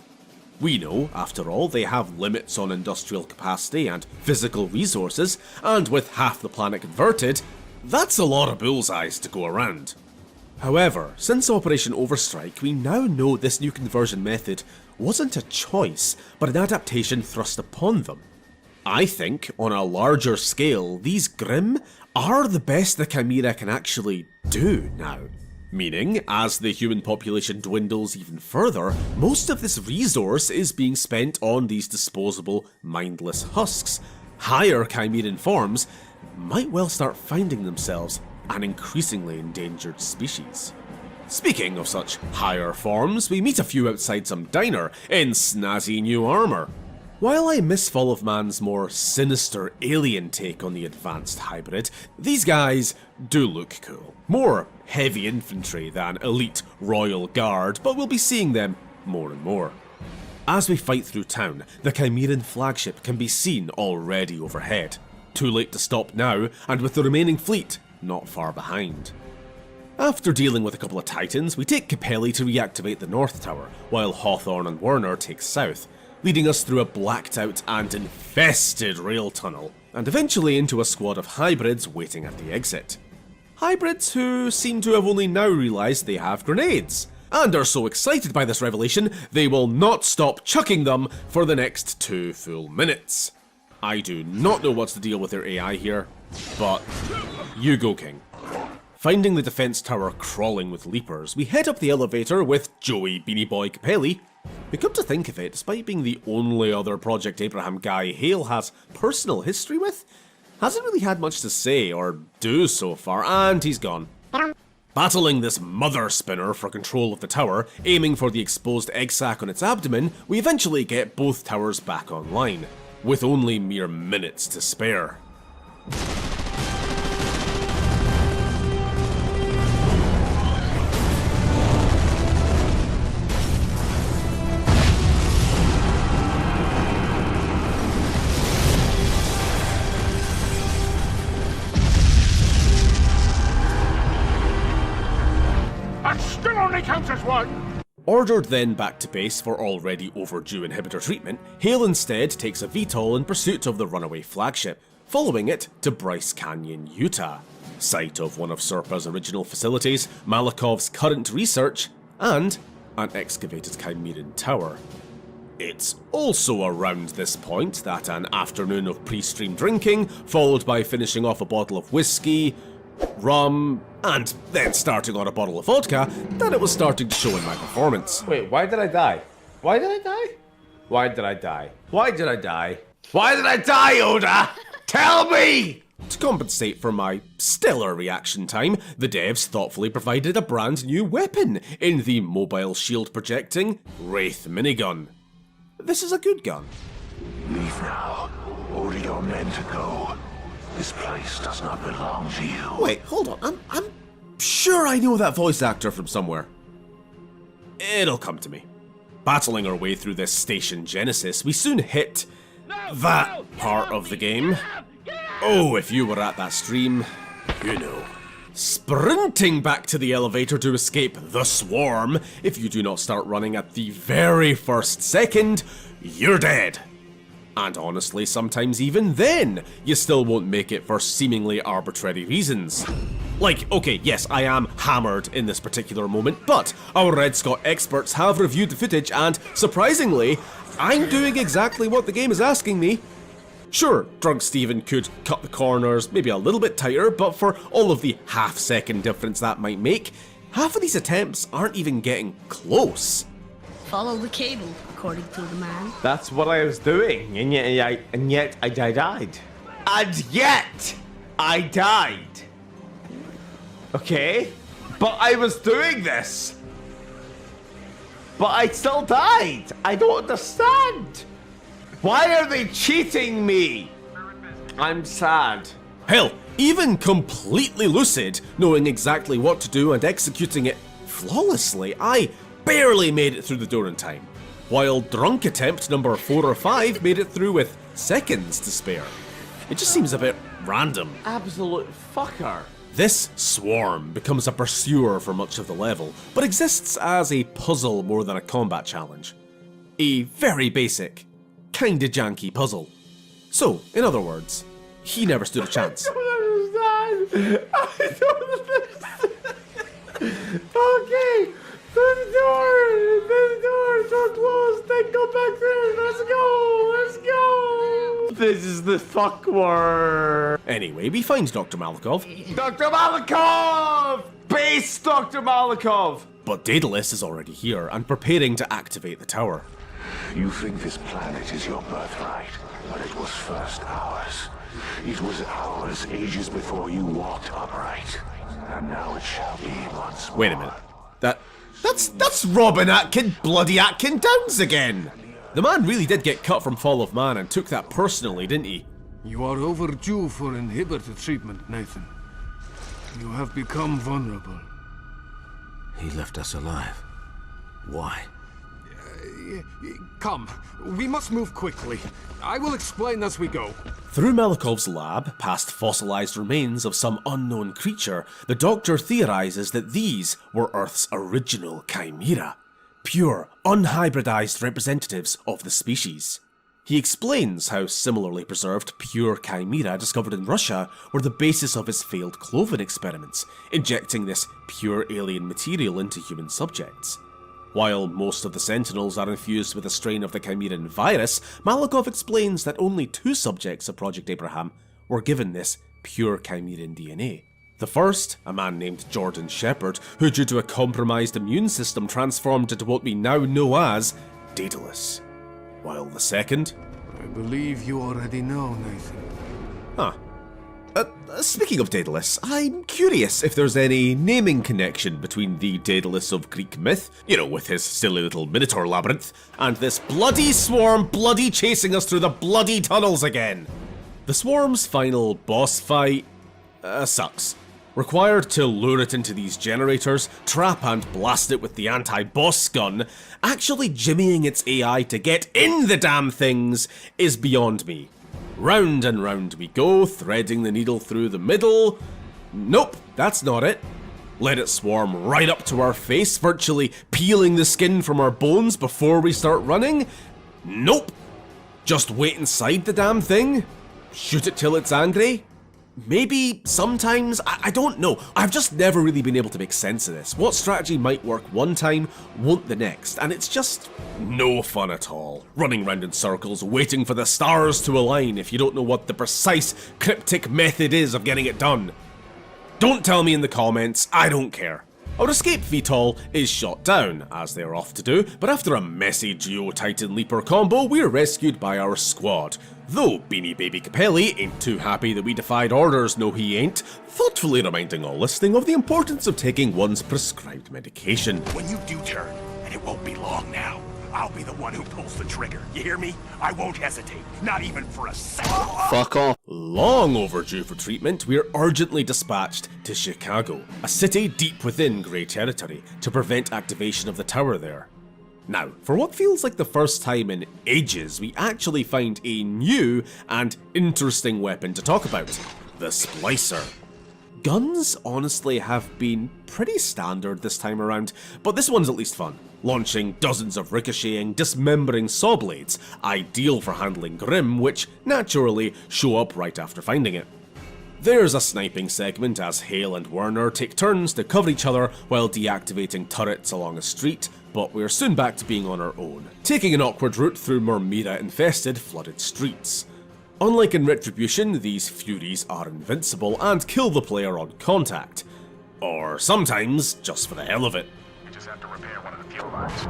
We know, after all, they have limits on industrial capacity and physical resources, and with half the planet converted, that's a lot of bullseyes to go around. However, since Operation Overstrike, we now know this new conversion method wasn't a choice, but an adaptation thrust upon them. I think, on a larger scale, these Grimm are the best the Chimera can actually do now. Meaning, as the human population dwindles even further, most of this resource is being spent on these disposable, mindless husks. Higher Chimeran forms might well start finding themselves an increasingly endangered species. Speaking of such higher forms, we meet a few outside some diner in snazzy new armour. While I miss Fall of Man's more sinister alien take on the advanced hybrid, these guys do look cool. More heavy infantry than elite royal guard, but we'll be seeing them more and more. As we fight through town, the Chimeran flagship can be seen already overhead. Too late to stop now, and with the remaining fleet not far behind. After dealing with a couple of Titans, we take Capelli to reactivate the North Tower, while Hawthorne and Werner take south, leading us through a blacked out and infested rail tunnel, and eventually into a squad of hybrids waiting at the exit. Hybrids who seem to have only now realised they have grenades, and are so excited by this revelation they will not stop chucking them for the next 2 full minutes. I do not know what's the deal with their AI here, but you go, King. Finding the defense tower crawling with leapers, we head up the elevator with Joey Beanie Boy Capelli, who, come to think of it, despite being the only other Project Abraham guy Hale has personal history with, hasn't really had much to say or do so far, and he's gone. Battling this mother spinner for control of the tower, aiming for the exposed egg sac on its abdomen, we eventually get both towers back online, with only mere minutes to spare. That still only counts as one! Ordered then back to base for already overdue inhibitor treatment, Hale instead takes a VTOL in pursuit of the runaway flagship, following it to Bryce Canyon, Utah, site of one of SERPA's original facilities, Malakov's current research, and an excavated Chimeran tower. It's also around this point that an afternoon of pre-stream drinking, followed by finishing off a bottle of whiskey, rum, and then starting on a bottle of vodka, that it was starting to show in my performance. Wait, why did I die? Why did I die? Why did I die? Why did I die? Why did I die, Oda? Tell me! To compensate for my stellar reaction time, the devs thoughtfully provided a brand new weapon in the mobile shield projecting Wraith minigun. This is a good gun. Leave now. Order your men to go. This place does not belong to you. Wait, hold on. sure I know that voice actor from somewhere. It'll come to me. Battling our way through this station Genesis, we soon hit that part of the game. Oh, if you were at that stream, you know. Sprinting back to the elevator to escape the swarm. If you do not start running at the very first second, you're dead. And honestly, sometimes even then, you still won't make it for seemingly arbitrary reasons. Like, okay, yes, I am hammered in this particular moment, but our Red Scott experts have reviewed the footage and, surprisingly, I'm doing exactly what the game is asking me. Sure, Drunk Steven could cut the corners maybe a little bit tighter, but for all of the half-second difference that might make, half of these attempts aren't even getting close. Follow the cable, according to the man. That's what I was doing, and yet I died. And yet I died. Okay? But I was doing this. But I still died. I don't understand. Why are they cheating me? I'm sad. Hell, even completely lucid, knowing exactly what to do and executing it flawlessly, I barely made it through the door in time, while drunk attempt number 4 or 5 made it through with seconds to spare. It just seems a bit random. Absolute fucker. This swarm becomes a pursuer for much of the level, but exists as a puzzle more than a combat challenge. A very basic, kinda janky puzzle. So, in other words, he never stood a chance. I don't understand. Okay. The doors are closed, then go back there, let's go! This is the fuck word. Anyway, we find Dr. Malikov. Dr. Malikov! Base Dr. Malikov! But Daedalus is already here and preparing to activate the tower. You think this planet is your birthright, but it was first ours. It was ours ages before you walked upright, and now it shall be once more. Wait a minute. That's Robin bloody Atkin Downs again! The man really did get cut from Fall of Man and took that personally, didn't he? You are overdue for inhibitor treatment, Nathan. You have become vulnerable. He left us alive. Why? Come, we must move quickly. I will explain as we go. Through Malikov's lab, past fossilized remains of some unknown creature, the Doctor theorizes that these were Earth's original chimera. Pure, unhybridized representatives of the species. He explains how similarly preserved pure chimera discovered in Russia were the basis of his failed Cloven experiments, injecting this pure alien material into human subjects. While most of the Sentinels are infused with a strain of the Chimeran virus, Malikov explains that only 2 subjects of Project Abraham were given this pure Chimeran DNA. The first, a man named Jordan Shepard, who due to a compromised immune system transformed into what we now know as Daedalus. While the second... I believe you already know, Nathan. Huh. Speaking of Daedalus, I'm curious if there's any naming connection between the Daedalus of Greek myth, you know, with his silly little Minotaur labyrinth, and this bloody swarm bloody chasing us through the bloody tunnels again. The swarm's final boss fight sucks. Required to lure it into these generators, trap and blast it with the anti-boss gun, actually jimmying its AI to get in the damn things is beyond me. Round and round we go, threading the needle through the middle. Nope, that's not it. Let it swarm right up to our face, virtually peeling the skin from our bones before we start running. Nope. Just wait inside the damn thing? Shoot it till it's angry? Maybe, sometimes, I don't know. I've just never really been able to make sense of this. What strategy might work one time, won't the next, and it's just no fun at all. Running round in circles, waiting for the stars to align if you don't know what the precise, cryptic method is of getting it done. Don't tell me in the comments, I don't care. Our escape VTOL is shot down, as they are off to do, but after a messy Geo-Titan Leaper combo, we're rescued by our squad. Though Beanie Baby Capelli ain't too happy that we defied orders, no he ain't, thoughtfully reminding all listening of the importance of taking one's prescribed medication. When you do turn, and it won't be long now, I'll be the one who pulls the trigger. You hear me? I won't hesitate. Not even for a second. Fuck off. Long overdue for treatment, we're urgently dispatched to Chicago, a city deep within Grey territory, to prevent activation of the tower there. Now, for what feels like the first time in ages, we actually find a new and interesting weapon to talk about: the Splicer. Guns, honestly, have been pretty standard this time around, but this one's at least fun. Launching dozens of ricocheting, dismembering saw blades, ideal for handling Grim, which naturally show up right after finding it. There's a sniping segment as Hale and Werner take turns to cover each other while deactivating turrets along a street, but we're soon back to being on our own, taking an awkward route through Myrmidon-infested, flooded streets. Unlike in Retribution, these Furies are invincible and kill the player on contact. Or sometimes, just for the hell of it. You just have to repair one of the fuel lines.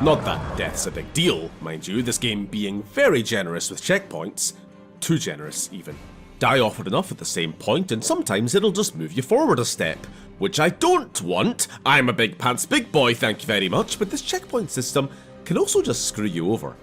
Not that death's a big deal, mind you, this game being very generous with checkpoints. Too generous, even. Die often enough at the same point, and sometimes it'll just move you forward a step. Which I don't want. I'm a big pants big boy, thank you very much, but this checkpoint system can also just screw you over.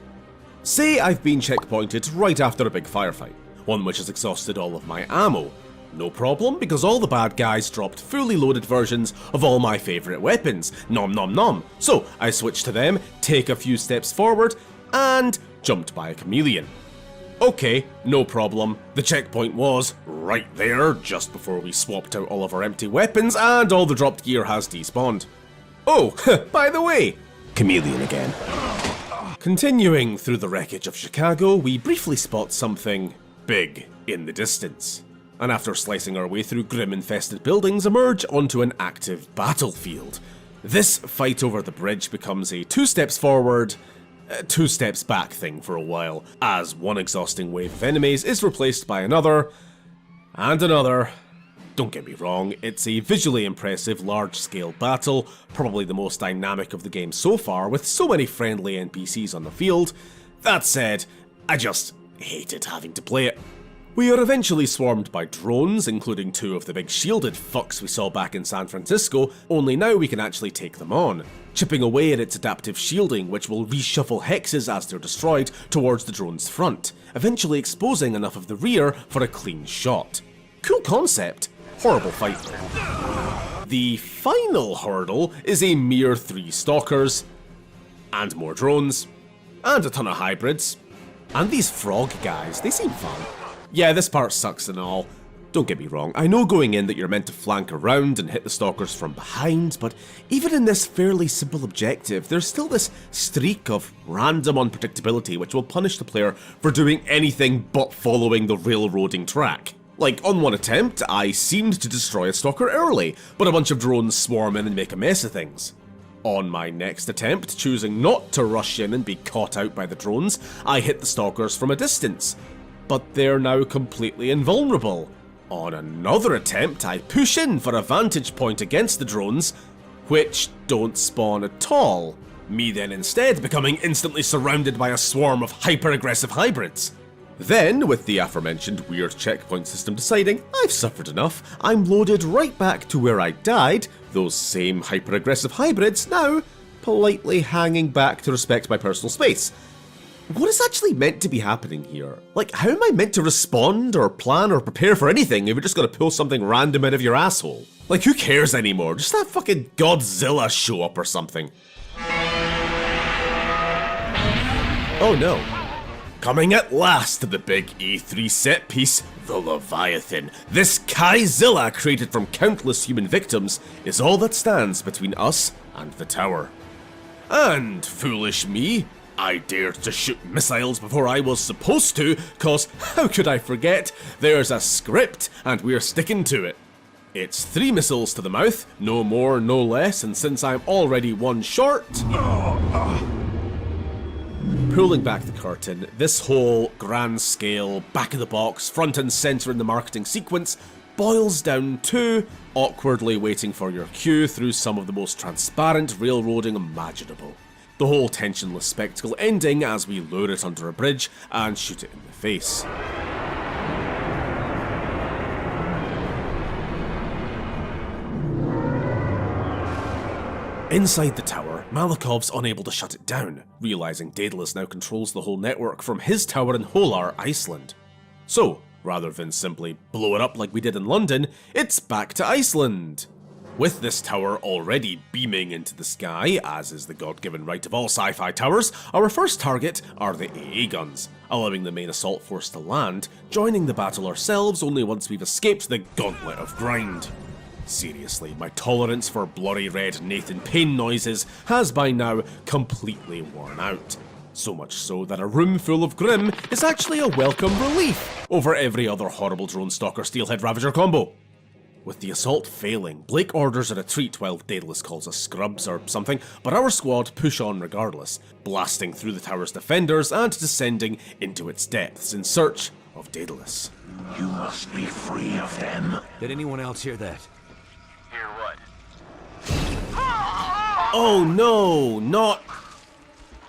Say I've been checkpointed right after a big firefight, one which has exhausted all of my ammo. No problem, because all the bad guys dropped fully loaded versions of all my favourite weapons. Nom nom nom. So I switched to them, take a few steps forward, and jumped by a chameleon. Okay, no problem. The checkpoint was right there, just before we swapped out all of our empty weapons, and all the dropped gear has despawned. Oh, by the way, chameleon again. Continuing through the wreckage of Chicago, we briefly spot something big in the distance, and after slicing our way through Grim-infested buildings, emerge onto an active battlefield. This fight over the bridge becomes a 2 steps forward, 2 steps back thing for a while, as one exhausting wave of enemies is replaced by another, and another. Don't get me wrong, it's a visually impressive large-scale battle, probably the most dynamic of the game so far, with so many friendly NPCs on the field. That said, I just hated having to play it. We are eventually swarmed by drones, including 2 of the big shielded fucks we saw back in San Francisco, only now we can actually take them on, chipping away at its adaptive shielding, which will reshuffle hexes as they're destroyed towards the drone's front, eventually exposing enough of the rear for a clean shot. Cool concept. Horrible fight. The final hurdle is a mere 3 stalkers, and more drones, and a ton of hybrids, and these frog guys, they seem fun. Yeah, this part sucks and all. Don't get me wrong, I know going in that you're meant to flank around and hit the stalkers from behind, but even in this fairly simple objective, there's still this streak of random unpredictability which will punish the player for doing anything but following the railroading track. Like, on one attempt, I seemed to destroy a stalker early, but a bunch of drones swarm in and make a mess of things. On my next attempt, choosing not to rush in and be caught out by the drones, I hit the stalkers from a distance, but they're now completely invulnerable. On another attempt, I push in for a vantage point against the drones, which don't spawn at all, me then instead becoming instantly surrounded by a swarm of hyper-aggressive hybrids. Then, with the aforementioned weird checkpoint system deciding I've suffered enough, I'm loaded right back to where I died, those same hyper-aggressive hybrids now politely hanging back to respect my personal space. What is actually meant to be happening here? Like, how am I meant to respond or plan or prepare for anything if you're just gonna pull something random out of your asshole? Like, who cares anymore? Just have fucking Godzilla show up or something. Oh no. Coming at last to the big E3 set piece, the Leviathan. This Kaizilla, created from countless human victims, is all that stands between us and the tower. And, foolish me, I dared to shoot missiles before I was supposed to, cause how could I forget? There's a script, and we're sticking to it. It's 3 missiles to the mouth, no more, no less, and since I'm already 1 short... Pulling back the curtain, this whole grand scale, back of the box, front and centre in the marketing sequence boils down to awkwardly waiting for your cue through some of the most transparent railroading imaginable. The whole tensionless spectacle ending as we lure it under a bridge and shoot it in the face. Inside the tower, Malakov's unable to shut it down, realising Daedalus now controls the whole network from his tower in Holar, Iceland. So, rather than simply blow it up like we did in London, it's back to Iceland! With this tower already beaming into the sky, as is the god-given right of all sci-fi towers, our first target are the AA guns, allowing the main assault force to land, joining the battle ourselves only once we've escaped the gauntlet of grind. Seriously, my tolerance for blurry red Nathan Payne noises has by now completely worn out. So much so that a room full of Grim is actually a welcome relief over every other horrible Drone Stalker Steelhead Ravager combo. With the assault failing, Blake orders a retreat while Daedalus calls us scrubs or something, but our squad push on regardless, blasting through the tower's defenders and descending into its depths in search of Daedalus. You must be free of them. Did anyone else hear that? Hear what? Oh no, not...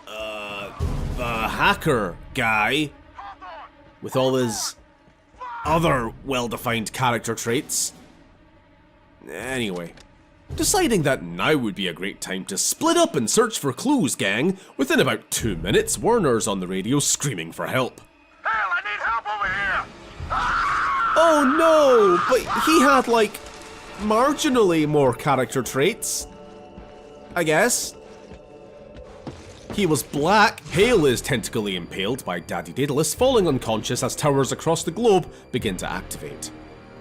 the hacker guy. With all his other well-defined character traits. Anyway, deciding that now would be a great time to split up and search for clues, gang, within about 2 minutes, Werner's on the radio screaming for help. Hell, I need help over here! Oh no, but he had like marginally more character traits, I guess. He was black. Hale is tentacally impaled by Daddy Daedalus, falling unconscious as towers across the globe begin to activate.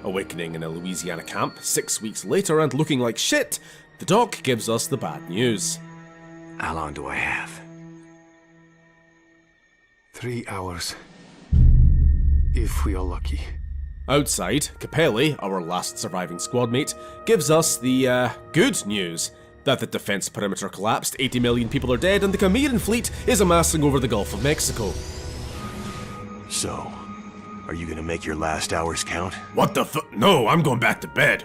Awakening in a Louisiana camp 6 weeks later and looking like shit, the doc gives us the bad news. How long do I have? 3 hours. If we are lucky. Outside, Capelli, our last surviving squad mate, gives us the good news. That the defense perimeter collapsed, 80 million people are dead, and the Chimeran fleet is amassing over the Gulf of Mexico. So, are you gonna make your last hours count? What the fu- No, I'm going back to bed.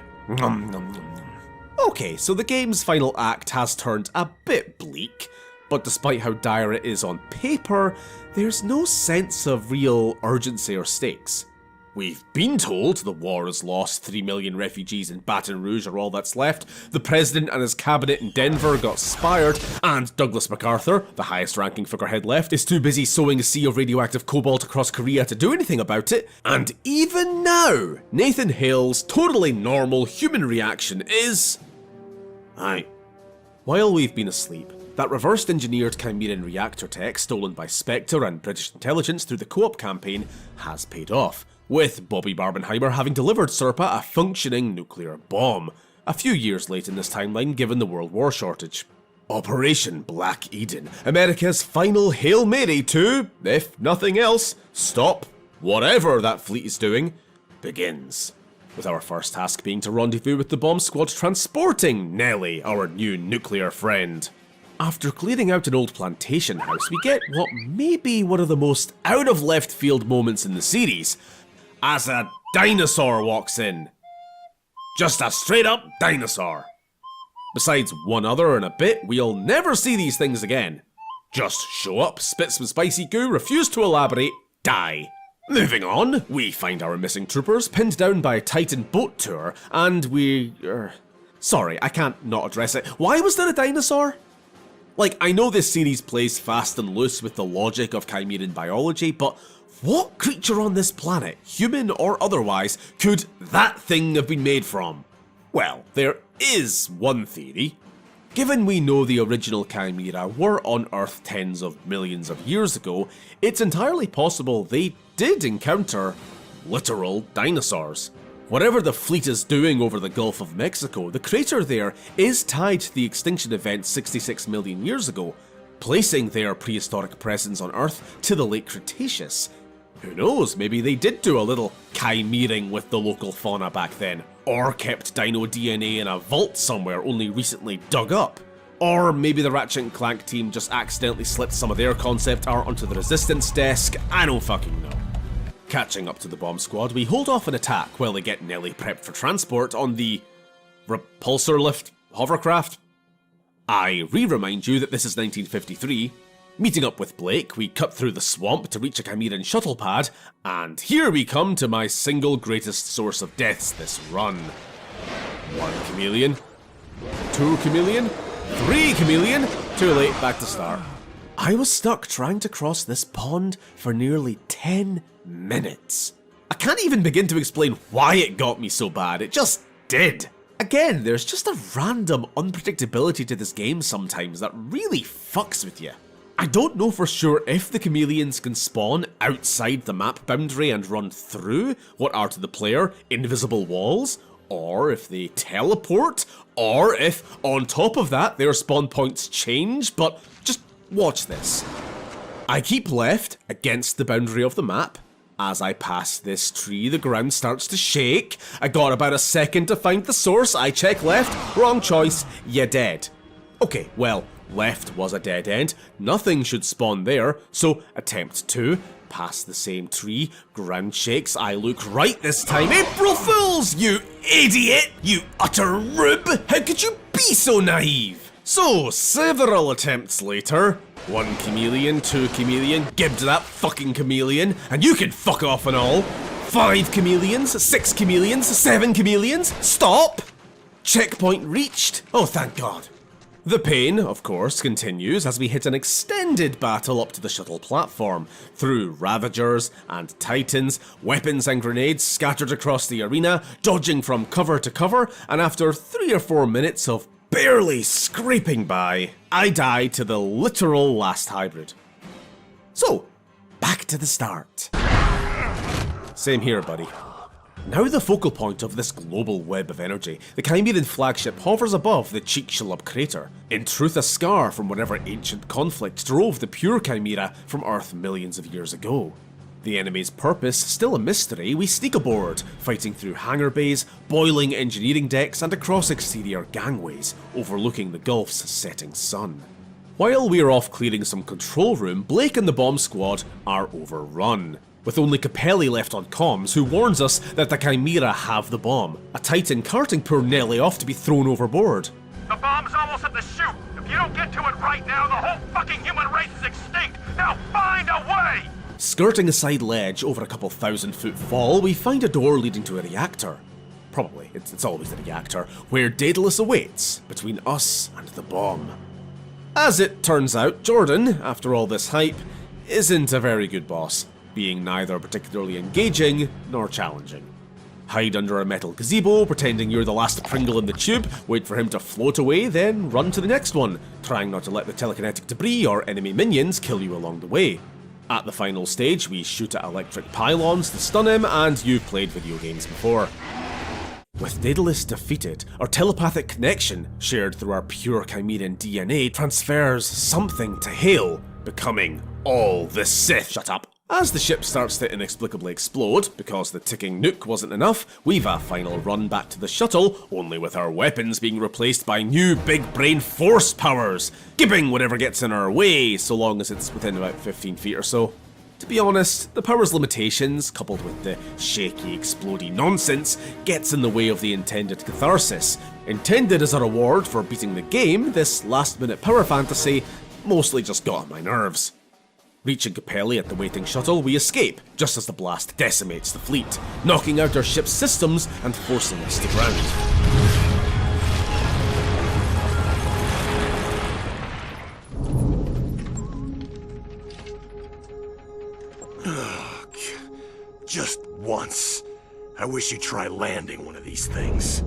Okay, so the game's final act has turned a bit bleak, but despite how dire it is on paper, there's no sense of real urgency or stakes. We've been told the war has lost 3 million refugees in Baton Rouge are all that's left, the president and his cabinet in Denver got spired, and Douglas MacArthur, the highest ranking figurehead left, is too busy sowing a sea of radioactive cobalt across Korea to do anything about it, and even now, Nathan Hale's totally normal human reaction is... Aye. While we've been asleep, that reversed engineered Chimeran reactor tech stolen by Spectre and British intelligence through the co-op campaign has paid off, with Bobby Barbenheimer having delivered Serpa a functioning nuclear bomb, a few years late in this timeline given the World War shortage. Operation Black Eden, America's final Hail Mary to, if nothing else, stop whatever that fleet is doing, begins. With our first task being to rendezvous with the bomb squad transporting Nellie, our new nuclear friend. After clearing out an old plantation house, we get what may be one of the most out-of-left-field moments in the series, as a dinosaur walks in. Just a straight-up dinosaur. Besides one other in a bit, we'll never see these things again. Just show up, spit some spicy goo, refuse to elaborate, die. Moving on, we find our missing troopers pinned down by a Titan boat tour, and we... sorry, I can't not address it. Why was there a dinosaur? Like, I know this series plays fast and loose with the logic of Chimeran biology, but what creature on this planet, human or otherwise, could that thing have been made from? Well, there is one theory. Given we know the original Chimera were on Earth tens of millions of years ago, it's entirely possible they did encounter literal dinosaurs. Whatever the fleet is doing over the Gulf of Mexico, the crater there is tied to the extinction event 66 million years ago, placing their prehistoric presence on Earth to the late Cretaceous. Who knows, maybe they did do a little chimering with the local fauna back then, or kept dino DNA in a vault somewhere only recently dug up. Or maybe the Ratchet & Clank team just accidentally slipped some of their concept art onto the Resistance desk, I don't fucking know. Catching up to the bomb squad, we hold off an attack while they get Nellie prepped for transport on the... repulsor lift hovercraft? I re-remind you that this is 1953. Meeting up with Blake, we cut through the swamp to reach a Chimeran shuttle pad, and here we come to my single greatest source of deaths this run. 1 chameleon, 2 chameleon, 3 chameleon, too late, back to start. I was stuck trying to cross this pond for nearly 10 minutes. I can't even begin to explain why it got me so bad, it just did. Again, there's just a random unpredictability to this game sometimes that really fucks with you. I don't know for sure if the chameleons can spawn outside the map boundary and run through what are to the player invisible walls, or if they teleport, or if on top of that their spawn points change, but just watch this. I keep left against the boundary of the map. As I pass this tree, the ground starts to shake. I got about a second to find the source. I check left, wrong choice, you're dead. Okay, well, left was a dead end. Nothing should spawn there, so attempt 2. Pass the same tree, ground shakes, I look right this time. April Fools, you idiot! You utter rube! How could you be so naive? So, several attempts later, 1 chameleon, 2 chameleon, gibbed that fucking chameleon, and you can fuck off and all. 5 chameleons, 6 chameleons, 7 chameleons, stop! Checkpoint reached, oh thank God. The pain, of course, continues as we hit an extended battle up to the shuttle platform, through Ravagers and Titans, weapons and grenades scattered across the arena, dodging from cover to cover, and after 3 or 4 minutes of barely scraping by, I die to the literal last hybrid. So, back to the start. Same here, buddy. Now the focal point of this global web of energy, the Chimeran flagship hovers above the Chicxulub crater, in truth a scar from whatever ancient conflict drove the pure Chimera from Earth millions of years ago. The enemy's purpose still a mystery, we sneak aboard, fighting through hangar bays, boiling engineering decks and across exterior gangways, overlooking the Gulf's setting sun. While we're off clearing some control room, Blake and the bomb squad are overrun, with only Capelli left on comms, who warns us that the Chimera have the bomb, a Titan carting poor Nelly off to be thrown overboard. The bomb's almost at the chute. If you don't get to it right now, the whole fucking human race is extinct. Now find a way! Skirting a side ledge over a couple 1,000-foot fall, we find a door leading to a reactor. Probably, it's always the reactor, where Daedalus awaits, between us and the bomb. As it turns out, Jordan, after all this hype, isn't a very good boss, being neither particularly engaging nor challenging. Hide under a metal gazebo, pretending you're the last Pringle in the tube, wait for him to float away, then run to the next one, trying not to let the telekinetic debris or enemy minions kill you along the way. At the final stage, we shoot at electric pylons to stun him, and you've played video games before. With Daedalus defeated, our telepathic connection, shared through our pure Chimeran DNA, transfers something to Hale, becoming all the Sith. Shut up. As the ship starts to inexplicably explode, because the ticking nuke wasn't enough, we've a final run back to the shuttle, only with our weapons being replaced by new big brain force powers, gibbing whatever gets in our way, so long as it's within about 15 feet or so. To be honest, the power's limitations, coupled with the shaky, explodey nonsense, gets in the way of the intended catharsis. Intended as a reward for beating the game, this last-minute power fantasy mostly just got on my nerves. Reaching Capelli at the waiting shuttle, we escape, just as the blast decimates the fleet, knocking out our ship's systems and forcing us to ground. Just once. I wish you'd try landing one of these things.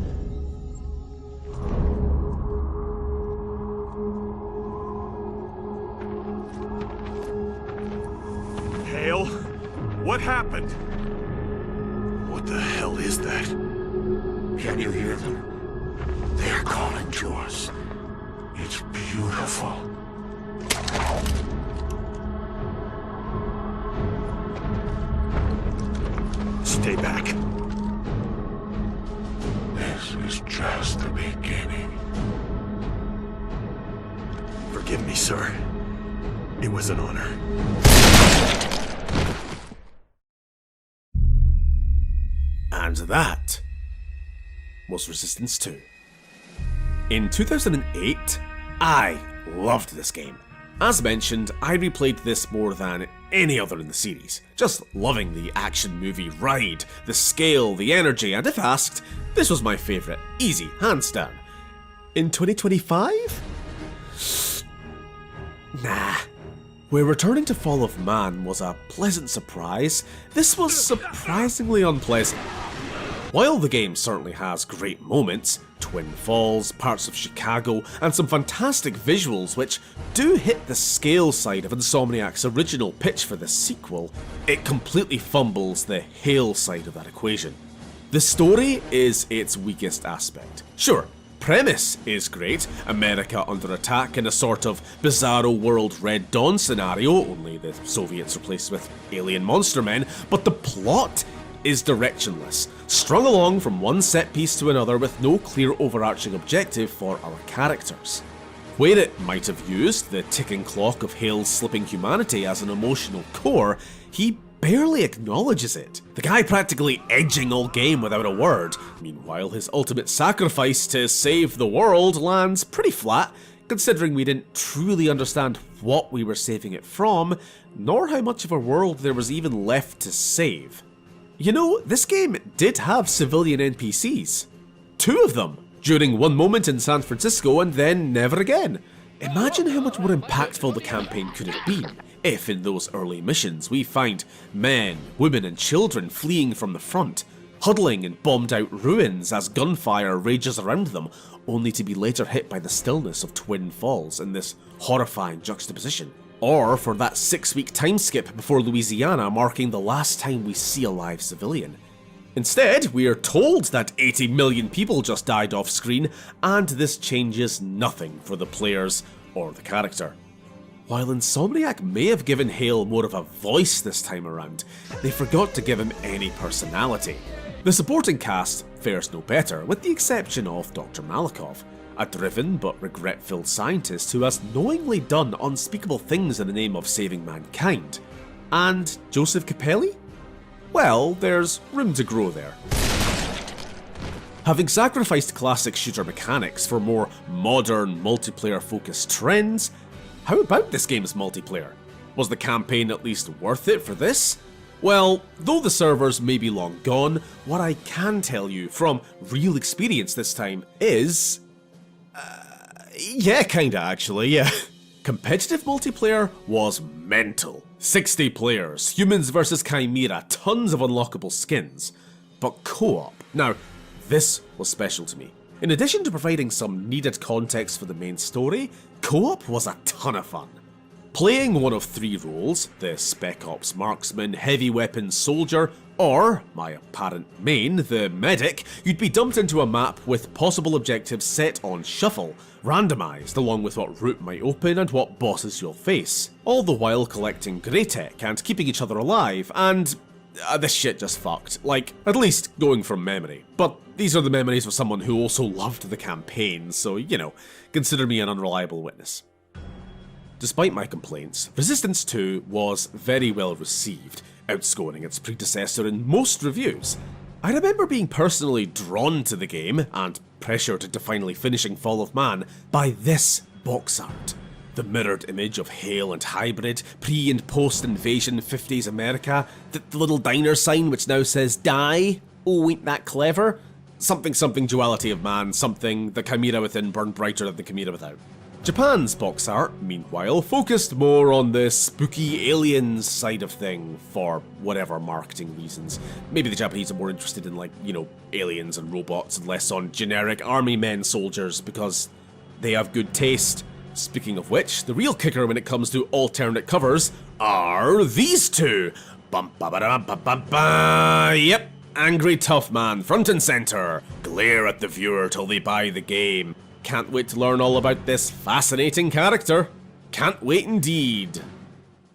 Hale? What happened? What the hell is that? Can you hear them? They're calling to us. It's beautiful. Stay back. This is just the beginning. Forgive me, sir. It was an honor. And that was Resistance 2. In 2008, I loved this game. As mentioned, I replayed this more than any other in the series, just loving the action movie ride, the scale, the energy, and if asked, this was my favourite, easy, hands down. In 2025? Nah. Where returning to Fall of Man was a pleasant surprise, this was surprisingly unpleasant. While the game certainly has great moments, Twin Falls, parts of Chicago, and some fantastic visuals which do hit the scale side of Insomniac's original pitch for the sequel, it completely fumbles the Hale side of that equation. The story is its weakest aspect. Sure, premise is great, America under attack in a sort of bizarro world Red Dawn scenario, only the Soviets replaced with alien monster men, but the plot is directionless, strung along from one set piece to another with no clear overarching objective for our characters. Where it might have used the ticking clock of Hale's slipping humanity as an emotional core, he barely acknowledges it. The guy practically edging all game without a word. Meanwhile, his ultimate sacrifice to save the world lands pretty flat, considering we didn't truly understand what we were saving it from, nor how much of a world there was even left to save. You know, this game did have civilian NPCs. 2 of them, during one moment in San Francisco and then never again. Imagine how much more impactful the campaign could have been if in those early missions we find men, women and children fleeing from the front, huddling in bombed out ruins as gunfire rages around them, only to be later hit by the stillness of Twin Falls in this horrifying juxtaposition. Or for that 6-week time skip before Louisiana marking the last time we see a live civilian. Instead, we are told that 80 million people just died off screen, and this changes nothing for the players or the character. While Insomniac may have given Hale more of a voice this time around, they forgot to give him any personality. The supporting cast fares no better, with the exception of Dr. Malikov, a driven but regret-filled scientist who has knowingly done unspeakable things in the name of saving mankind. And Joseph Capelli? Well, there's room to grow there. Having sacrificed classic shooter mechanics for more modern, multiplayer-focused trends, how about this game's multiplayer? Was the campaign at least worth it for this? Well, though the servers may be long gone, what I can tell you from real experience this time is... yeah, kinda actually, yeah. Competitive multiplayer was mental. 60 players, humans versus Chimera, tons of unlockable skins. But co-op, now, this was special to me. In addition to providing some needed context for the main story, co-op was a ton of fun. Playing one of 3 roles, the Spec Ops Marksman, Heavy Weapons Soldier, or, my apparent main, the Medic, you'd be dumped into a map with possible objectives set on shuffle, randomised along with what route might open and what bosses you'll face, all the while collecting grey tech and keeping each other alive, and this shit just fucked, like, at least going from memory. But these are the memories of someone who also loved the campaign, so, you know, consider me an unreliable witness. Despite my complaints, Resistance 2 was very well received, outscoring its predecessor in most reviews. I remember being personally drawn to the game, and pressured into finally finishing Fall of Man, by this box art. The mirrored image of Hale and Hybrid, pre- and post-invasion 50s America, the little diner sign which now says die, oh ain't that clever? Something duality of man, something the Chimera within burned brighter than the Chimera without. Japan's box art, meanwhile, focused more on the spooky aliens side of thing for whatever marketing reasons. Maybe the Japanese are more interested in, like, you know, aliens and robots and less on generic army men soldiers because they have good taste. Speaking of which, the real kicker when it comes to alternate covers are these 2. Bum ba ba da ba ba ba. Yep, angry tough man, front and center. Glare at the viewer till they buy the game. Can't wait to learn all about this fascinating character. Can't wait indeed.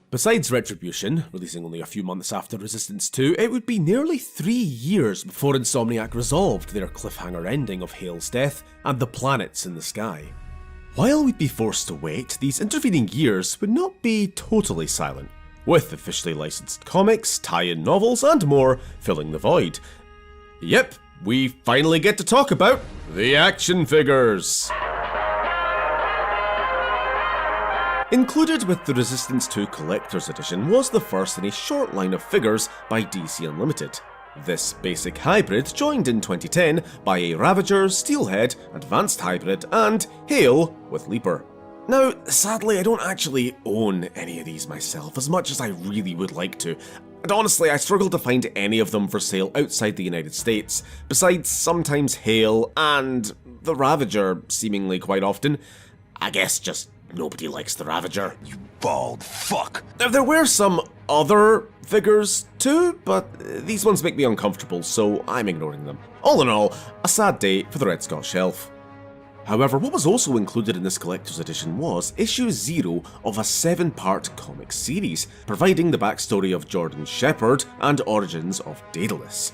Besides Retribution, releasing only a few months after Resistance 2, it would be nearly 3 years before Insomniac resolved their cliffhanger ending of Hale's death and the planets in the sky. While we'd be forced to wait, these intervening years would not be totally silent, with officially licensed comics, tie-in novels, and more filling the void. Yep, we finally get to talk about the action figures! Included with the Resistance 2 Collector's Edition was the first in a short line of figures by DC Unlimited. This basic hybrid joined in 2010 by a Ravager, Steelhead, Advanced Hybrid, and Hale with Leaper. Now, sadly, I don't actually own any of these myself, as much as I really would like to. And honestly, I struggle to find any of them for sale outside the United States, besides sometimes Hail and the Ravager, seemingly quite often. I guess just nobody likes the Ravager. You bald fuck. Now, there were some other figures too, but these ones make me uncomfortable, so I'm ignoring them. All in all, a sad day for the Red Scott shelf. However, what was also included in this collector's edition was issue 0 of a 7-part comic series, providing the backstory of Jordan Shepard and origins of Daedalus.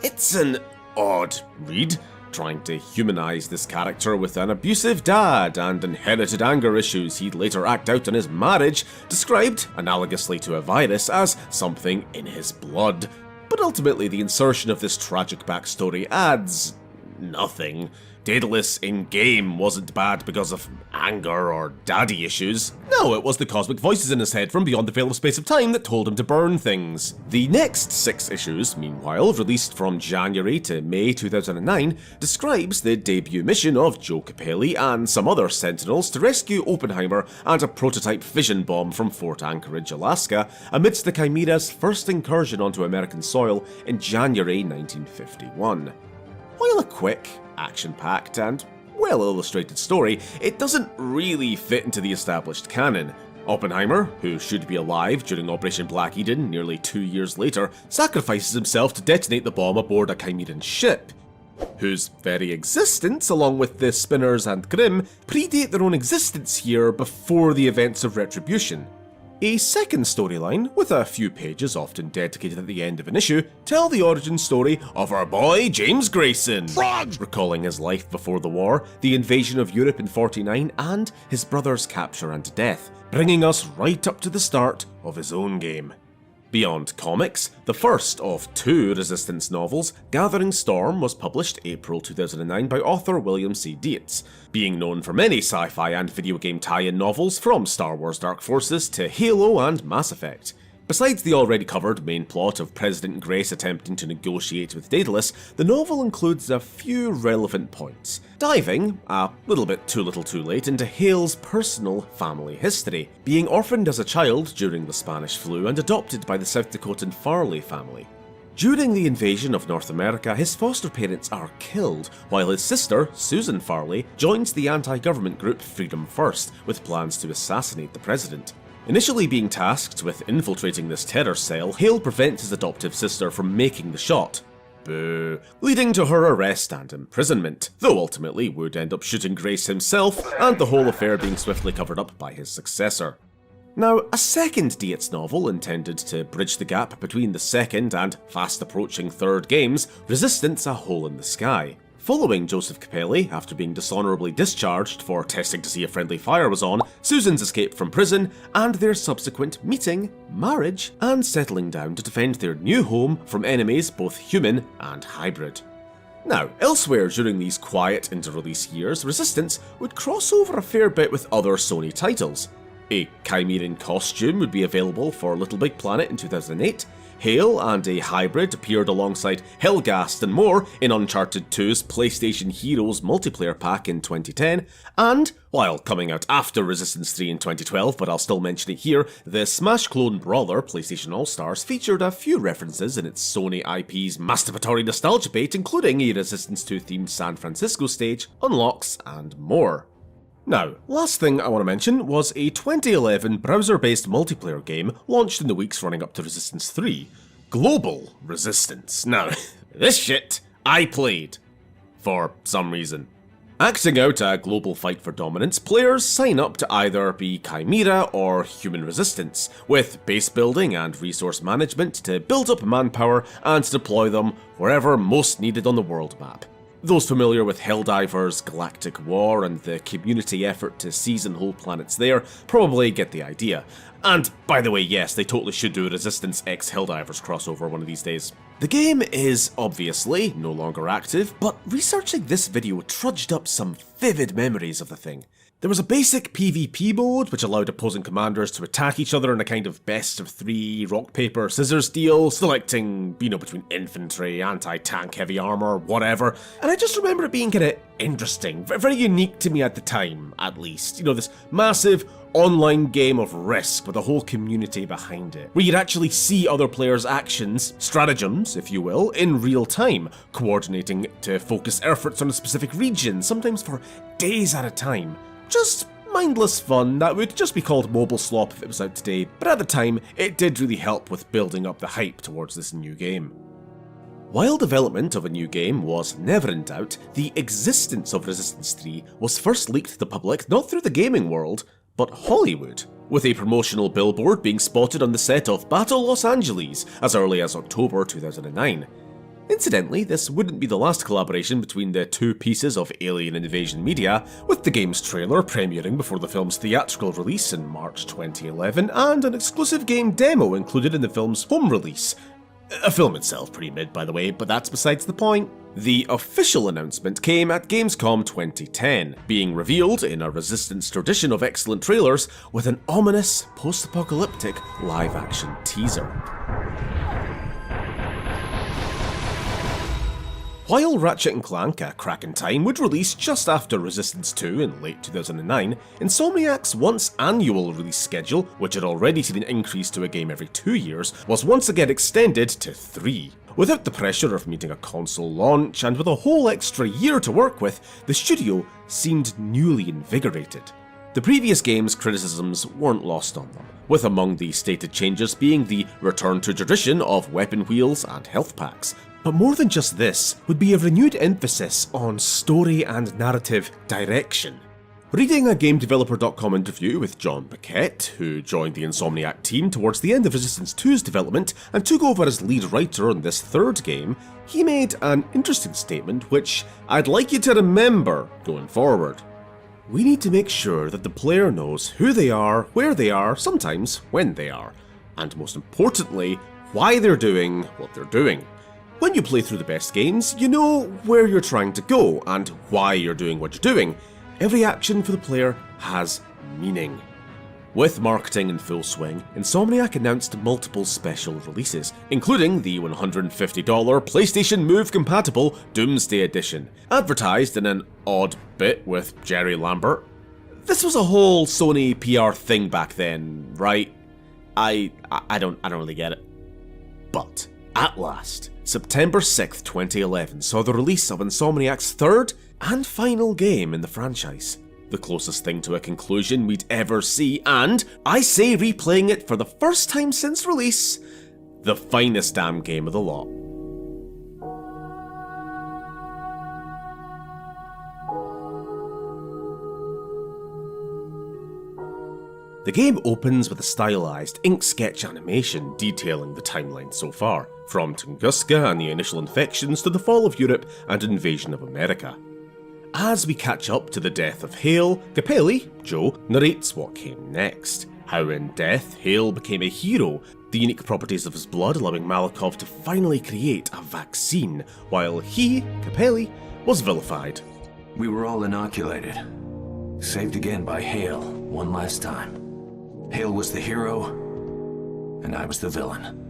It's an odd read, trying to humanise this character with an abusive dad and inherited anger issues he'd later act out in his marriage, described, analogously to a virus, as something in his blood. But ultimately, the insertion of this tragic backstory adds nothing. Daedalus in-game wasn't bad because of anger or daddy issues. No, it was the cosmic voices in his head from beyond the veil of space of time that told him to burn things. The next 6 issues, meanwhile, released from January to May 2009, describes the debut mission of Joe Capelli and some other Sentinels to rescue Oppenheimer and a prototype fission bomb from Fort Anchorage, Alaska, amidst the Chimera's first incursion onto American soil in January 1951. While a quick, action-packed, and well-illustrated story, it doesn't really fit into the established canon. Oppenheimer, who should be alive during Operation Black Eden nearly 2 years later, sacrifices himself to detonate the bomb aboard a Chimeran ship, whose very existence, along with the Spinners and Grimm, predate their own existence here before the events of Retribution. A second storyline, with a few pages often dedicated at the end of an issue, tell the origin story of our boy James Grayson, recalling his life before the war, the invasion of Europe in '49, and his brother's capture and death, bringing us right up to the start of his own game. Beyond comics, the first of 2 Resistance novels, Gathering Storm, was published April 2009 by author William C. Dietz, being known for many sci-fi and video game tie-in novels from Star Wars Dark Forces to Halo and Mass Effect. Besides the already covered main plot of President Grace attempting to negotiate with Daedalus, the novel includes a few relevant points, diving, a little bit too little too late, into Hale's personal family history, being orphaned as a child during the Spanish flu and adopted by the South Dakotan Farley family. During the invasion of North America, his foster parents are killed, while his sister, Susan Farley, joins the anti-government group Freedom First, with plans to assassinate the president. Initially being tasked with infiltrating this terror cell, Hale prevents his adoptive sister from making the shot. Boo. Leading to her arrest and imprisonment, though ultimately would end up shooting Grace himself, and the whole affair being swiftly covered up by his successor. Now, a second Dietz novel intended to bridge the gap between the second and fast-approaching third games, Resistance: A Hole in the Sky. Following Joseph Capelli, after being dishonorably discharged for testing to see if friendly fire was on, Susan's escape from prison, and their subsequent meeting, marriage, and settling down to defend their new home from enemies both human and hybrid. Now, elsewhere during these quiet inter-release years, Resistance would cross over a fair bit with other Sony titles. A Chimeran costume would be available for Little Big Planet in 2008, Hale and a hybrid appeared alongside Hellgast and more in Uncharted 2's PlayStation Heroes multiplayer pack in 2010, and, while coming out after Resistance 3 in 2012, but I'll still mention it here, the Smash clone brawler PlayStation All-Stars featured a few references in its Sony IP's masturbatory nostalgia bait, including a Resistance 2 themed San Francisco stage, unlocks, and more. Now, last thing I want to mention was a 2011 browser-based multiplayer game launched in the weeks running up to Resistance 3, Global Resistance. Now, this shit I played, for some reason. Acting out a global fight for dominance, players sign up to either be Chimera or Human Resistance, with base building and resource management to build up manpower and deploy them wherever most needed on the world map. Those familiar with Helldivers, Galactic War, and the community effort to seize and hold planets there probably get the idea. And, by the way, yes, they totally should do a Resistance x Helldivers crossover one of these days. The game is, obviously, no longer active, but researching this video trudged up some vivid memories of the thing. There was a basic PvP mode, which allowed opposing commanders to attack each other in a kind of best of 3 rock, paper, scissors deal, selecting, between infantry, anti-tank, heavy armor, whatever. And I just remember it being kinda interesting, very unique to me at the time, at least. You know, this massive online game of Risk with a whole community behind it, where you'd actually see other players' actions, stratagems, if you will, in real time, coordinating to focus efforts on a specific region, sometimes for days at a time. Just mindless fun that would just be called mobile slop if it was out today, but at the time, it did really help with building up the hype towards this new game. While development of a new game was never in doubt, the existence of Resistance 3 was first leaked to the public not through the gaming world, but Hollywood, with a promotional billboard being spotted on the set of Battle Los Angeles as early as October 2009. Incidentally, this wouldn't be the last collaboration between the two pieces of Alien Invasion media, with the game's trailer premiering before the film's theatrical release in March 2011, and an exclusive game demo included in the film's home release. A film itself pretty mid, by the way, but that's besides the point. The official announcement came at Gamescom 2010, being revealed in a Resistance tradition of excellent trailers with an ominous post-apocalyptic live-action teaser. While Ratchet & Clank: A Crack in Time would release just after Resistance 2 in late 2009, Insomniac's once annual release schedule, which had already seen an increase to a game every 2 years, was once again extended to 3. Without the pressure of meeting a console launch, and with a whole extra year to work with, the studio seemed newly invigorated. The previous game's criticisms weren't lost on them, with among the stated changes being the return to tradition of weapon wheels and health packs. But more than just this would be a renewed emphasis on story and narrative direction. Reading a GameDeveloper.com interview with John Paquette, who joined the Insomniac team towards the end of Resistance 2's development and took over as lead writer on this third game, he made an interesting statement which I'd like you to remember going forward. We need to make sure that the player knows who they are, where they are, sometimes when they are, and most importantly, why they're doing what they're doing. When you play through the best games, you know where you're trying to go and why you're doing what you're doing. Every action for the player has meaning. With marketing in full swing, Insomniac announced multiple special releases, including the $150 PlayStation Move-compatible Doomsday Edition, advertised in an odd bit with Jerry Lambert. This was a whole Sony PR thing back then, right? I don't really get it. But at last, September 6th, 2011 saw the release of Insomniac's third and final game in the franchise. The closest thing to a conclusion we'd ever see, and, I say replaying it for the first time since release, the finest damn game of the lot. The game opens with a stylized ink sketch animation detailing the timeline so far, from Tunguska and the initial infections to the fall of Europe and invasion of America. As we catch up to the death of Hale, Capelli, Joe, narrates what came next, how in death Hale became a hero, the unique properties of his blood allowing Malikov to finally create a vaccine, while he, Capelli, was vilified. We were all inoculated. Saved again by Hale, one last time. Hale was the hero, and I was the villain.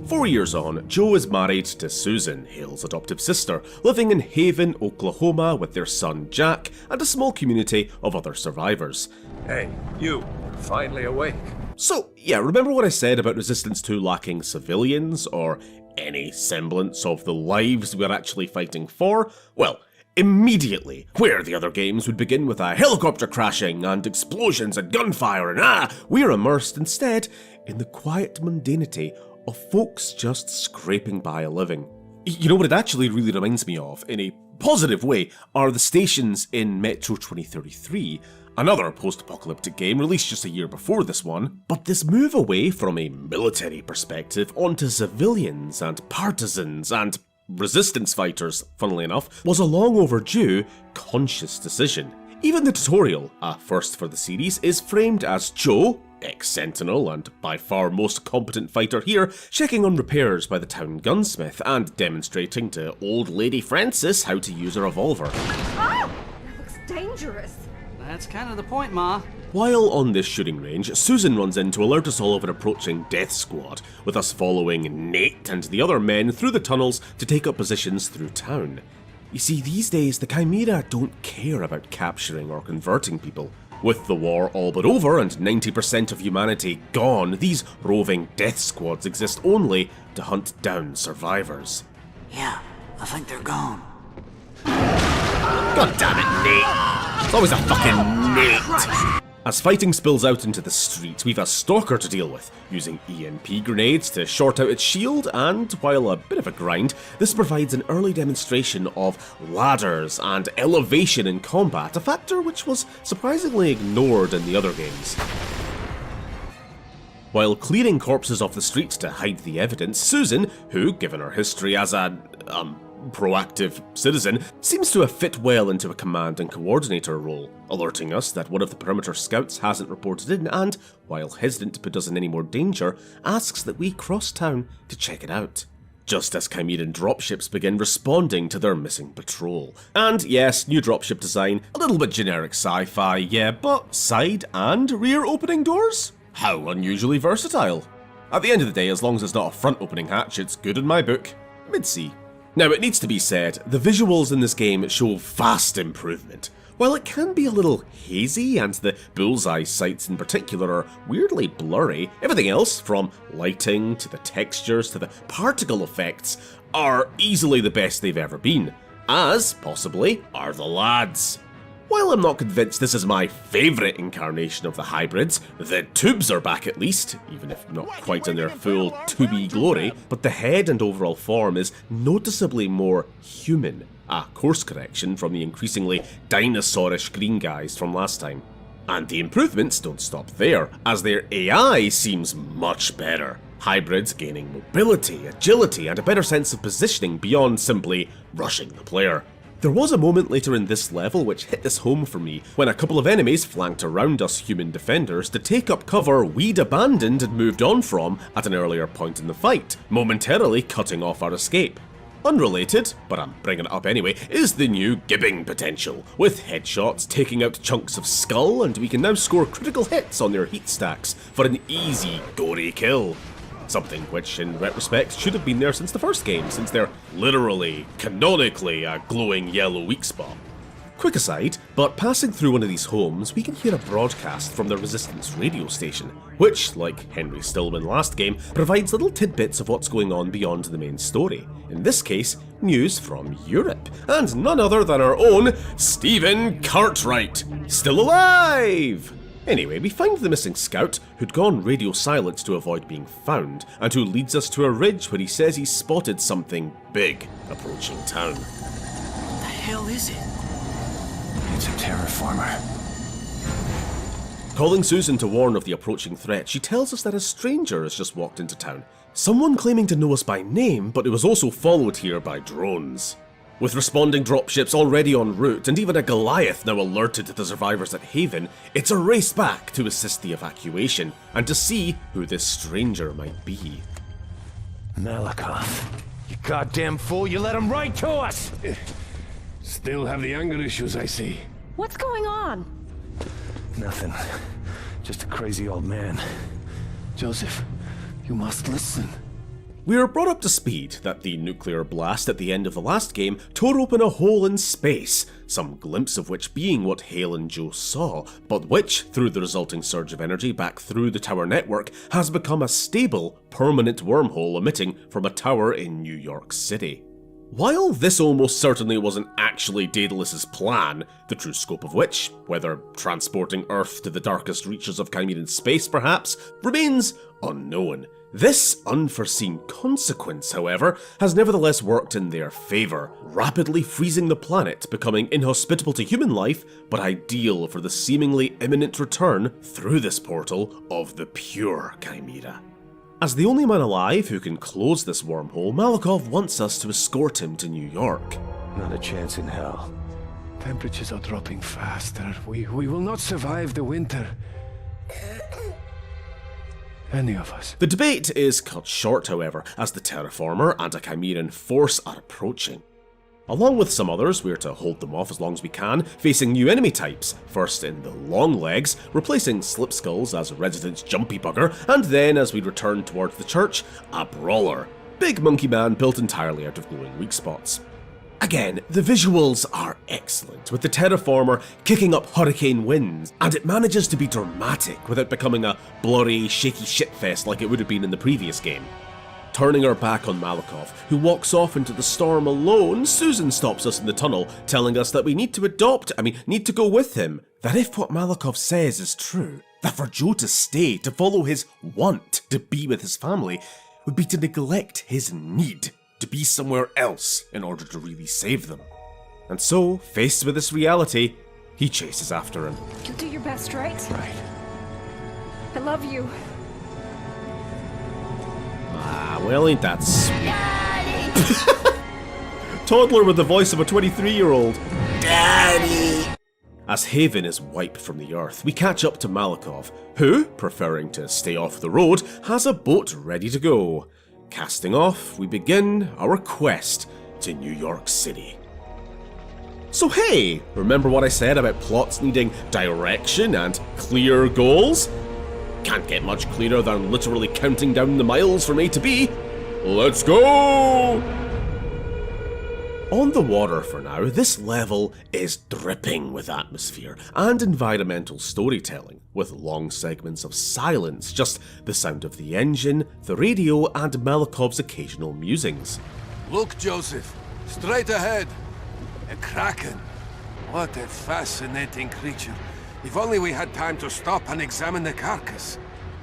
4 years on, Joe is married to Susan, Hale's adoptive sister, living in Haven, Oklahoma with their son Jack and a small community of other survivors. Hey, you, finally awake. So, yeah, remember what I said about Resistance 2 lacking civilians, or any semblance of the lives we're actually fighting for? Well, immediately, where the other games would begin with a helicopter crashing and explosions and gunfire and we're immersed instead in the quiet mundanity of folks just scraping by a living. You know what it actually really reminds me of, in a positive way, are the stations in Metro 2033, another post-apocalyptic game released just a year before this one, but this move away from a military perspective onto civilians and partisans and resistance fighters, funnily enough, was a long overdue, conscious decision. Even the tutorial, a first for the series, is framed as Joe, ex-Sentinel and by far most competent fighter here, checking on repairs by the town gunsmith and demonstrating to old lady Francis how to use a revolver. Oh! That looks dangerous. That's kind of the point, Ma. While on this shooting range, Susan runs in to alert us all of an approaching death squad, with us following Nate and the other men through the tunnels to take up positions through town. You see, these days the Chimera don't care about capturing or converting people. With the war all but over and 90% of humanity gone, these roving death squads exist only to hunt down survivors. Yeah, I think they're gone. God damn it, Nate! It's always a fucking Nate! As fighting spills out into the street, we've a stalker to deal with, using EMP grenades to short out its shield, and while a bit of a grind, this provides an early demonstration of ladders and elevation in combat, a factor which was surprisingly ignored in the other games. While clearing corpses off the street to hide the evidence, Susan, who, given her history as a, proactive citizen, seems to have fit well into a command and coordinator role, alerting us that one of the perimeter scouts hasn't reported in and, while hesitant to put us in any more danger, asks that we cross town to check it out. Just as Chimeran dropships begin responding to their missing patrol. And yes, new dropship design, a little bit generic sci-fi, yeah, but side and rear opening doors? How unusually versatile. At the end of the day, as long as it's not a front opening hatch, it's good in my book. Mid-C. Now, it needs to be said, the visuals in this game show vast improvement. While it can be a little hazy, and the bullseye sights in particular are weirdly blurry, everything else, from lighting to the textures to the particle effects, are easily the best they've ever been. As, possibly, are the lads. While I'm not convinced this is my favourite incarnation of the hybrids, the tubes are back at least, even if not quite in their full tubey glory, but the head and overall form is noticeably more human, a course correction from the increasingly dinosaurish green guys from last time. And the improvements don't stop there, as their AI seems much better. Hybrids gaining mobility, agility, and a better sense of positioning beyond simply rushing the player. There was a moment later in this level which hit this home for me, when a couple of enemies flanked around us human defenders to take up cover we'd abandoned and moved on from at an earlier point in the fight, momentarily cutting off our escape. Unrelated, but I'm bringing it up anyway, is the new gibbing potential, with headshots taking out chunks of skull, and we can now score critical hits on their heat stacks for an easy, gory kill. Something which, in retrospect, should have been there since the first game, since they're literally, canonically, a glowing yellow weak spot. Quick aside, but passing through one of these homes, we can hear a broadcast from the Resistance radio station, which, like Henry Stillman last game, provides little tidbits of what's going on beyond the main story. In this case, news from Europe, and none other than our own Stephen Cartwright, still alive! Anyway, we find the missing scout, who'd gone radio silent to avoid being found, and who leads us to a ridge where he says he's spotted something big approaching town. What the hell is it? It's a terraformer. Calling Susan to warn of the approaching threat, she tells us that a stranger has just walked into town. Someone claiming to know us by name, but it was also followed here by drones. With responding dropships already en route, and even a Goliath now alerted to the survivors at Haven, it's a race back to assist the evacuation, and to see who this stranger might be. Malakoff, you goddamn fool, you let him right to us! Still have the anger issues, I see. What's going on? Nothing. Just a crazy old man. Joseph, you must listen. We are brought up to speed that the nuclear blast at the end of the last game tore open a hole in space, some glimpse of which being what Hale and Joe saw, but which, through the resulting surge of energy back through the tower network, has become a stable, permanent wormhole emitting from a tower in New York City. While this almost certainly wasn't actually Daedalus's plan, the true scope of which, whether transporting Earth to the darkest reaches of Chimeran space perhaps, remains unknown. This unforeseen consequence, however, has nevertheless worked in their favour, rapidly freezing the planet, becoming inhospitable to human life, but ideal for the seemingly imminent return, through this portal, of the pure Chimera. As the only man alive who can close this wormhole, Malakoff wants us to escort him to New York. Not a chance in hell. Temperatures are dropping faster. We will not survive the winter. Any of us. The debate is cut short, however, as the terraformer and a Chimeran force are approaching. Along with some others, we're to hold them off as long as we can, facing new enemy types, first in the long legs, replacing Slipskulls as Resident's jumpy bugger, and then, as we return towards the church, a brawler, big monkey man built entirely out of glowing weak spots. Again, the visuals are excellent, with the terraformer kicking up hurricane winds, and it manages to be dramatic without becoming a blurry, shaky shitfest like it would have been in the previous game. Turning our back on Malikov, who walks off into the storm alone, Susan stops us in the tunnel, telling us that we need to go with him. That if what Malikov says is true, that for Joe to stay, to follow his want to be with his family, would be to neglect his need to be somewhere else in order to really save them. And so, faced with this reality, he chases after him. You'll do your best, right? Right. I love you. Ah, well, ain't that sweet. Toddler with the voice of a 23-year-old. Daddy! As Haven is wiped from the earth, we catch up to Malikov, who, preferring to stay off the road, has a boat ready to go. Casting off, we begin our quest to New York City. So hey, remember what I said about plots needing direction and clear goals? Can't get much clearer than literally counting down the miles from A to B. Let's go! On the water for now, this level is dripping with atmosphere and environmental storytelling, with long segments of silence, just the sound of the engine, the radio, and Malikov's occasional musings. Look, Joseph, straight ahead. A kraken. What a fascinating creature. If only we had time to stop and examine the carcass.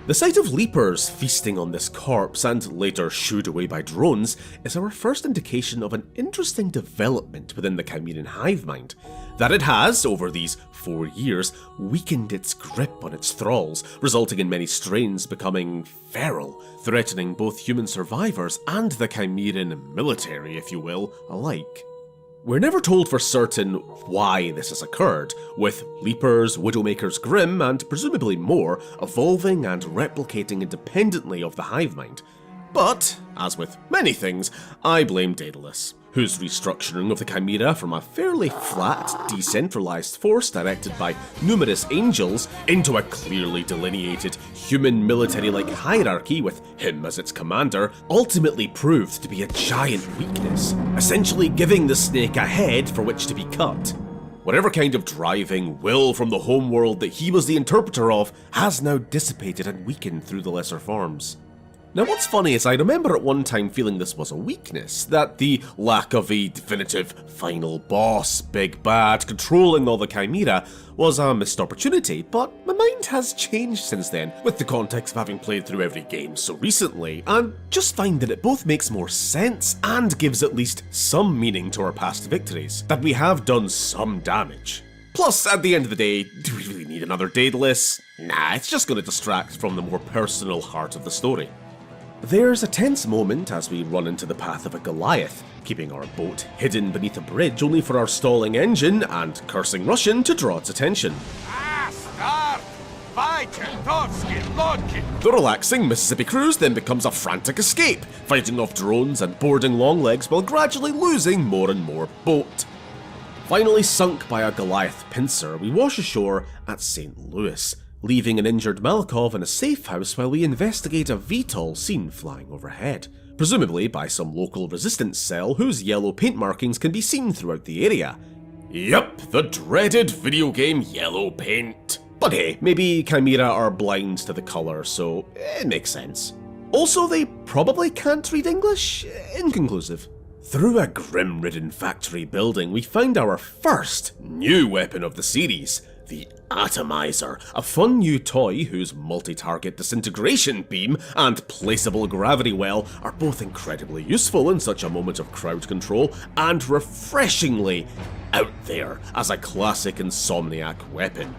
The sight of leapers feasting on this corpse and later shooed away by drones is our first indication of an interesting development within the Chimeran hive mind. That it has, over these 4 years, weakened its grip on its thralls, resulting in many strains becoming feral, threatening both human survivors and the Chimeran military, if you will, alike. We're never told for certain why this has occurred, with Leapers, Widowmakers Grimm, and presumably more evolving and replicating independently of the hive mind. But, as with many things, I blame Daedalus, whose restructuring of the Chimera from a fairly flat, decentralized force directed by numerous angels into a clearly delineated human military-like hierarchy with him as its commander ultimately proved to be a giant weakness, essentially giving the snake a head for which to be cut. Whatever kind of driving will from the homeworld that he was the interpreter of has now dissipated and weakened through the lesser forms. Now what's funny is I remember at one time feeling this was a weakness, that the lack of a definitive final boss, big bad, controlling all the Chimera was a missed opportunity, but my mind has changed since then, with the context of having played through every game so recently, and just find that it both makes more sense and gives at least some meaning to our past victories, that we have done some damage. Plus, at the end of the day, do we really need another Daedalus? Nah, it's just going to distract from the more personal heart of the story. There's a tense moment as we run into the path of a Goliath, keeping our boat hidden beneath a bridge only for our stalling engine and cursing Russian to draw its attention. The relaxing Mississippi cruise then becomes a frantic escape, fighting off drones and boarding Longlegs while gradually losing more and more boat. Finally sunk by a Goliath pincer, we wash ashore at St. Louis, leaving an injured Malikov in a safe house while we investigate a VTOL seen flying overhead, presumably by some local resistance cell whose yellow paint markings can be seen throughout the area. Yup, the dreaded video game yellow paint. But hey, maybe Chimera are blind to the colour, so it makes sense. Also, they probably can't read English? Inconclusive. Through a grim-ridden factory building, we find our first new weapon of the series, the Atomizer, a fun new toy whose multi-target disintegration beam and placeable gravity well are both incredibly useful in such a moment of crowd control and refreshingly out there as a classic Insomniac weapon.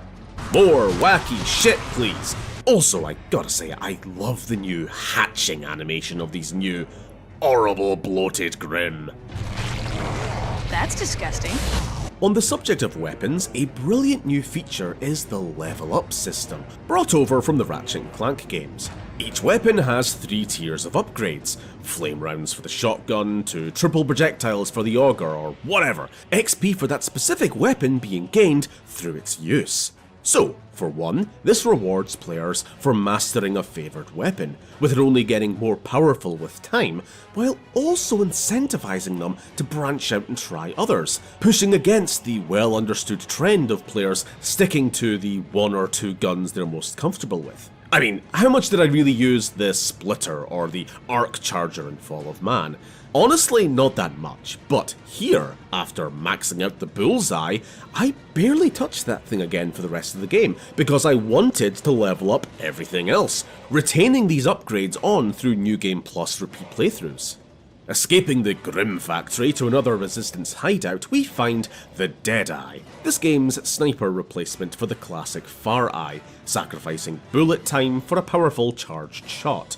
More wacky shit, please! Also, I gotta say, I love the new hatching animation of these new horrible bloated Grimm. That's disgusting. On the subject of weapons, a brilliant new feature is the level up system, brought over from the Ratchet & Clank games. Each weapon has 3 tiers of upgrades, flame rounds for the shotgun to triple projectiles for the auger or whatever, XP for that specific weapon being gained through its use. So, for one, this rewards players for mastering a favoured weapon, with it only getting more powerful with time, while also incentivizing them to branch out and try others, pushing against the well-understood trend of players sticking to the 1 or 2 guns they're most comfortable with. I mean, how much did I really use the Splitter or the Arc Charger in Fall of Man? Honestly, not that much, but here, after maxing out the Bullseye, I barely touched that thing again for the rest of the game, because I wanted to level up everything else, retaining these upgrades on through New Game Plus repeat playthroughs. Escaping the Grim Factory to another Resistance hideout, we find the Deadeye, this game's sniper replacement for the classic Far Eye, sacrificing bullet time for a powerful charged shot.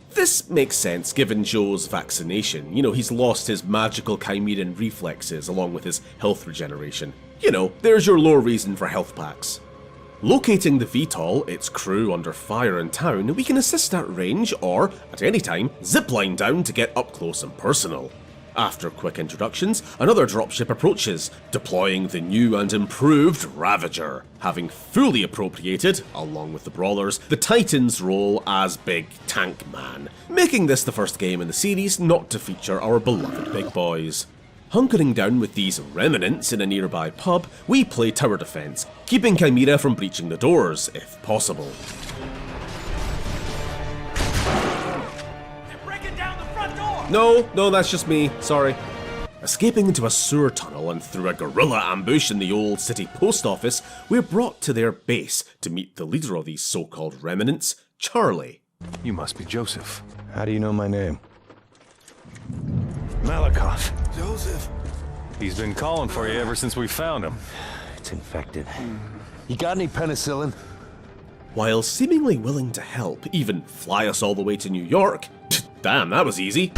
This makes sense given Joe's vaccination. You know, he's lost his magical chimeran reflexes along with his health regeneration. You know, there's your lore reason for health packs. Locating the VTOL, its crew under fire in town, we can assist at range or, at any time, zipline down to get up close and personal. After quick introductions, another dropship approaches, deploying the new and improved Ravager, having fully appropriated, along with the Brawlers, the Titan's role as Big Tank Man, making this the first game in the series not to feature our beloved big boys. Hunkering down with these remnants in a nearby pub, we play tower defense, keeping Chimera from breaching the doors, if possible. No, that's just me, sorry. Escaping into a sewer tunnel and through a guerrilla ambush in the old city post office, we're brought to their base to meet the leader of these so-called remnants, Charlie. You must be Joseph. How do you know my name? Malakoff. Joseph. He's been calling for you ever since we found him. It's infected. You got any penicillin? While seemingly willing to help, even fly us all the way to New York, damn, that was easy.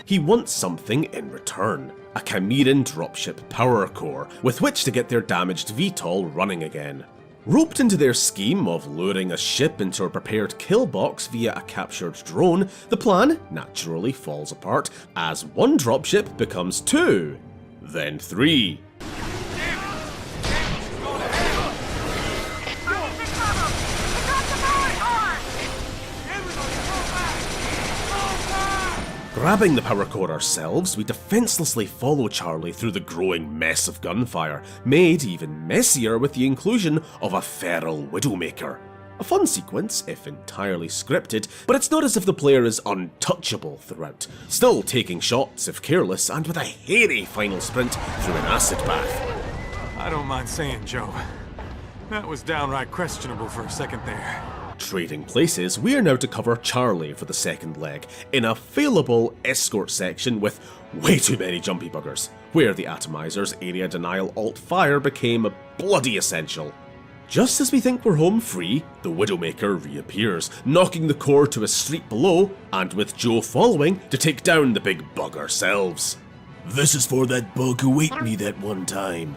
He wants something in return, a Chimeran dropship power core with which to get their damaged VTOL running again. Roped into their scheme of luring a ship into a prepared kill box via a captured drone, the plan naturally falls apart as one dropship becomes 2, then 3. Grabbing the power core ourselves, we defenselessly follow Charlie through the growing mess of gunfire, made even messier with the inclusion of a feral Widowmaker. A fun sequence, if entirely scripted, but it's not as if the player is untouchable throughout, still taking shots if careless, and with a hairy final sprint through an acid bath. I don't mind saying, Joe, that was downright questionable for a second there. Trading places, we are now to cover Charlie for the second leg, in a failable escort section with way too many jumpy buggers, where the Atomizer's area denial alt-fire became bloody essential. Just as we think we're home free, the Widowmaker reappears, knocking the core to a street below, and with Joe following to take down the big bug ourselves. This is for that bug who ate me that one time,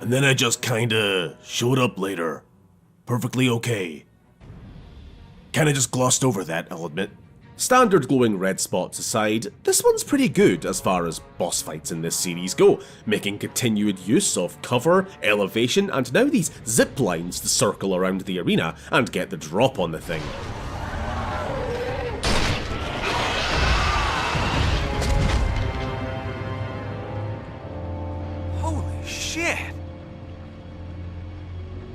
and then I just kinda showed up later. Perfectly okay. Kinda just glossed over that, I'll admit. Standard glowing red spots aside, this one's pretty good as far as boss fights in this series go, making continued use of cover, elevation, and now these zip lines to circle around the arena and get the drop on the thing. Holy shit!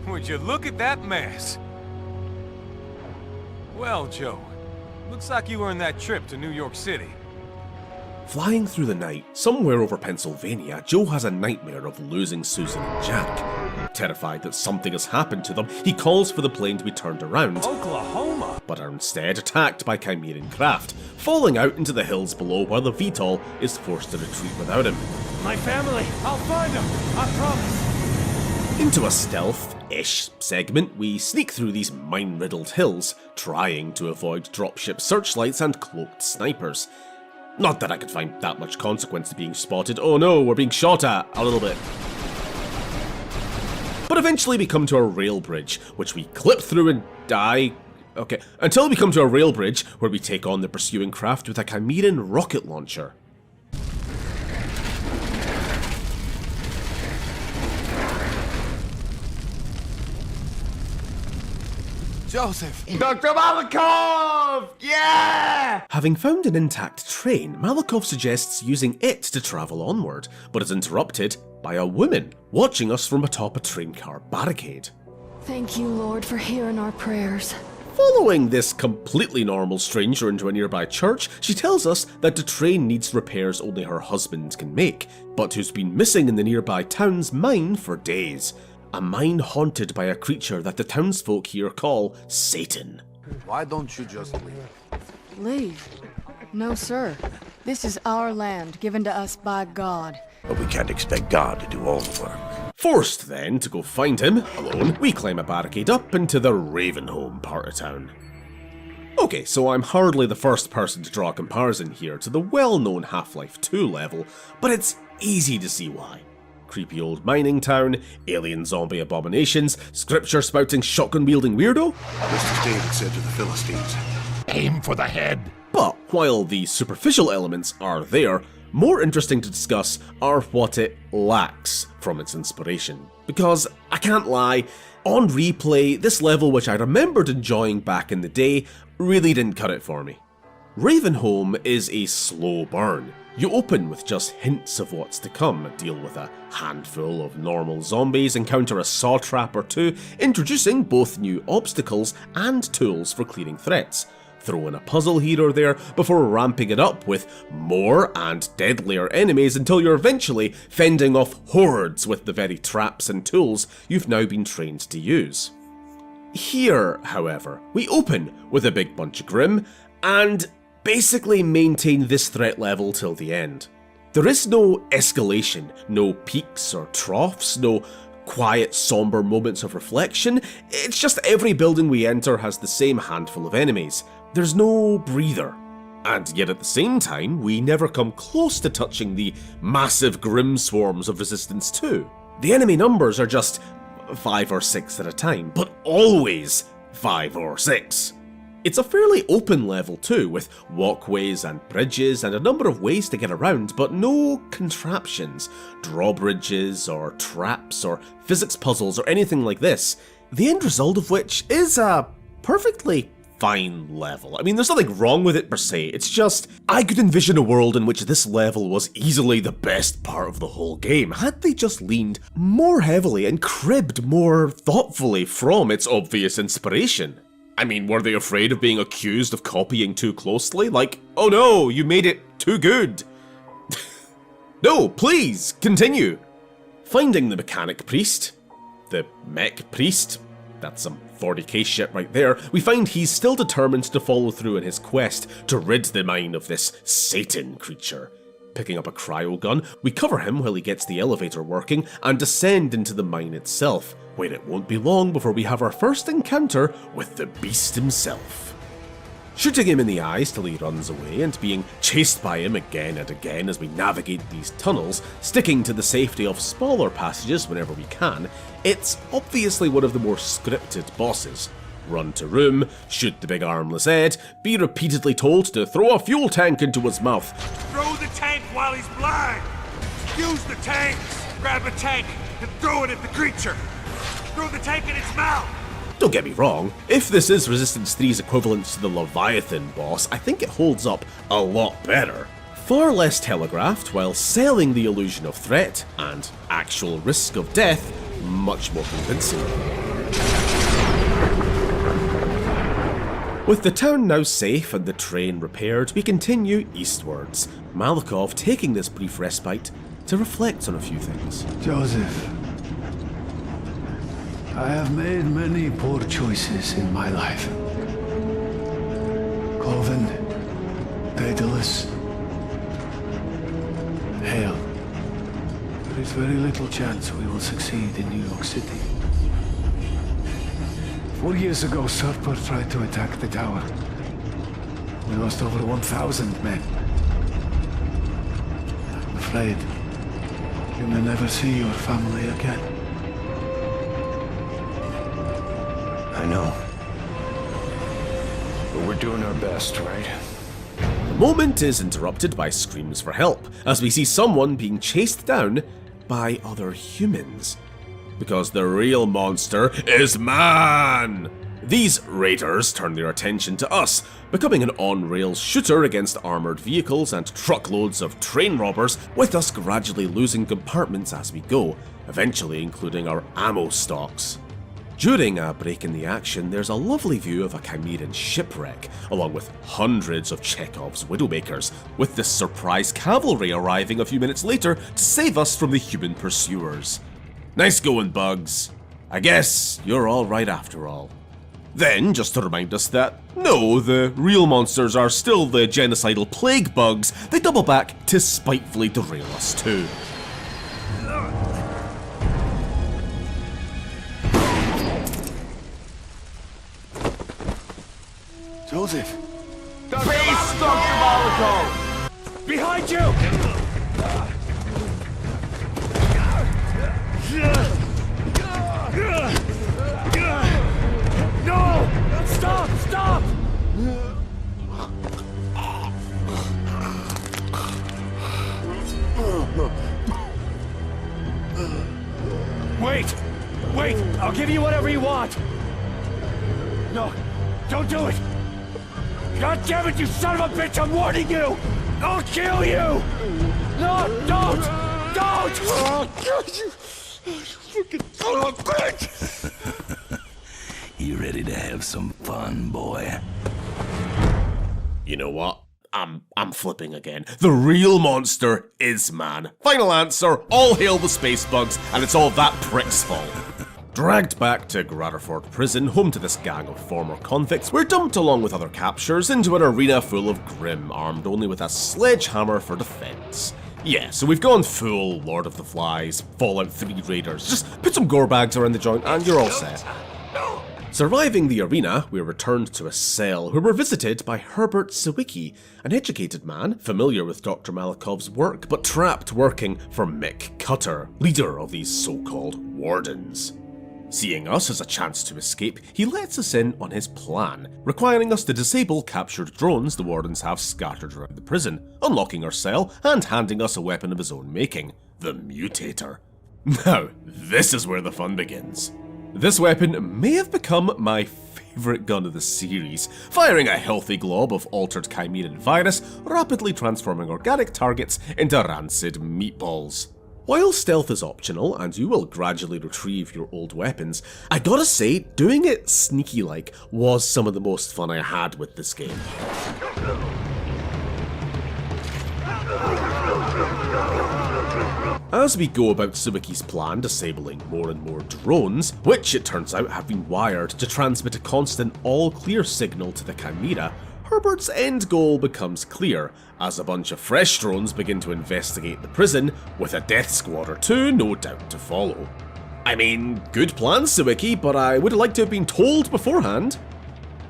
Would you look at that mess? Well, Joe, looks like you earned that trip to New York City. Flying through the night, somewhere over Pennsylvania, Joe has a nightmare of losing Susan and Jack. Terrified that something has happened to them, he calls for the plane to be turned around, Oklahoma! But are instead attacked by Chimeran craft, falling out into the hills below while the VTOL is forced to retreat without him. My family! I'll find them! I promise! Into a stealth-ish segment, we sneak through these mine-riddled hills, trying to avoid dropship searchlights and cloaked snipers. Not that I could find that much consequence to being spotted. Oh no, we're being shot at a little bit. But eventually we come to a rail bridge, which we clip through and die. Okay, until we come to a rail bridge where we take on the pursuing craft with a Chimeran rocket launcher. Joseph! Dr. Malikov! Yeah! Having found an intact train, Malikov suggests using it to travel onward, but is interrupted by a woman watching us from atop a train car barricade. Thank you, Lord, for hearing our prayers. Following this completely normal stranger into a nearby church, she tells us that the train needs repairs only her husband can make, but who's been missing in the nearby town's mine for days. A mine haunted by a creature that the townsfolk here call Satan. Why don't you just leave? Leave? No, sir. This is our land, given to us by God. But we can't expect God to do all the work. Forced then to go find him, alone, we climb a barricade up into the Ravenholm part of town. Okay, so I'm hardly the first person to draw a comparison here to the well-known Half-Life 2 level, but it's easy to see why. Creepy old mining town, alien zombie abominations, scripture-spouting shotgun-wielding weirdo. Just as David said to the Philistines, aim for the head. But while the superficial elements are there, more interesting to discuss are what it lacks from its inspiration. Because, I can't lie, on replay, this level which I remembered enjoying back in the day really didn't cut it for me. Ravenholm is a slow burn. You open with just hints of what's to come, deal with a handful of normal zombies, encounter a saw trap or two, introducing both new obstacles and tools for clearing threats. Throw in a puzzle here or there before ramping it up with more and deadlier enemies until you're eventually fending off hordes with the very traps and tools you've now been trained to use. Here, however, we open with a big bunch of Grim and basically maintain this threat level till the end. There is no escalation, no peaks or troughs, no quiet, somber moments of reflection. It's just every building we enter has the same handful of enemies. There's no breather. And yet at the same time, we never come close to touching the massive Grim swarms of Resistance 2. The enemy numbers are just 5 or 6 at a time, but always 5 or 6. It's a fairly open level too, with walkways and bridges and a number of ways to get around, but no contraptions, drawbridges or traps or physics puzzles or anything like this, the end result of which is a perfectly fine level. I mean, there's nothing wrong with it per se, it's just, I could envision a world in which this level was easily the best part of the whole game, had they just leaned more heavily and cribbed more thoughtfully from its obvious inspiration. I mean, were they afraid of being accused of copying too closely? Like, oh no, you made it too good. No, please, continue. Finding the mechanic priest, the mech priest, that's some 40k shit right there, we find he's still determined to follow through in his quest to rid the mine of this Satan creature. Picking up a cryo gun, we cover him while he gets the elevator working and descend into the mine itself, where it won't be long before we have our first encounter with the beast himself. Shooting him in the eyes till he runs away and being chased by him again and again as we navigate these tunnels, sticking to the safety of smaller passages whenever we can, it's obviously one of the more scripted bosses. Run to room, shoot the big armless head, be repeatedly told to throw a fuel tank into his mouth. Throw the tank while he's blind! Use the tanks! Grab a tank and throw it at the creature! Throw the tank in its mouth! Don't get me wrong, if this is Resistance 3's equivalent to the Leviathan boss, I think it holds up a lot better. Far less telegraphed while selling the illusion of threat and actual risk of death much more convincingly. With the town now safe and the train repaired, we continue eastwards, Malikov taking this brief respite to reflect on a few things. Joseph, I have made many poor choices in my life. Cloven, Daedalus, Hale. There is very little chance we will succeed in New York City. 4 years ago, Surper tried to attack the tower. We lost over 1,000 men. I'm afraid you may never see your family again. I know. But we're doing our best, right? The moment is interrupted by screams for help, as we see someone being chased down by other humans. Because the real monster is man! These raiders turn their attention to us, becoming an on-rails shooter against armoured vehicles and truckloads of train robbers, with us gradually losing compartments as we go, eventually including our ammo stocks. During a break in the action, there's a lovely view of a Chimeran shipwreck, along with hundreds of Chekhov's Widowmakers, with the surprise cavalry arriving a few minutes later to save us from the human pursuers. Nice going, Bugs. I guess you're alright after all. Then, just to remind us that, no, the real monsters are still the genocidal plague bugs, they double back to spitefully derail us too. Joseph! Face Dr. Malakov! Behind you! No! Stop! Stop! Wait! Wait! I'll give you whatever you want! No! Don't do it! God damn it, you son of a bitch! I'm warning you! I'll kill you! No! Don't! Don't! Oh, God, you fucking son of a bitch! You ready to have some fun, boy? You know what? I'm flipping again. The real monster is man. Final answer, all hail the space bugs, and it's all that prick's fault. Dragged back to Gratterford Prison, home to this gang of former convicts, we're dumped along with other captures into an arena full of Grim, armed only with a sledgehammer for defense. Yeah, so we've gone full Lord of the Flies, Fallout 3 Raiders. Just put some gore bags around the joint and you're all set. Surviving the arena, we returned to a cell where we're visited by Herbert Sawicki, an educated man familiar with Dr. Malakov's work, but trapped working for Mick Cutter, leader of these so-called wardens. Seeing us as a chance to escape, he lets us in on his plan, requiring us to disable captured drones the wardens have scattered around the prison, unlocking our cell and handing us a weapon of his own making, the Mutator. Now, this is where the fun begins. This weapon may have become my favourite gun of the series, firing a healthy glob of altered Chimeran virus, rapidly transforming organic targets into rancid meatballs. While stealth is optional, and you will gradually retrieve your old weapons, I gotta say, doing it sneaky-like was some of the most fun I had with this game. As we go about Sawicki's plan disabling more and more drones, which it turns out have been wired to transmit a constant all-clear signal to the Chimera, Herbert's end goal becomes clear, as a bunch of fresh drones begin to investigate the prison, with a death squad or two no doubt to follow. I mean, good plan, Sawicki, but I would have liked to have been told beforehand.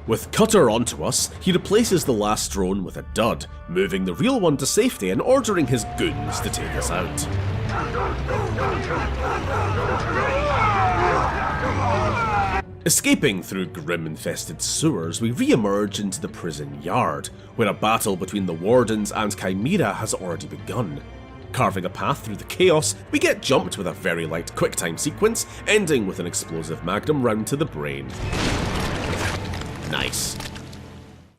With Cutter onto us, he replaces the last drone with a dud, moving the real one to safety and ordering his goons to take us out. Escaping through grim-infested sewers, we re-emerge into the prison yard, where a battle between the wardens and Chimera has already begun. Carving a path through the chaos, we get jumped with a very light QuickTime sequence, ending with an explosive magnum round to the brain. Nice.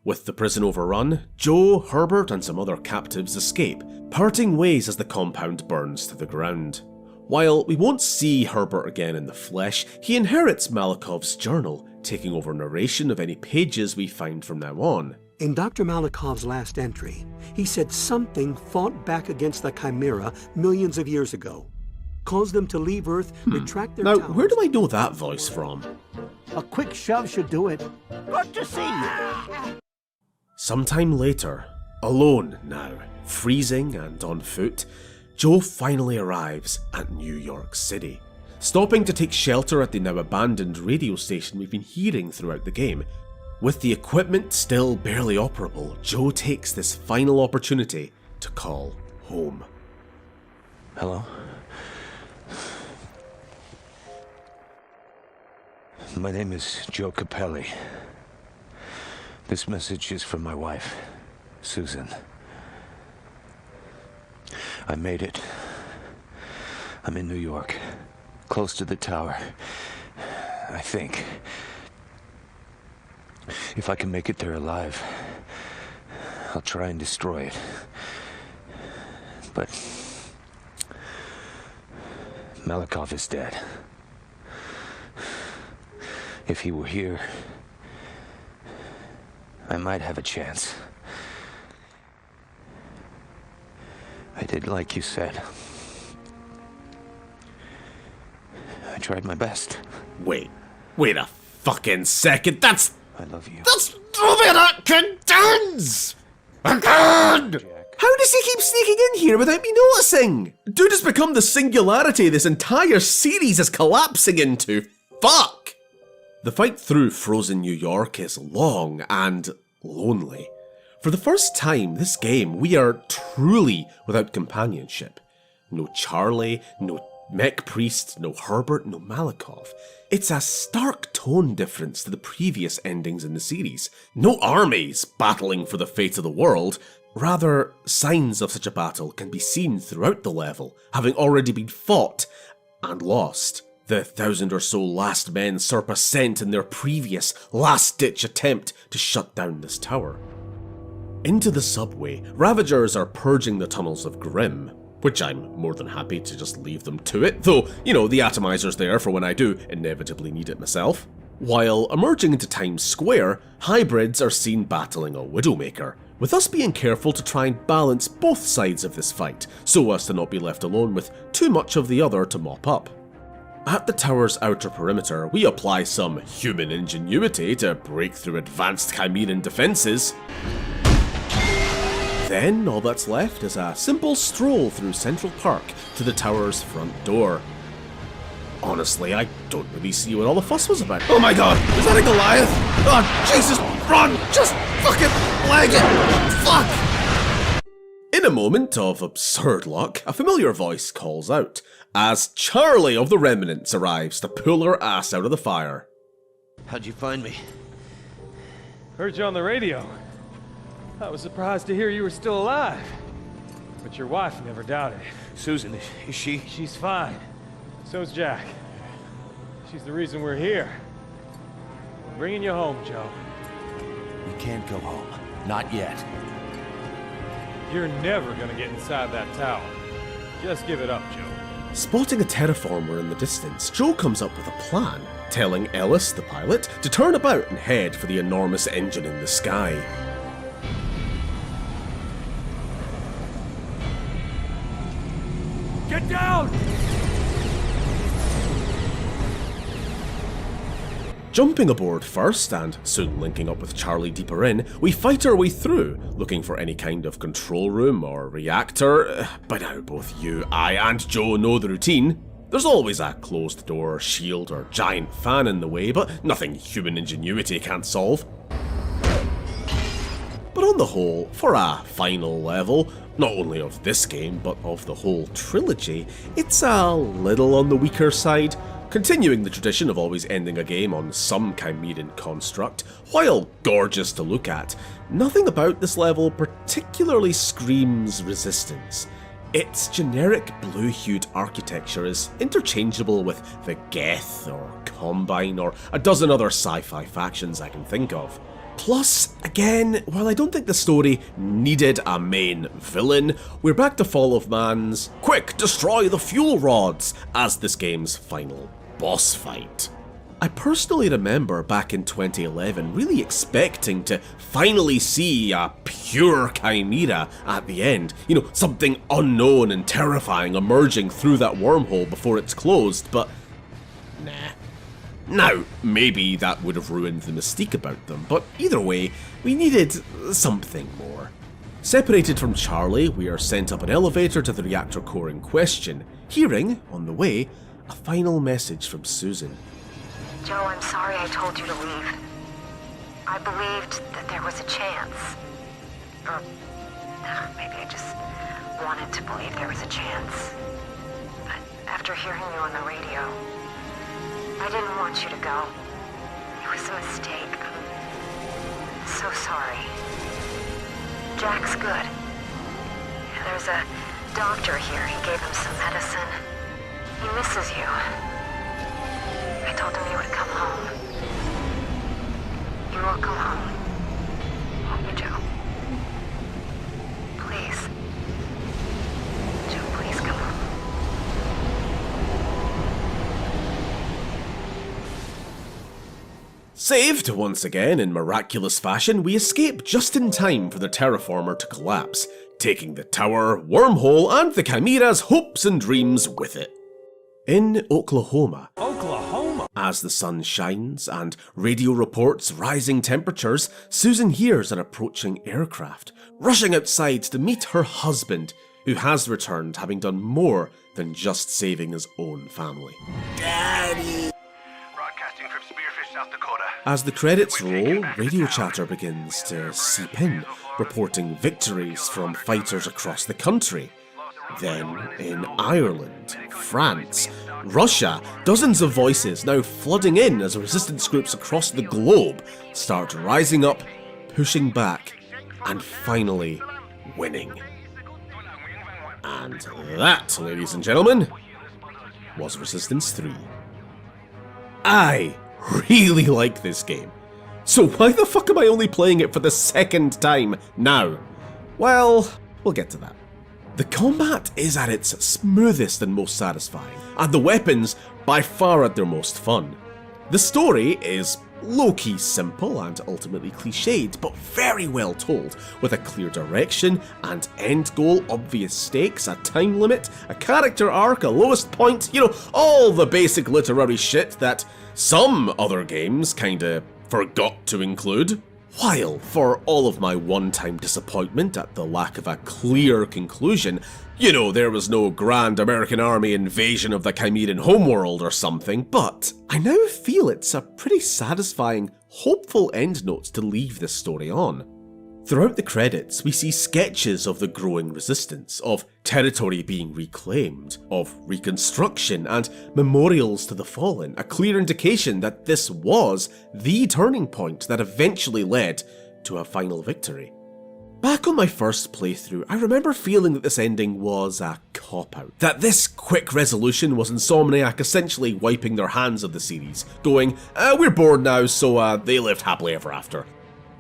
With the prison overrun, Joe, Herbert and some other captives escape, parting ways as the compound burns to the ground. While we won't see Herbert again in the flesh, he inherits Malakov's journal, taking over narration of any pages we find from now on. In Dr. Malakov's last entry, he said something fought back against the Chimera millions of years ago. Caused them to leave Earth, retract their Now, towers. where do I know that voice from? A quick shove should do it. Good to see you. Sometime later, alone now, freezing and on foot, Joe finally arrives at New York City, stopping to take shelter at the now abandoned radio station we've been hearing throughout the game. With the equipment still barely operable, Joe takes this final opportunity to call home. Hello? My name is Joe Capelli. This message is from my wife, Susan. I made it. I'm in New York, close to the tower, I think. If I can make it there alive, I'll try and destroy it. But Malikov is dead. If he were here, I might have a chance. I did like you said. I tried my best. Wait a fucking second, that's... I love you. That's Robert Atkins! How does he keep sneaking in here without me noticing? Dude has become the singularity this entire series is collapsing into. Fuck! The fight through frozen New York is long and lonely. For the first time this game, we are truly without companionship. No Charlie, no Mech Priest, no Herbert, no Malikov. It's a stark tone difference to the previous endings in the series. No armies battling for the fate of the world. Rather, signs of such a battle can be seen throughout the level, having already been fought and lost. The 1,000 or so last men Serpa sent in their previous last-ditch attempt to shut down this tower. Into the subway, Ravagers are purging the tunnels of Grim, which I'm more than happy to just leave them to it, though, you know, the atomizer's there for when I do inevitably need it myself. While emerging into Times Square, hybrids are seen battling a Widowmaker, with us being careful to try and balance both sides of this fight, so as to not be left alone with too much of the other to mop up. At the tower's outer perimeter, we apply some human ingenuity to break through advanced Chimeran defences. Then all that's left is a simple stroll through Central Park to the tower's front door. Honestly, I don't really see what all the fuss was about. Oh my god, is that a Goliath? Oh, Jesus, run! Just fucking leg it! Fuck! In a moment of absurd luck, a familiar voice calls out, as Charlie of the Remnants arrives to pull her ass out of the fire. How'd you find me? Heard you on the radio. I was surprised to hear you were still alive. But your wife never doubted it. Susan, is she? She's fine. So's Jack. She's the reason we're here. We're bringing you home, Joe. We can't go home. Not yet. You're never gonna get inside that tower. Just give it up, Joe. Spotting a terraformer in the distance, Joe comes up with a plan, telling Ellis, the pilot, to turn about and head for the enormous engine in the sky. Get down! Jumping aboard first, and soon linking up with Charlie deeper in, we fight our way through, looking for any kind of control room or reactor. By now both you, I, and Joe know the routine. There's always a closed door, shield, or giant fan in the way, but nothing human ingenuity can't solve. But on the whole, for a final level, not only of this game, but of the whole trilogy, it's a little on the weaker side, continuing the tradition of always ending a game on some Chimeran construct. While gorgeous to look at, nothing about this level particularly screams Resistance. Its generic blue-hued architecture is interchangeable with the Geth or Combine or a dozen other sci-fi factions I can think of. Plus, again, while I don't think the story needed a main villain, we're back to Fall of Man's "Quick, destroy the fuel rods" as this game's final boss fight. I personally remember back in 2011 really expecting to finally see a pure chimera at the end, you know, something unknown and terrifying emerging through that wormhole before it's closed, but nah. Now, maybe that would have ruined the mystique about them, but either way, we needed something more. Separated from Charlie, we are sent up an elevator to the reactor core in question, hearing, on the way, a final message from Susan. Joe, I'm sorry I told you to leave. I believed that there was a chance. Or maybe I just wanted to believe there was a chance. But after hearing you on the radio, I didn't want you to go. It was a mistake. I'm so sorry. Jack's good. There's a doctor here. He gave him some medicine. He misses you. I told him you would come home. You will come home. Saved once again in miraculous fashion, we escape just in time for the terraformer to collapse, taking the tower, wormhole, and the Chimera's hopes and dreams with it. In Oklahoma, as the sun shines and radio reports rising temperatures, Susan hears an approaching aircraft, rushing outside to meet her husband, who has returned having done more than just saving his own family. Daddy! Broadcasting from Spearfish, South Dakota. As the credits roll, radio chatter begins to seep in, reporting victories from fighters across the country. Then, in Ireland, France, Russia, dozens of voices now flooding in as resistance groups across the globe start rising up, pushing back, and finally winning. And that, ladies and gentlemen, was Resistance 3. I really like this game. So why the fuck am I only playing it for the second time now? Well, we'll get to that. The combat is at its smoothest and most satisfying, and the weapons by far at their most fun. The story is low-key simple and ultimately cliched, but very well told, with a clear direction and end goal, obvious stakes, a time limit, a character arc, a lowest point, all the basic literary shit that some other games kinda forgot to include. While, for all of my one-time disappointment at the lack of a clear conclusion, there was no grand American army invasion of the Chimeran homeworld or something, but I now feel it's a pretty satisfying, hopeful endnote to leave this story on. Throughout the credits, we see sketches of the growing resistance, of territory being reclaimed, of reconstruction, and memorials to the fallen, a clear indication that this was the turning point that eventually led to a final victory. Back on my first playthrough, I remember feeling that this ending was a cop-out, that this quick resolution was Insomniac essentially wiping their hands of the series, going, we're bored now, so they lived happily ever after.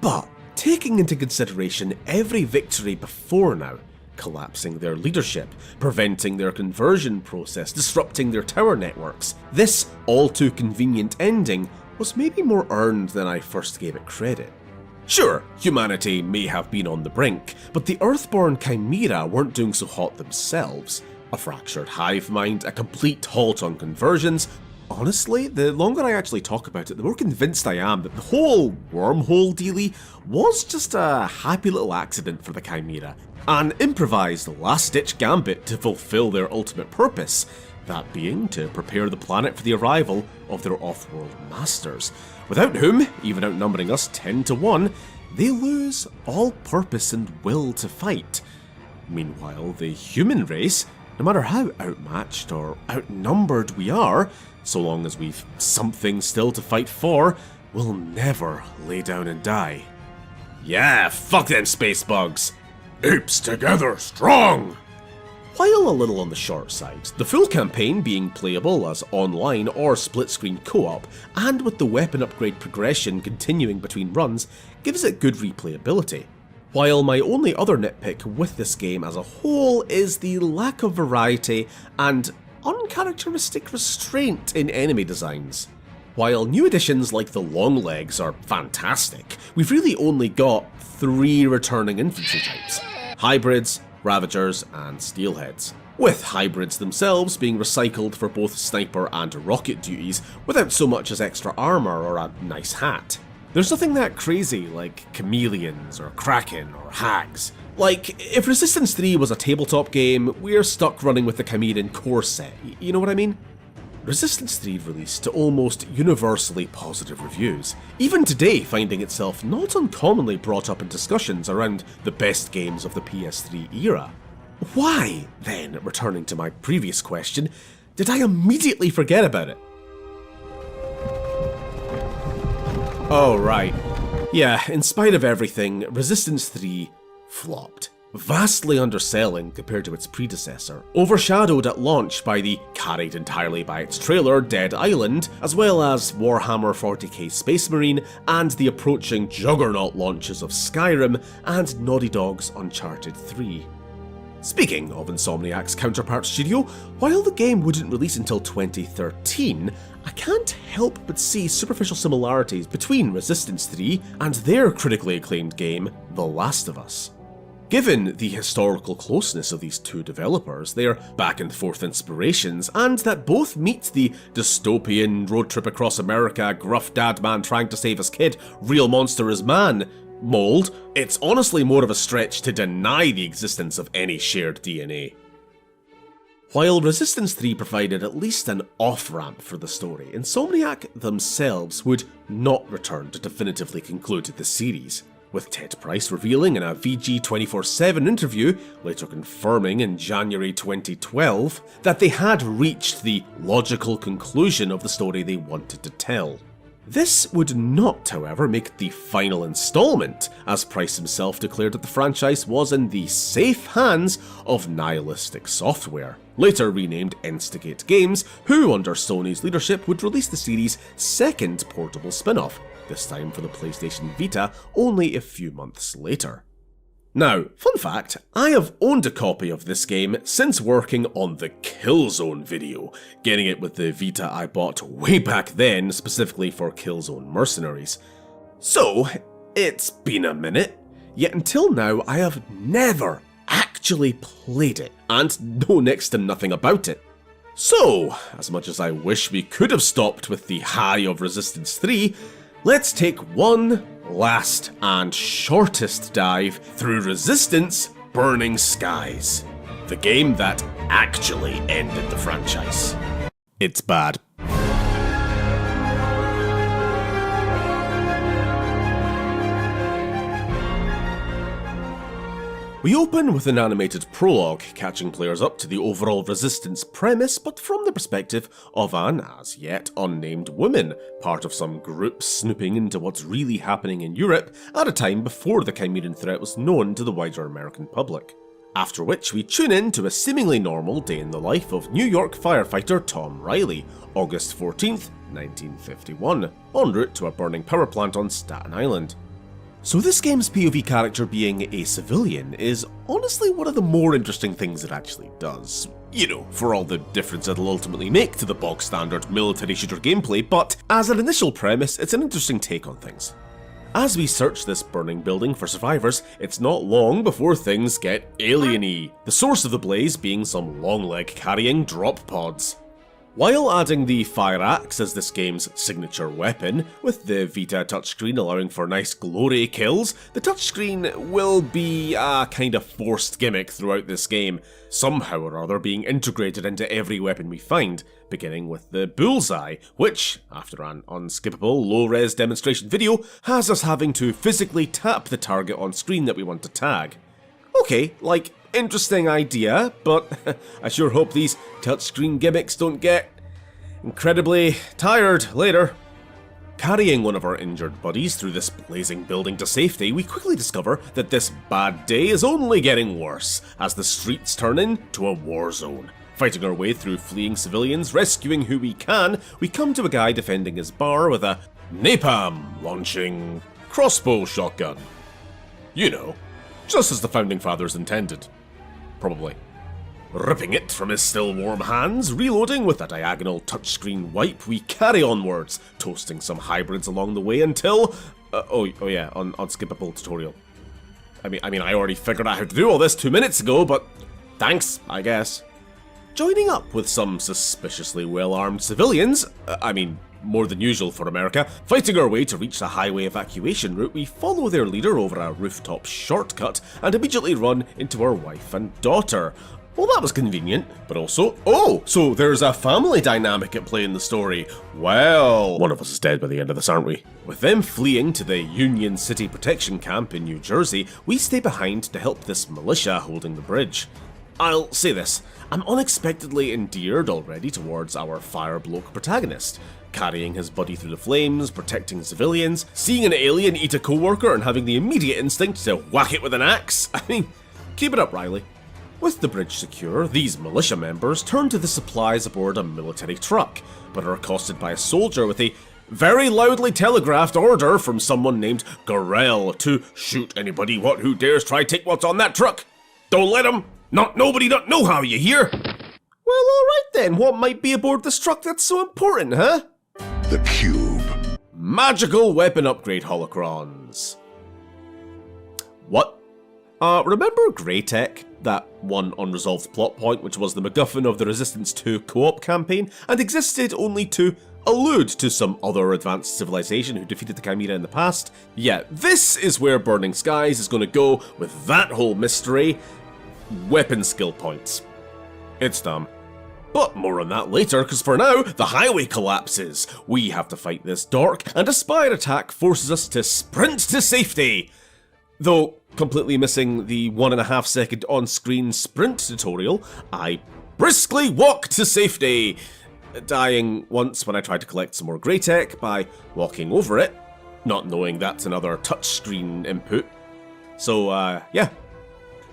But taking into consideration every victory before now, collapsing their leadership, preventing their conversion process, disrupting their tower networks, this all-too-convenient ending was maybe more earned than I first gave it credit. Sure, humanity may have been on the brink, but the Earthborn Chimera weren't doing so hot themselves. A fractured hive mind, a complete halt on conversions. Honestly, the longer I actually talk about it, the more convinced I am that the whole wormhole dealie was just a happy little accident for the Chimera, an improvised last-ditch gambit to fulfill their ultimate purpose, that being to prepare the planet for the arrival of their off-world masters, without whom, even outnumbering us 10-1, they lose all purpose and will to fight. Meanwhile, the human race, no matter how outmatched or outnumbered we are, so long as we've something still to fight for, will never lay down and die. Yeah, fuck them space bugs! Apes together strong! While a little on the short side, the full campaign being playable as online or split-screen co-op, and with the weapon upgrade progression continuing between runs, gives it good replayability. While my only other nitpick with this game as a whole is the lack of variety and uncharacteristic restraint in enemy designs. While new additions like the long legs are fantastic, we've really only got 3 returning infantry types: hybrids, ravagers, and steelheads, with hybrids themselves being recycled for both sniper and rocket duties without so much as extra armor or a nice hat. There's nothing that crazy like chameleons or kraken or hags. Like, if Resistance 3 was a tabletop game, we're stuck running with the Chimeran core set, you know what I mean? Resistance 3 released to almost universally positive reviews, even today finding itself not uncommonly brought up in discussions around the best games of the PS3 era. Why, then, returning to my previous question, did I immediately forget about it? Oh, right. Yeah, in spite of everything, Resistance 3 flopped, vastly underselling compared to its predecessor, overshadowed at launch by the carried entirely by its trailer Dead Island, as well as Warhammer 40k Space Marine and the approaching juggernaut launches of Skyrim and Naughty Dog's Uncharted 3. Speaking of Insomniac's counterpart studio, while the game wouldn't release until 2013, I can't help but see superficial similarities between Resistance 3 and their critically acclaimed game, The Last of Us. Given the historical closeness of these two developers, their back-and-forth inspirations, and that both meet the dystopian road trip across America, gruff dad man trying to save his kid, real monster is man mold, it's honestly more of a stretch to deny the existence of any shared DNA. While Resistance 3 provided at least an off-ramp for the story, Insomniac themselves would not return to definitively conclude the series, with Ted Price revealing in a VG 24/7 interview, later confirming in January 2012, that they had reached the logical conclusion of the story they wanted to tell. This would not, however, make the final installment, as Price himself declared that the franchise was in the safe hands of Nihilistic Software, later renamed Instigate Games, who, under Sony's leadership, would release the series' second portable spin-off, this time for the PlayStation Vita, only a few months later. Now, fun fact, I have owned a copy of this game since working on the Killzone video, getting it with the Vita I bought way back then, specifically for Killzone Mercenaries. So, it's been a minute, yet until now I have never actually played it, and know next to nothing about it. So, as much as I wish we could have stopped with the high of Resistance 3, let's take one last and shortest dive through Resistance Burning Skies, the game that actually ended the franchise. It's bad. We open with an animated prologue, catching players up to the overall Resistance premise, but from the perspective of an as yet unnamed woman, part of some group snooping into what's really happening in Europe at a time before the Chimerian threat was known to the wider American public. After which we tune in to a seemingly normal day in the life of New York firefighter Tom Riley, August 14th, 1951, en route to a burning power plant on Staten Island. So this game's POV character being a civilian is honestly one of the more interesting things it actually does. You know, for all the difference it'll ultimately make to the bog standard military shooter gameplay, but as an initial premise, it's an interesting take on things. As we search this burning building for survivors, it's not long before things get alien-y, the source of the blaze being some long leg carrying drop pods. While adding the fire axe as this game's signature weapon, with the Vita touchscreen allowing for nice glory kills, the touchscreen will be a kind of forced gimmick throughout this game, somehow or other being integrated into every weapon we find, beginning with the bullseye, which, after an unskippable low-res demonstration video, has us having to physically tap the target on screen that we want to tag. Okay, like, interesting idea, but I sure hope these touchscreen gimmicks don't get incredibly tired later. Carrying one of our injured buddies through this blazing building to safety, we quickly discover that this bad day is only getting worse, as the streets turn into a war zone. Fighting our way through fleeing civilians, rescuing who we can, we come to a guy defending his bar with a napalm launching crossbow shotgun. You know, just as the Founding Fathers intended. Probably. Ripping it from his still warm hands, reloading with a diagonal touchscreen wipe, we carry onwards, toasting some hybrids along the way until... unskippable tutorial. I mean, I already figured out how to do all this 2 minutes ago, but thanks, I guess. Joining up with some suspiciously well-armed civilians, more than usual for America, fighting our way to reach the highway evacuation route, we follow their leader over a rooftop shortcut and immediately run into our wife and daughter. Well, that was convenient, but also, so there's a family dynamic at play in the story. Well, one of us is dead by the end of this, aren't we? With them fleeing to the Union City Protection Camp in New Jersey, we stay behind to help this militia holding the bridge. I'll say this, I'm unexpectedly endeared already towards our firebloke protagonist. Carrying his buddy through the flames, protecting civilians, seeing an alien eat a co-worker and having the immediate instinct to whack it with an axe. Keep it up, Riley. With the bridge secure, these militia members turn to the supplies aboard a military truck, but are accosted by a soldier with a very loudly telegraphed order from someone named Gorell to shoot anybody who dares try take what's on that truck. Don't let him! Nobody don't know how, you hear? Well, alright then, what might be aboard the struck that's so important, huh? The cube. Magical weapon upgrade holocrons. What? Remember Greytech? That one unresolved plot point which was the MacGuffin of the Resistance 2 co-op campaign and existed only to allude to some other advanced civilization who defeated the Chimera in the past? Yeah, this is where Burning Skies is going to go with that whole mystery. Weapon skill points. It's dumb. But more on that later, because for now, the highway collapses. We have to fight this dork, and a spire attack forces us to sprint to safety. Though completely missing the 1.5 second on-screen sprint tutorial, I briskly walk to safety, dying once when I tried to collect some more Greytech by walking over it, not knowing that's another touchscreen input. So, yeah.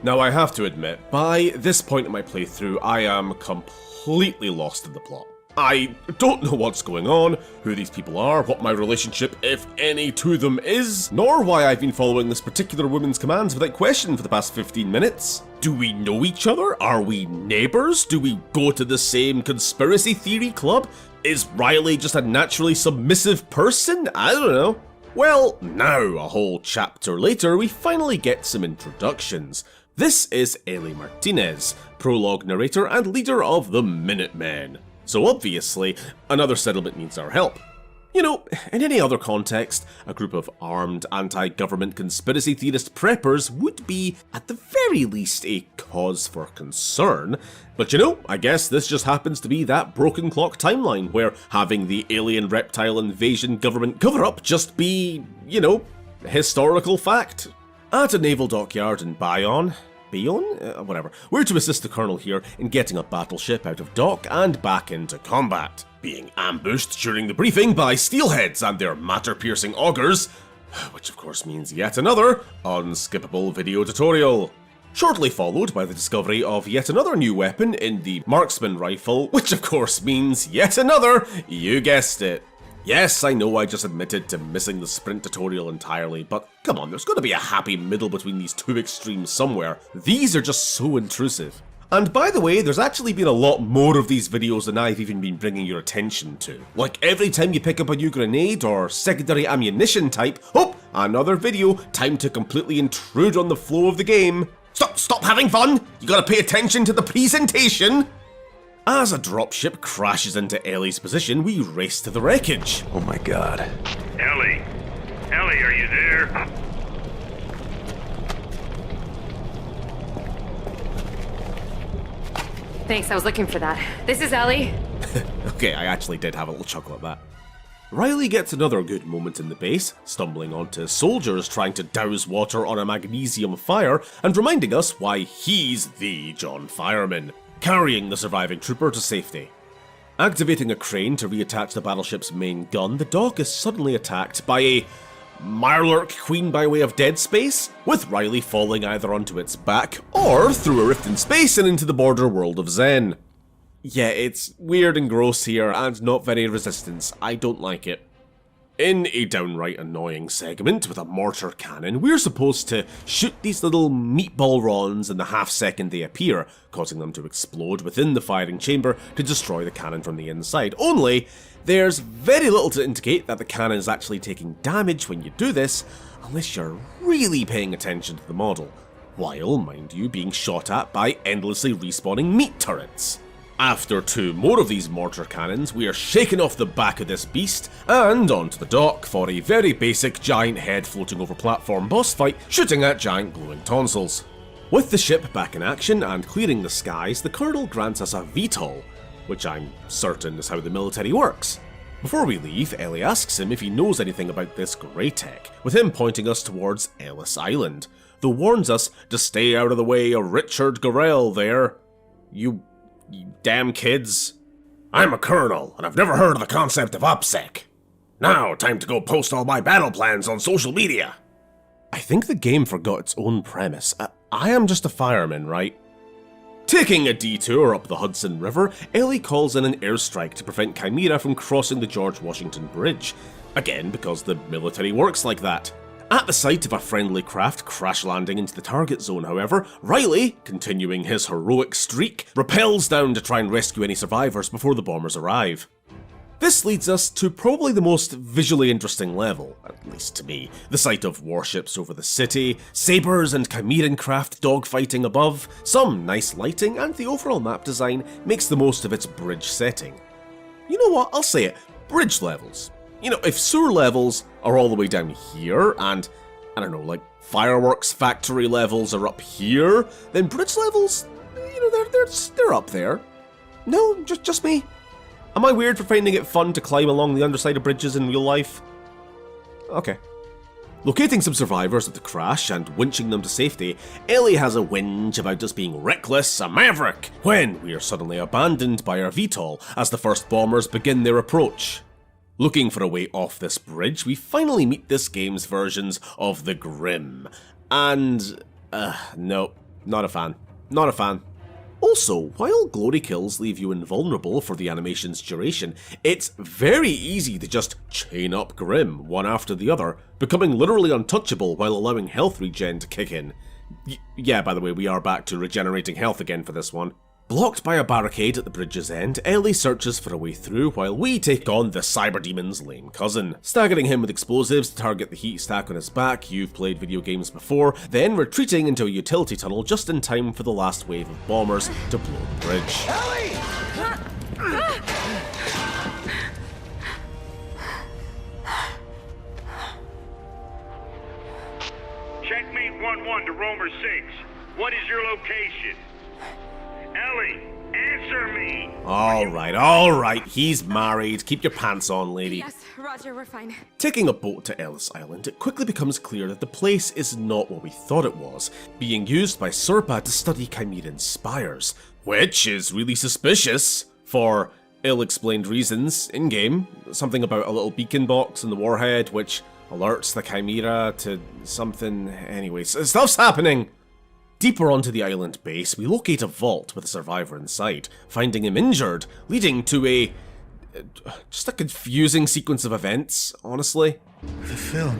Now I have to admit, by this point in my playthrough, I am completely lost in the plot. I don't know what's going on, who these people are, what my relationship, if any, to them is, nor why I've been following this particular woman's commands without question for the past 15 minutes. Do we know each other? Are we neighbours? Do we go to the same conspiracy theory club? Is Riley just a naturally submissive person? I don't know. Well, now, a whole chapter later, we finally get some introductions. This is Ellie Martinez, prologue narrator and leader of the Minutemen. So obviously, another settlement needs our help. You know, in any other context, a group of armed anti-government conspiracy theorist preppers would be, at the very least, a cause for concern. But you know, I guess this just happens to be that broken clock timeline where having the alien reptile invasion government cover-up just be, you know, historical fact. At a naval dockyard in Bayonne, whatever. We're to assist the Colonel here in getting a battleship out of dock and back into combat, being ambushed during the briefing by steelheads and their matter-piercing augers, which of course means yet another unskippable video tutorial. Shortly followed by the discovery of yet another new weapon in the marksman rifle, which of course means yet another, you guessed it. Yes, I know I just admitted to missing the sprint tutorial entirely, but come on, there's got to be a happy middle between these two extremes somewhere. These are just so intrusive. And by the way, there's actually been a lot more of these videos than I've even been bringing your attention to. Like every time you pick up a new grenade or secondary ammunition type, oh, another video, time to completely intrude on the flow of the game. Stop having fun! You gotta pay attention to the presentation! As a dropship crashes into Ellie's position, we race to the wreckage. Oh my god. Ellie! Ellie, are you there? Thanks, I was looking for that. This is Ellie. Okay, I actually did have a little chuckle at that. Riley gets another good moment in the base, stumbling onto soldiers trying to douse water on a magnesium fire and reminding us why he's the John Fireman, carrying the surviving trooper to safety. Activating a crane to reattach the battleship's main gun, the dock is suddenly attacked by a Mirelurk Queen by way of Dead Space, with Riley falling either onto its back or through a rift in space and into the border world of Zen. Yeah, it's weird and gross here and not very Resistance. I don't like it. In a downright annoying segment with a mortar cannon, we're supposed to shoot these little meatball rounds in the half second they appear, causing them to explode within the firing chamber to destroy the cannon from the inside. Only, there's very little to indicate that the cannon is actually taking damage when you do this, unless you're really paying attention to the model, while, mind you, being shot at by endlessly respawning meat turrets. After two more of these mortar cannons, we are shaken off the back of this beast and onto the dock for a very basic giant head floating over platform boss fight shooting at giant glowing tonsils. With the ship back in action and clearing the skies, the Colonel grants us a VTOL, which I'm certain is how the military works. Before we leave, Ellie asks him if he knows anything about this Greytech, with him pointing us towards Ellis Island, though warns us to stay out of the way of Richard Gorell there. You damn kids. I'm a colonel, and I've never heard of the concept of OPSEC. Now, time to go post all my battle plans on social media. I think the game forgot its own premise. I am just a fireman, right? Taking a detour up the Hudson River, Ellie calls in an airstrike to prevent Chimera from crossing the George Washington Bridge. Again, because the military works like that. At the sight of a friendly craft crash landing into the target zone, however, Riley, continuing his heroic streak, rappels down to try and rescue any survivors before the bombers arrive. This leads us to probably the most visually interesting level, at least to me. The sight of warships over the city, sabers and Chimeran craft dogfighting above, some nice lighting, and the overall map design makes the most of its bridge setting. You know what, I'll say it, bridge levels. You know, if sewer levels are all the way down here, and, I don't know, like, fireworks factory levels are up here, then bridge levels, you know, they're up there. No, just me. Am I weird for finding it fun to climb along the underside of bridges in real life? Okay. Locating some survivors of the crash and winching them to safety, Ellie has a whinge about us being reckless, a maverick, when we are suddenly abandoned by our VTOL as the first bombers begin their approach. Looking for a way off this bridge, we finally meet this game's versions of the Grim. And, no, not a fan. Not a fan. Also, while glory kills leave you invulnerable for the animation's duration, it's very easy to just chain up Grim one after the other, becoming literally untouchable while allowing health regen to kick in. Yeah, by the way, we are back to regenerating health again for this one. Blocked by a barricade at the bridge's end, Ellie searches for a way through while we take on the cyber demon's lame cousin, staggering him with explosives to target the heat stack on his back. You've played video games before, then retreating into a utility tunnel just in time for the last wave of bombers to blow the bridge. Ellie! Checkmate 1-1 to Romer 6. What is your location? Ellie, answer me! Alright, he's married. Keep your pants on, lady. Yes, Roger, we're fine. Taking a boat to Ellis Island, it quickly becomes clear that the place is not what we thought it was, being used by Serpa to study Chimeran spires, which is really suspicious for ill-explained reasons in-game. Something about a little beacon box in the warhead which alerts the Chimera to something. Anyways, stuff's happening! Deeper onto the island base, we locate a vault with a survivor inside, finding him injured, leading to just a confusing sequence of events, honestly. The film.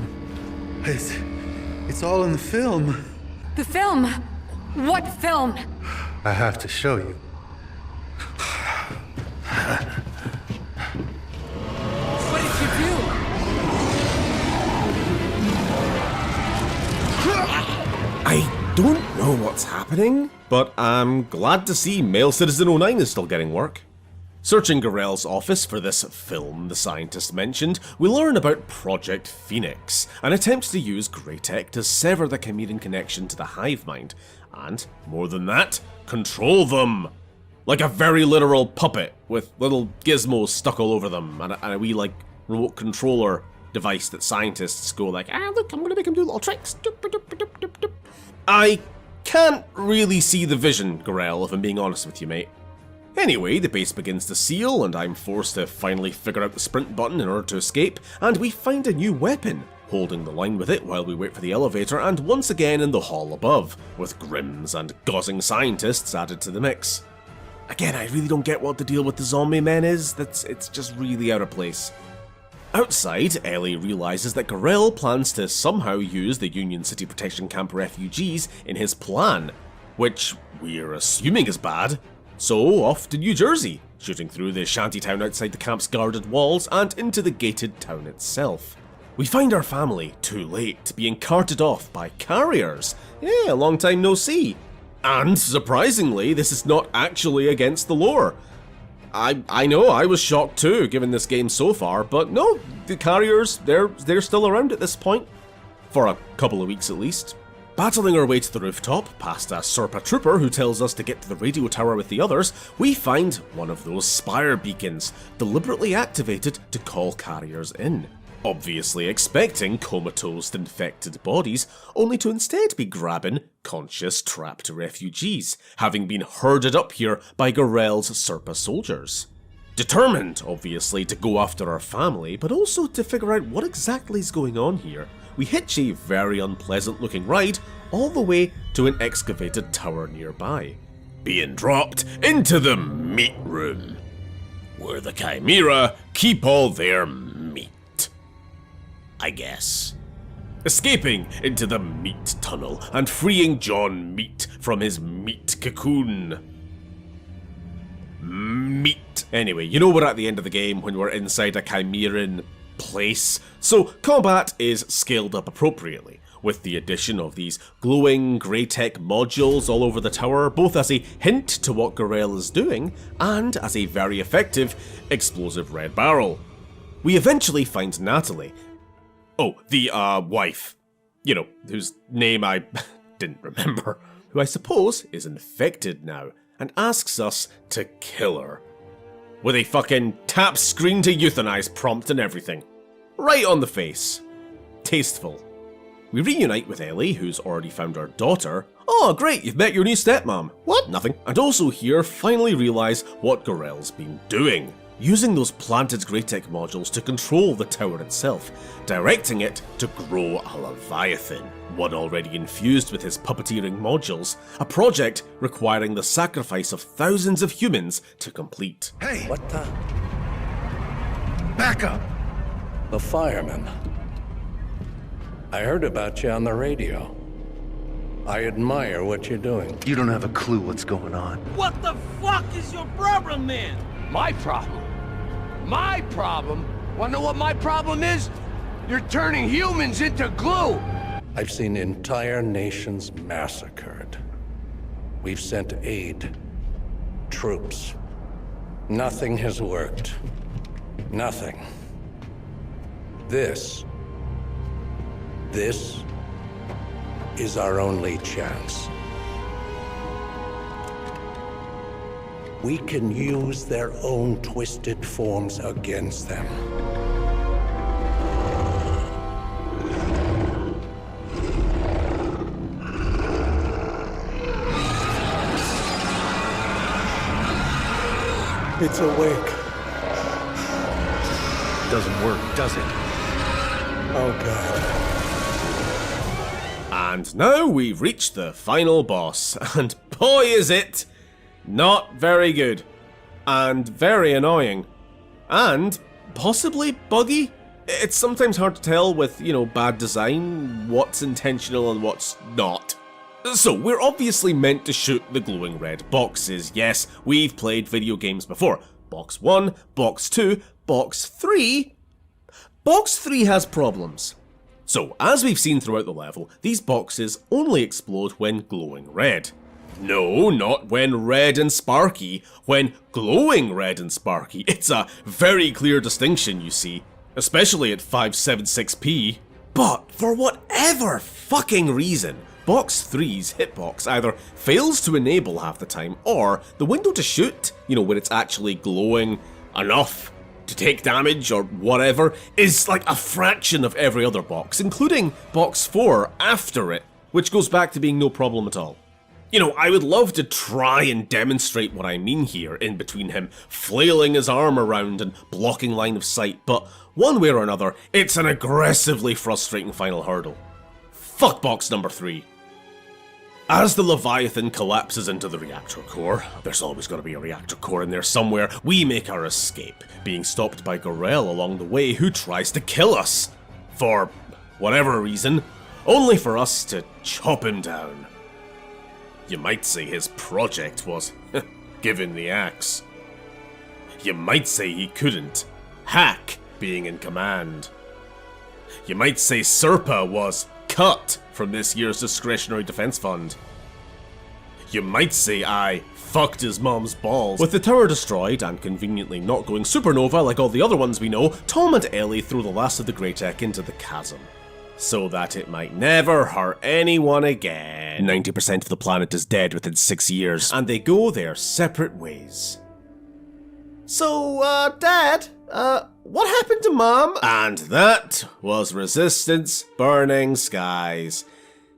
It's all in the film. The film? What film? I have to show you. What did you do? I don't know what's happening, but I'm glad to see Male Citizen 09 is still getting work. Searching Garel's office for this film the scientist mentioned, we learn about Project Phoenix, an attempt to use grey tech to sever the Chimeran connection to the hive mind, and, more than that, control them. Like a very literal puppet, with little gizmos stuck all over them, and a wee, like, remote controller device that scientists go like, look, I'm gonna make him do little tricks. I can't really see the vision, Garel, if I'm being honest with you, mate. Anyway, the base begins to seal, and I'm forced to finally figure out the sprint button in order to escape, and we find a new weapon, holding the line with it while we wait for the elevator, and once again in the hall above, with Grims and gauzing scientists added to the mix. Again, I really don't get what the deal with the zombie men is, it's just really out of place. Outside, Ellie realises that Garel plans to somehow use the Union City Protection Camp refugees in his plan, which we're assuming is bad. So off to New Jersey, shooting through the shantytown outside the camp's guarded walls and into the gated town itself. We find our family, too late, being carted off by carriers. Yeah, long time no see. And, surprisingly, this is not actually against the lore. I know, I was shocked too, given this game so far, but no, the carriers, they're still around at this point. For a couple of weeks at least. Battling our way to the rooftop, past a Serpa trooper who tells us to get to the radio tower with the others, we find one of those spire beacons, deliberately activated to call carriers in. Obviously expecting comatose infected bodies, only to instead be grabbing conscious trapped refugees, having been herded up here by Garel's Serpa soldiers. Determined, obviously, to go after our family, but also to figure out what exactly is going on here, we hitch a very unpleasant looking ride all the way to an excavated tower nearby, being dropped into the meat room, where the Chimera keep all their meat. I guess. escaping into the meat tunnel and freeing John Meat from his meat cocoon. Meat. Anyway, you know we're at the end of the game when we're inside a Chimeran place, so combat is scaled up appropriately, with the addition of these glowing grey tech modules all over the tower, both as a hint to what Gorell is doing, and as a very effective explosive red barrel. We eventually find Natalie. Oh, the, wife. You know, whose name I didn't remember. Who I suppose is infected now, and asks us to kill her. With a fucking tap screen to euthanize prompt and everything. Right on the face. Tasteful. We reunite with Ellie, who's already found her daughter. Oh, great, you've met your new stepmom. What? Nothing. And also here finally realise what Gorell's been doing. Using those planted Greytech modules to control the tower itself, directing it to grow a Leviathan, one already infused with his puppeteering modules, a project requiring the sacrifice of thousands of humans to complete. Hey! What the? Back up! The fireman. I heard about you on the radio. I admire what you're doing. You don't have a clue what's going on. What the fuck is your problem, man? My problem? My problem? Wanna know what my problem is? You're turning humans into glue! I've seen entire nations massacred. We've sent aid, troops. Nothing has worked. Nothing. This is our only chance. We can use their own twisted forms against them. It's awake. Doesn't work, does it? Oh god. And now we've reached the final boss, and boy is it not very good, and very annoying, and possibly buggy. It's sometimes hard to tell with, you know, bad design, what's intentional and what's not. So, we're obviously meant to shoot the glowing red boxes. Yes, we've played video games before. Box 1, Box 2, Box 3. Box 3 has problems. So, as we've seen throughout the level, these boxes only explode when glowing red. No, not when red and sparky, when glowing red and sparky. It's a very clear distinction, you see, especially at 576p. But for whatever fucking reason, Box 3's hitbox either fails to enable half the time, or the window to shoot, you know, when it's actually glowing enough to take damage or whatever, is like a fraction of every other box, including Box 4 after it, which goes back to being no problem at all. You know, I would love to try and demonstrate what I mean here in between him flailing his arm around and blocking line of sight, but one way or another, it's an aggressively frustrating final hurdle. Fuck box number 3. As the Leviathan collapses into the reactor core, there's always got to be a reactor core in there somewhere, we make our escape, being stopped by Gorell along the way, who tries to kill us. For whatever reason, only for us to chop him down. You might say his project was given the axe. You might say he couldn't hack being in command. You might say Serpa was cut from this year's discretionary defense fund. You might say I fucked his mom's balls. With the tower destroyed and conveniently not going supernova like all the other ones we know, Tom and Ellie throw the last of the Greytech into the chasm, so that it might never hurt anyone again. 90% of the planet is dead within 6 years, and they go their separate ways. So, Dad, what happened to Mom? And that was Resistance Burning Skies,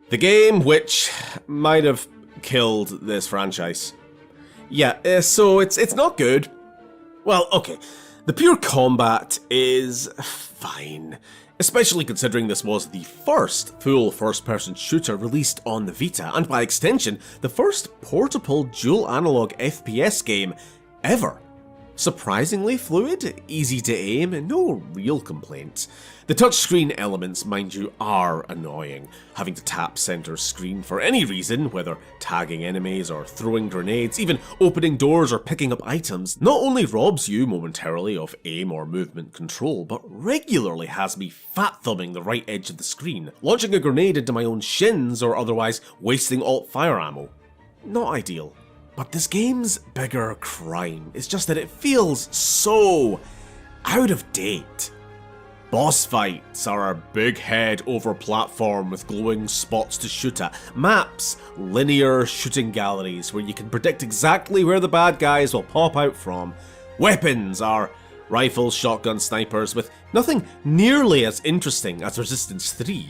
the game which might have killed this franchise. Yeah, so it's not good. Well, okay, the pure combat is fine. Especially considering this was the first full first-person shooter released on the Vita, and by extension, the first portable dual-analog FPS game ever. Surprisingly fluid, easy to aim, and no real complaints. The touchscreen elements, mind you, are annoying. Having to tap center screen for any reason, whether tagging enemies or throwing grenades, even opening doors or picking up items, not only robs you momentarily of aim or movement control, but regularly has me fat-thumbing the right edge of the screen, launching a grenade into my own shins or otherwise wasting alt-fire ammo. Not ideal. But this game's bigger crime is just that it feels so out of date. Boss fights are a big head over platform with glowing spots to shoot at. Maps, linear shooting galleries where you can predict exactly where the bad guys will pop out from. Weapons are rifles, shotguns, snipers with nothing nearly as interesting as Resistance 3.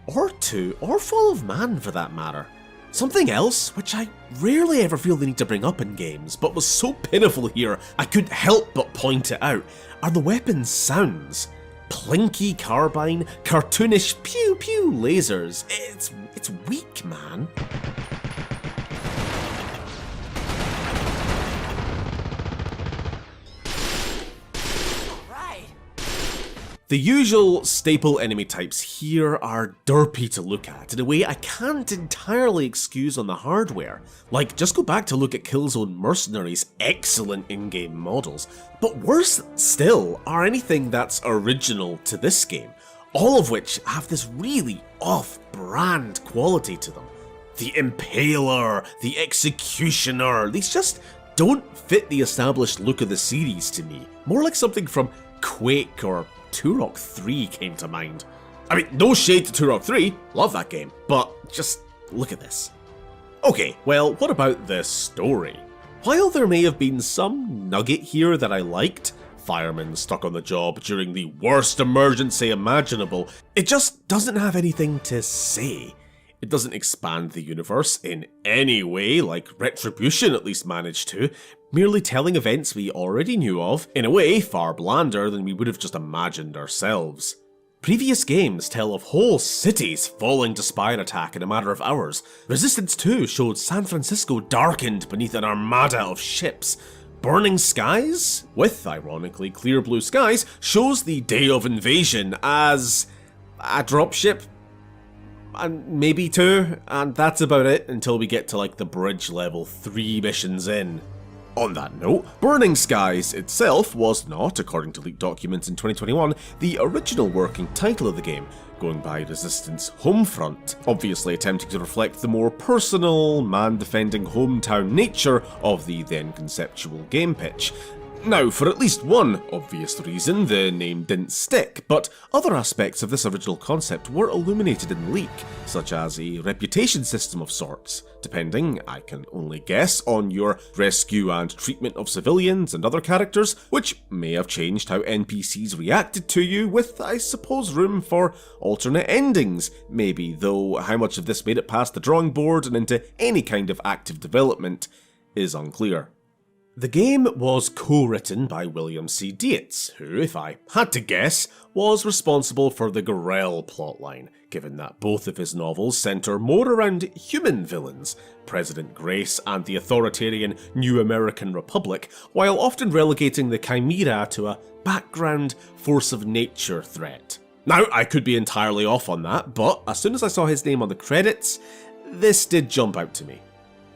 Or 2, or Fall of Man for that matter. Something else, which I rarely ever feel the need to bring up in games, but was so pitiful here I couldn't help but point it out, are the weapons' sounds. Plinky carbine, cartoonish pew pew lasers. It's weak, man. The usual staple enemy types here are derpy to look at in a way I can't entirely excuse on the hardware. Like, just go back to look at Killzone Mercenaries' excellent in-game models. But worse still are anything that's original to this game, all of which have this really off-brand quality to them. The Impaler, the Executioner, these just don't fit the established look of the series to me. More like something from Quake or Turok 3 came to mind. I mean, no shade to Turok 3, love that game, but just look at this. Okay, well, what about this story? While there may have been some nugget here that I liked, firemen stuck on the job during the worst emergency imaginable, it just doesn't have anything to say. It doesn't expand the universe in any way, like Retribution at least managed to, merely telling events we already knew of, in a way far blander than we would have just imagined ourselves. Previous games tell of whole cities falling to spire attack in a matter of hours. Resistance 2 showed San Francisco darkened beneath an armada of ships. Burning Skies, with ironically clear blue skies, shows the day of invasion as a dropship. And maybe 2, and that's about it until we get to like the bridge level 3 missions in. On that note, Burning Skies itself was not, according to leaked documents in 2021, the original working title of the game, going by Resistance Homefront, obviously attempting to reflect the more personal, man-defending hometown nature of the then conceptual game pitch. Now, for at least one obvious reason, the name didn't stick, but other aspects of this original concept were illuminated in the leak, such as a reputation system of sorts, depending, I can only guess, on your rescue and treatment of civilians and other characters, which may have changed how NPCs reacted to you, with, I suppose, room for alternate endings, maybe, though how much of this made it past the drawing board and into any kind of active development is unclear. The game was co-written by William C. Dietz, who, if I had to guess, was responsible for the Gorel plotline, given that both of his novels centre more around human villains, President Grace and the authoritarian New American Republic, while often relegating the Chimera to a background force of nature threat. Now, I could be entirely off on that, but as soon as I saw his name on the credits, this did jump out to me.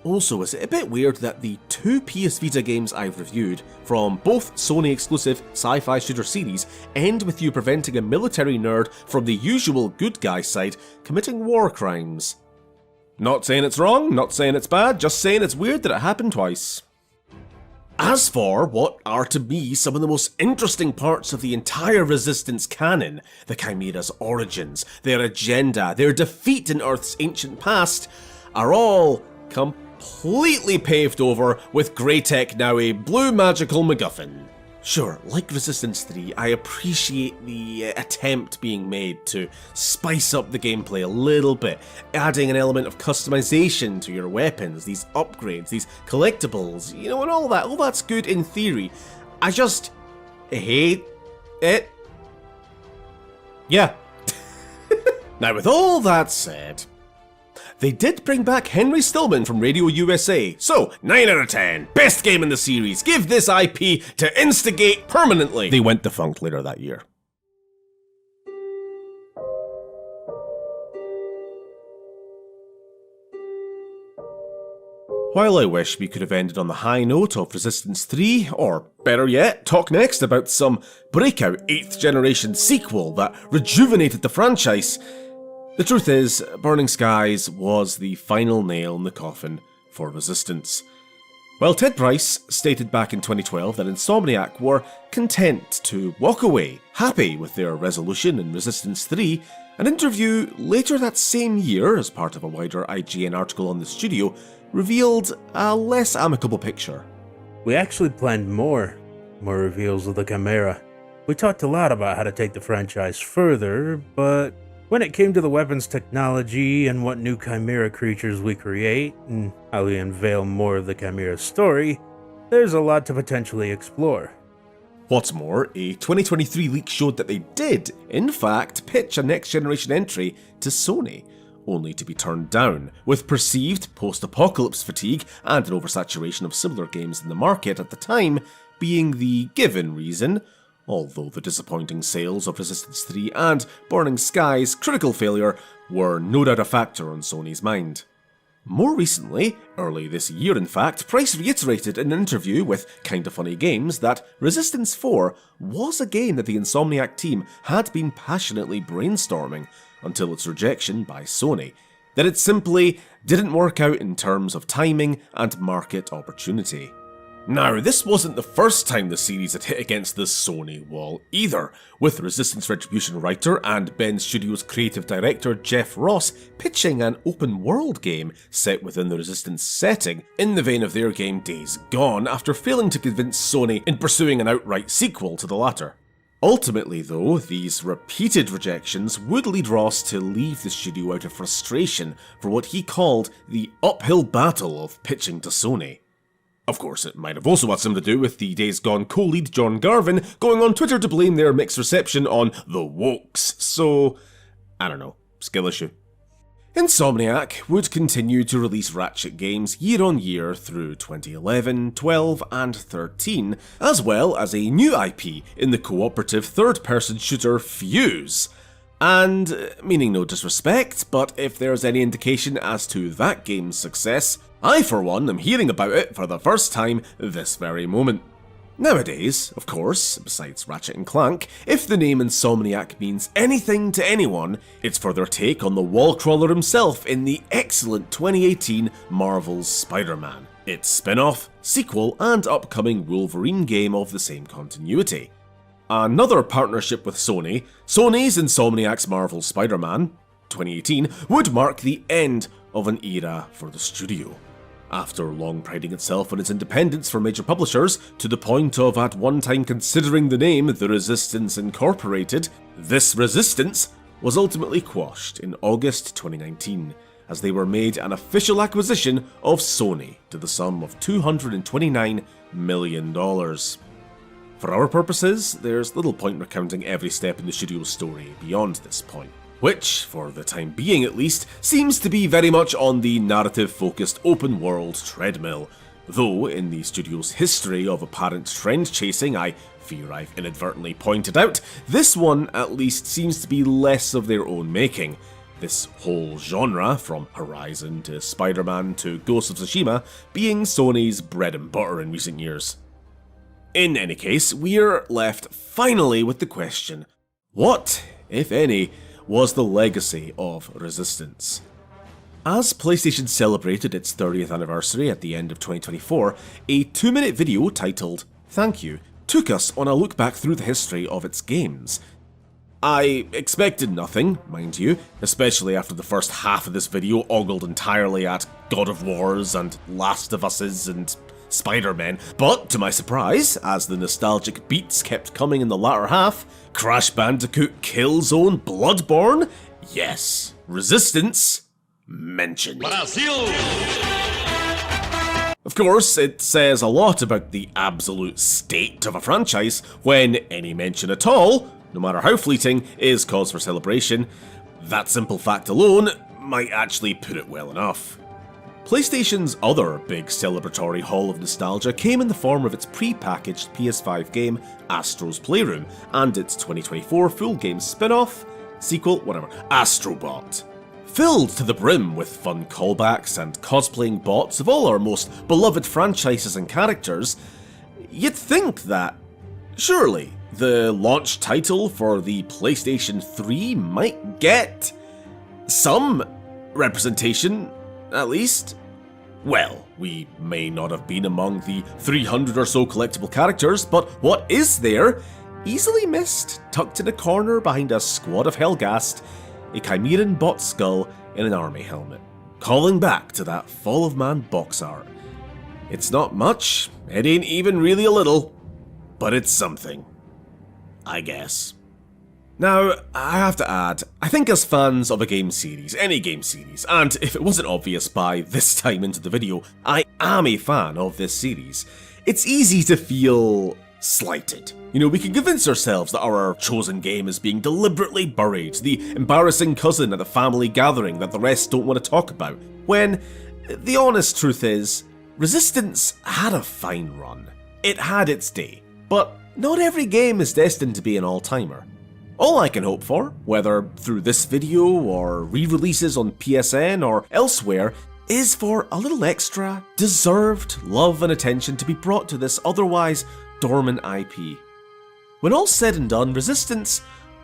Also, is it a bit weird that the 2 PS Vita games I've reviewed, from both Sony exclusive sci-fi shooter series, end with you preventing a military nerd from the usual good guy side committing war crimes? Not saying it's wrong, not saying it's bad, just saying it's weird that it happened twice. As for what are to me some of the most interesting parts of the entire Resistance canon, the Chimera's origins, their agenda, their defeat in Earth's ancient past, are all completely paved over with Greytech now a blue magical MacGuffin. Sure, like Resistance 3, I appreciate the attempt being made to spice up the gameplay a little bit, adding an element of customization to your weapons, these upgrades, these collectibles, you know, and all that. All that's good in theory. I just hate it. Yeah. Now, with all that said, They did bring back Henry Stillman from Radio USA, so 9 out of 10, best game in the series, give this IP to instigate permanently. They went defunct later that year. While I wish we could have ended on the high note of Resistance 3, or better yet, talk next about some breakout 8th generation sequel that rejuvenated the franchise, the truth is, Burning Skies was the final nail in the coffin for Resistance. While Ted Price stated back in 2012 that Insomniac were content to walk away, happy with their resolution in Resistance 3, an interview later that same year, as part of a wider IGN article on the studio, revealed a less amicable picture. We actually planned more reveals of the Chimera. We talked a lot about how to take the franchise further, but when it came to the weapons technology and what new Chimera creatures we create, and how we unveil more of the Chimera's story, there's a lot to potentially explore. What's more, a 2023 leak showed that they did, in fact, pitch a next-generation entry to Sony, only to be turned down, with perceived post-apocalypse fatigue and an oversaturation of similar games in the market at the time being the given reason, although the disappointing sales of Resistance 3 and Burning Skies' critical failure were no doubt a factor on Sony's mind. More recently, early this year in fact, Price reiterated in an interview with Kinda Funny Games that Resistance 4 was a game that the Insomniac team had been passionately brainstorming until its rejection by Sony, that it simply didn't work out in terms of timing and market opportunity. Now, this wasn't the first time the series had hit against the Sony wall either, with Resistance Retribution writer and Bend Studios creative director Jeff Ross pitching an open-world game set within the Resistance setting, in the vein of their game Days Gone, after failing to convince Sony in pursuing an outright sequel to the latter. Ultimately though, these repeated rejections would lead Ross to leave the studio out of frustration for what he called the uphill battle of pitching to Sony. Of course, it might have also had something to do with the Days Gone co-lead John Garvin going on Twitter to blame their mixed reception on the wokes, so I don't know, skill issue. Insomniac would continue to release Ratchet games year on year through 2011, 12 and 13, as well as a new IP in the cooperative third-person shooter Fuse. And, meaning no disrespect, but if there's any indication as to that game's success, I for one am hearing about it for the first time this very moment. Nowadays, of course, besides Ratchet and Clank, if the name Insomniac means anything to anyone, it's for their take on the wallcrawler himself in the excellent 2018 Marvel's Spider-Man, its spin-off, sequel and upcoming Wolverine game of the same continuity. Another partnership with Sony, Sony's Insomniac's Marvel's Spider-Man 2018 would mark the end of an era for the studio. After long priding itself on its independence from major publishers, to the point of at one time considering the name The Resistance Incorporated, this resistance was ultimately quashed in August 2019, as they were made an official acquisition of Sony to the sum of $229 million. For our purposes, there's little point recounting every step in the studio's story beyond this point, which, for the time being at least, seems to be very much on the narrative-focused open-world treadmill, though in the studio's history of apparent trend-chasing I fear I've inadvertently pointed out, this one at least seems to be less of their own making, this whole genre, from Horizon to Spider-Man to Ghost of Tsushima, being Sony's bread and butter in recent years. In any case, we're left finally with the question, what, if any, was the legacy of Resistance? As PlayStation celebrated its 30th anniversary at the end of 2024, a 2-minute video titled Thank You took us on a look back through the history of its games. I expected nothing, mind you, especially after the first half of this video ogled entirely at God of Wars and Last of Us's and Spider-Man, but to my surprise, as the nostalgic beats kept coming in the latter half, Crash Bandicoot, Killzone, Bloodborne, yes, Resistance, mentioned. Brazil! Of course, it says a lot about the absolute state of a franchise when any mention at all, no matter how fleeting, is cause for celebration. That simple fact alone might actually put it well enough. PlayStation's other big celebratory haul of nostalgia came in the form of its pre-packaged PS5 game Astro's Playroom and its 2024 full game spin-off, sequel, whatever, Astrobot. Filled to the brim with fun callbacks and cosplaying bots of all our most beloved franchises and characters, you'd think that, surely, the launch title for the PlayStation 3 might get some representation, at least. Well, we may not have been among the 300 or so collectible characters, but what is there, easily missed, tucked in a corner behind a squad of Helghast, a Chimeran bot skull in an army helmet, calling back to that Fall of Man box art. It's not much, it ain't even really a little, but it's something. I guess. Now, I have to add, I think as fans of a game series, any game series, and if it wasn't obvious by this time into the video, I am a fan of this series, it's easy to feel slighted. You know, we can convince ourselves that our chosen game is being deliberately buried, the embarrassing cousin at the family gathering that the rest don't want to talk about, when the honest truth is, Resistance had a fine run. It had its day, but not every game is destined to be an all-timer. All I can hope for, whether through this video or re-releases on PSN or elsewhere, is for a little extra, deserved love and attention to be brought to this otherwise dormant IP. When all's said and done, Resistance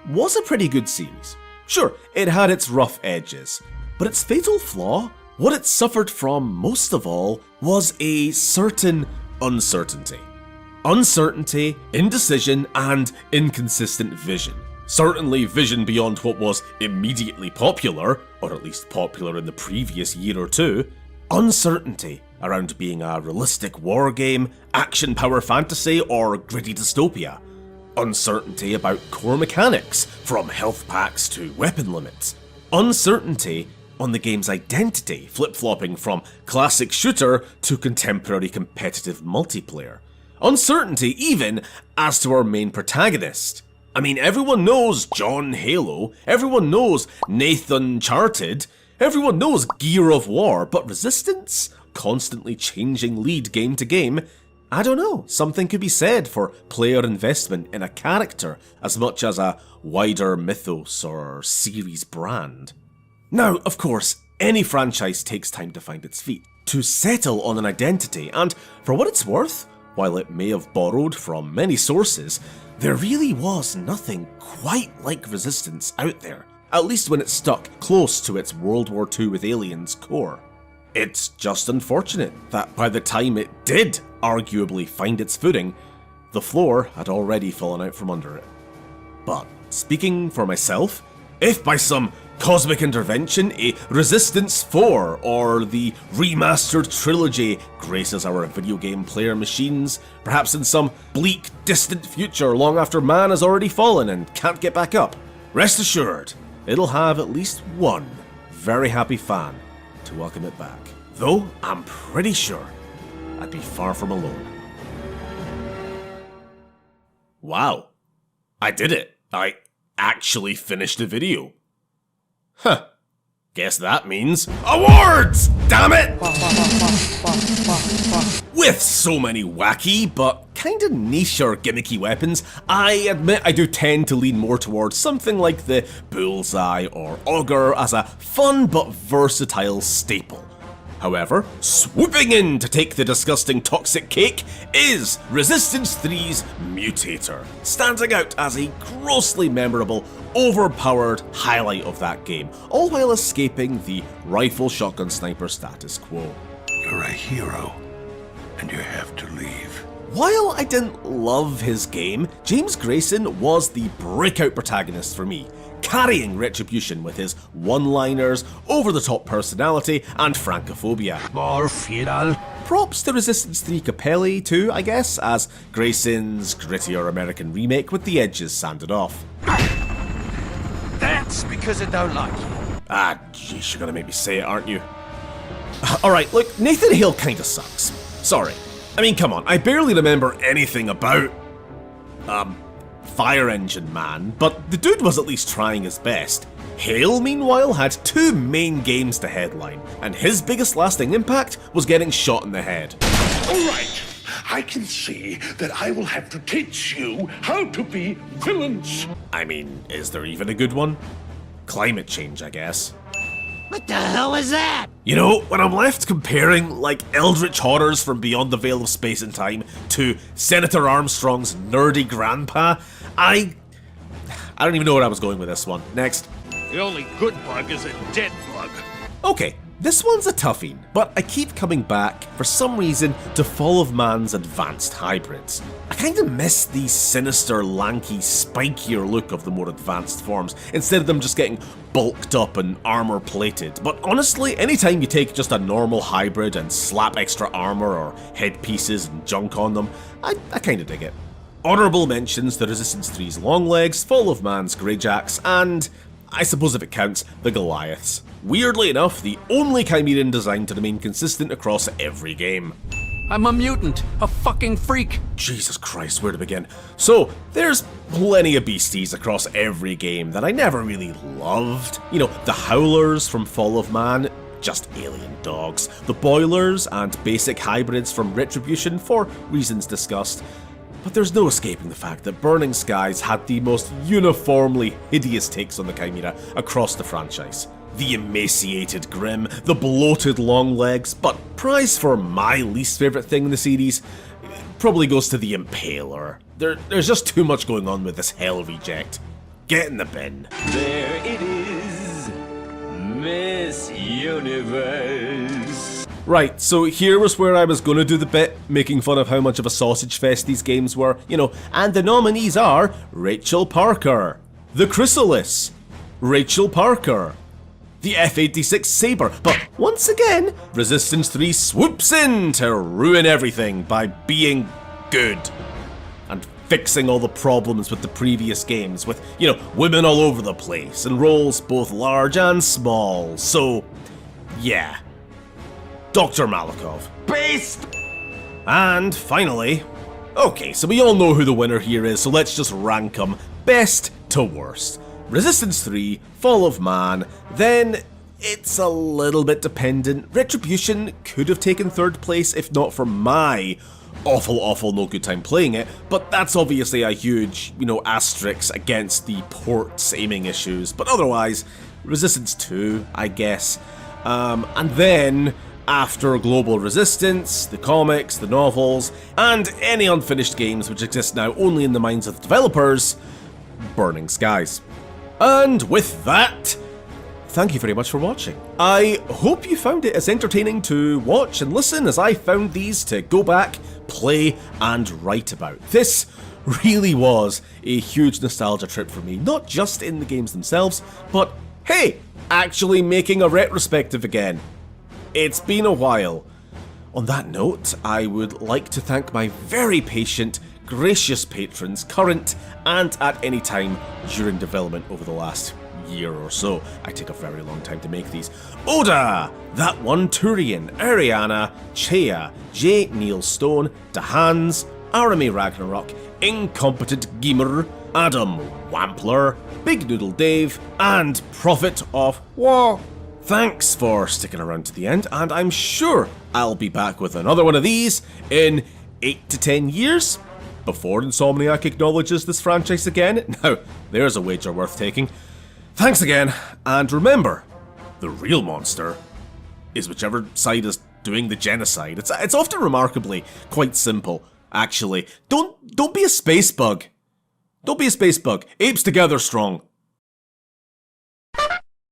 was a pretty good series. Sure, it had its rough edges, but its fatal flaw, what it suffered from most of all, was a certain uncertainty. Uncertainty, indecision, and inconsistent vision. Certainly vision beyond what was immediately popular, or at least popular in the previous year or two. Uncertainty around being a realistic war game, action power fantasy, or gritty dystopia. Uncertainty about core mechanics, from health packs to weapon limits. Uncertainty on the game's identity, flip-flopping from classic shooter to contemporary competitive multiplayer. Uncertainty even as to our main protagonist. I mean, everyone knows John Halo, everyone knows Nathan Uncharted, everyone knows Gear of War, but Resistance? Constantly changing lead game to game? I don't know, something could be said for player investment in a character as much as a wider mythos or series brand. Now, of course, any franchise takes time to find its feet, to settle on an identity, and for what it's worth, while it may have borrowed from many sources, there really was nothing quite like Resistance out there, at least when it stuck close to its World War II with aliens core. It's just unfortunate that by the time it did arguably find its footing, the floor had already fallen out from under it. But speaking for myself, if by some cosmic intervention a Resistance 4 or the remastered Trilogy graces our video game player machines, perhaps in some bleak, distant future long after man has already fallen and can't get back up, rest assured, it'll have at least one very happy fan to welcome it back. Though I'm pretty sure I'd be far from alone. Wow, I did it. I actually finished the video. Huh. Guess that means awards! Damn it! With so many wacky, but kinda niche or gimmicky weapons, I admit I do tend to lean more towards something like the Bullseye or Augur as a fun but versatile staple. However, swooping in to take the disgusting toxic cake is Resistance 3's Mutator, standing out as a grossly memorable, overpowered highlight of that game, all while escaping the rifle shotgun sniper status quo. You're a hero, and you have to leave. While I didn't love his game, James Grayson was the breakout protagonist for me, carrying Retribution with his one-liners, over-the-top personality, and francophobia. More feral. Props to Resistance 3 Capelli too, I guess, as Grayson's grittier American remake with the edges sanded off. That's because I don't like you. Ah, jeez, you're gonna make me say it, aren't you? Alright, look, Nathan Hale kinda sucks. Sorry. I mean, come on, I barely remember anything about Fire Engine Man, but the dude was at least trying his best. Hale, meanwhile, had 2 main games to headline, and his biggest lasting impact was getting shot in the head. All right, I can see that I will have to teach you how to be villains. I mean, is there even a good one? Climate change, I guess. What the hell is that? You know, when I'm left comparing, like, eldritch horrors from beyond the veil of space and time to Senator Armstrong's nerdy grandpa, I don't even know where I was going with this one. Next. The only good bug is a dead bug. Okay, this one's a toughie, but I keep coming back, for some reason, to Fall of Man's advanced hybrids. I kinda miss the sinister, lanky, spikier look of the more advanced forms, instead of them just getting bulked up and armor-plated. But honestly, anytime you take just a normal hybrid and slap extra armor or headpieces and junk on them, I kinda dig it. Honourable mentions the Resistance 3's Longlegs, Fall of Man's Greyjacks, and, I suppose if it counts, the Goliaths. Weirdly enough, the only Chimeran designed to remain consistent across every game. I'm a mutant, a fucking freak. Jesus Christ, where to begin? So, there's plenty of beasties across every game that I never really loved. You know, the Howlers from Fall of Man, just alien dogs. The Boilers and basic hybrids from Retribution, for reasons discussed. But there's no escaping the fact that Burning Skies had the most uniformly hideous takes on the Chimera across the franchise. The emaciated Grim, the bloated Longlegs, but prize for my least favourite thing in the series probably goes to the Impaler. There's just too much going on with this hell reject. Get in the bin. There it is, Miss Universe. Right, so here was where I was gonna do the bit, making fun of how much of a sausage fest these games were, you know, and the nominees are Rachel Parker, the Chrysalis, Rachel Parker, the F-86 Sabre, but once again, Resistance 3 swoops in to ruin everything by being good and fixing all the problems with the previous games with, you know, women all over the place and roles both large and small, so yeah. Dr. Malikov. Beast! And finally, okay, so we all know who the winner here is, so let's just rank them best to worst. Resistance 3, Fall of Man, then it's a little bit dependent. Retribution could have taken 3rd place if not for my awful no good time playing it, but that's obviously a huge, you know, asterisk against the ports aiming issues, but otherwise, Resistance 2, I guess. And then, after Global Resistance, the comics, the novels, and any unfinished games which exist now only in the minds of the developers, Burning Skies. And with that, thank you very much for watching. I hope you found it as entertaining to watch and listen as I found these to go back, play, and write about. This really was a huge nostalgia trip for me, not just in the games themselves, but hey, actually making a retrospective again. It's been a while. On that note, I would like to thank my very patient, gracious patrons, current and at any time during development over the last year or so. I take a very long time to make these. Oda, That One Turian, Ariana, Chea, J. Neil Stone, Dahans, Arame Ragnarok, Incompetent Gamer, Adam Wampler, Big Noodle Dave, and Prophet of War. Thanks for sticking around to the end, and I'm sure I'll be back with another one of these in 8 to 10 years, before Insomniac acknowledges this franchise again. Now, there's a wager worth taking. Thanks again, and remember, the real monster is whichever side is doing the genocide. It's often remarkably quite simple, actually. Don't be a space bug. Don't be a space bug. Apes together strong.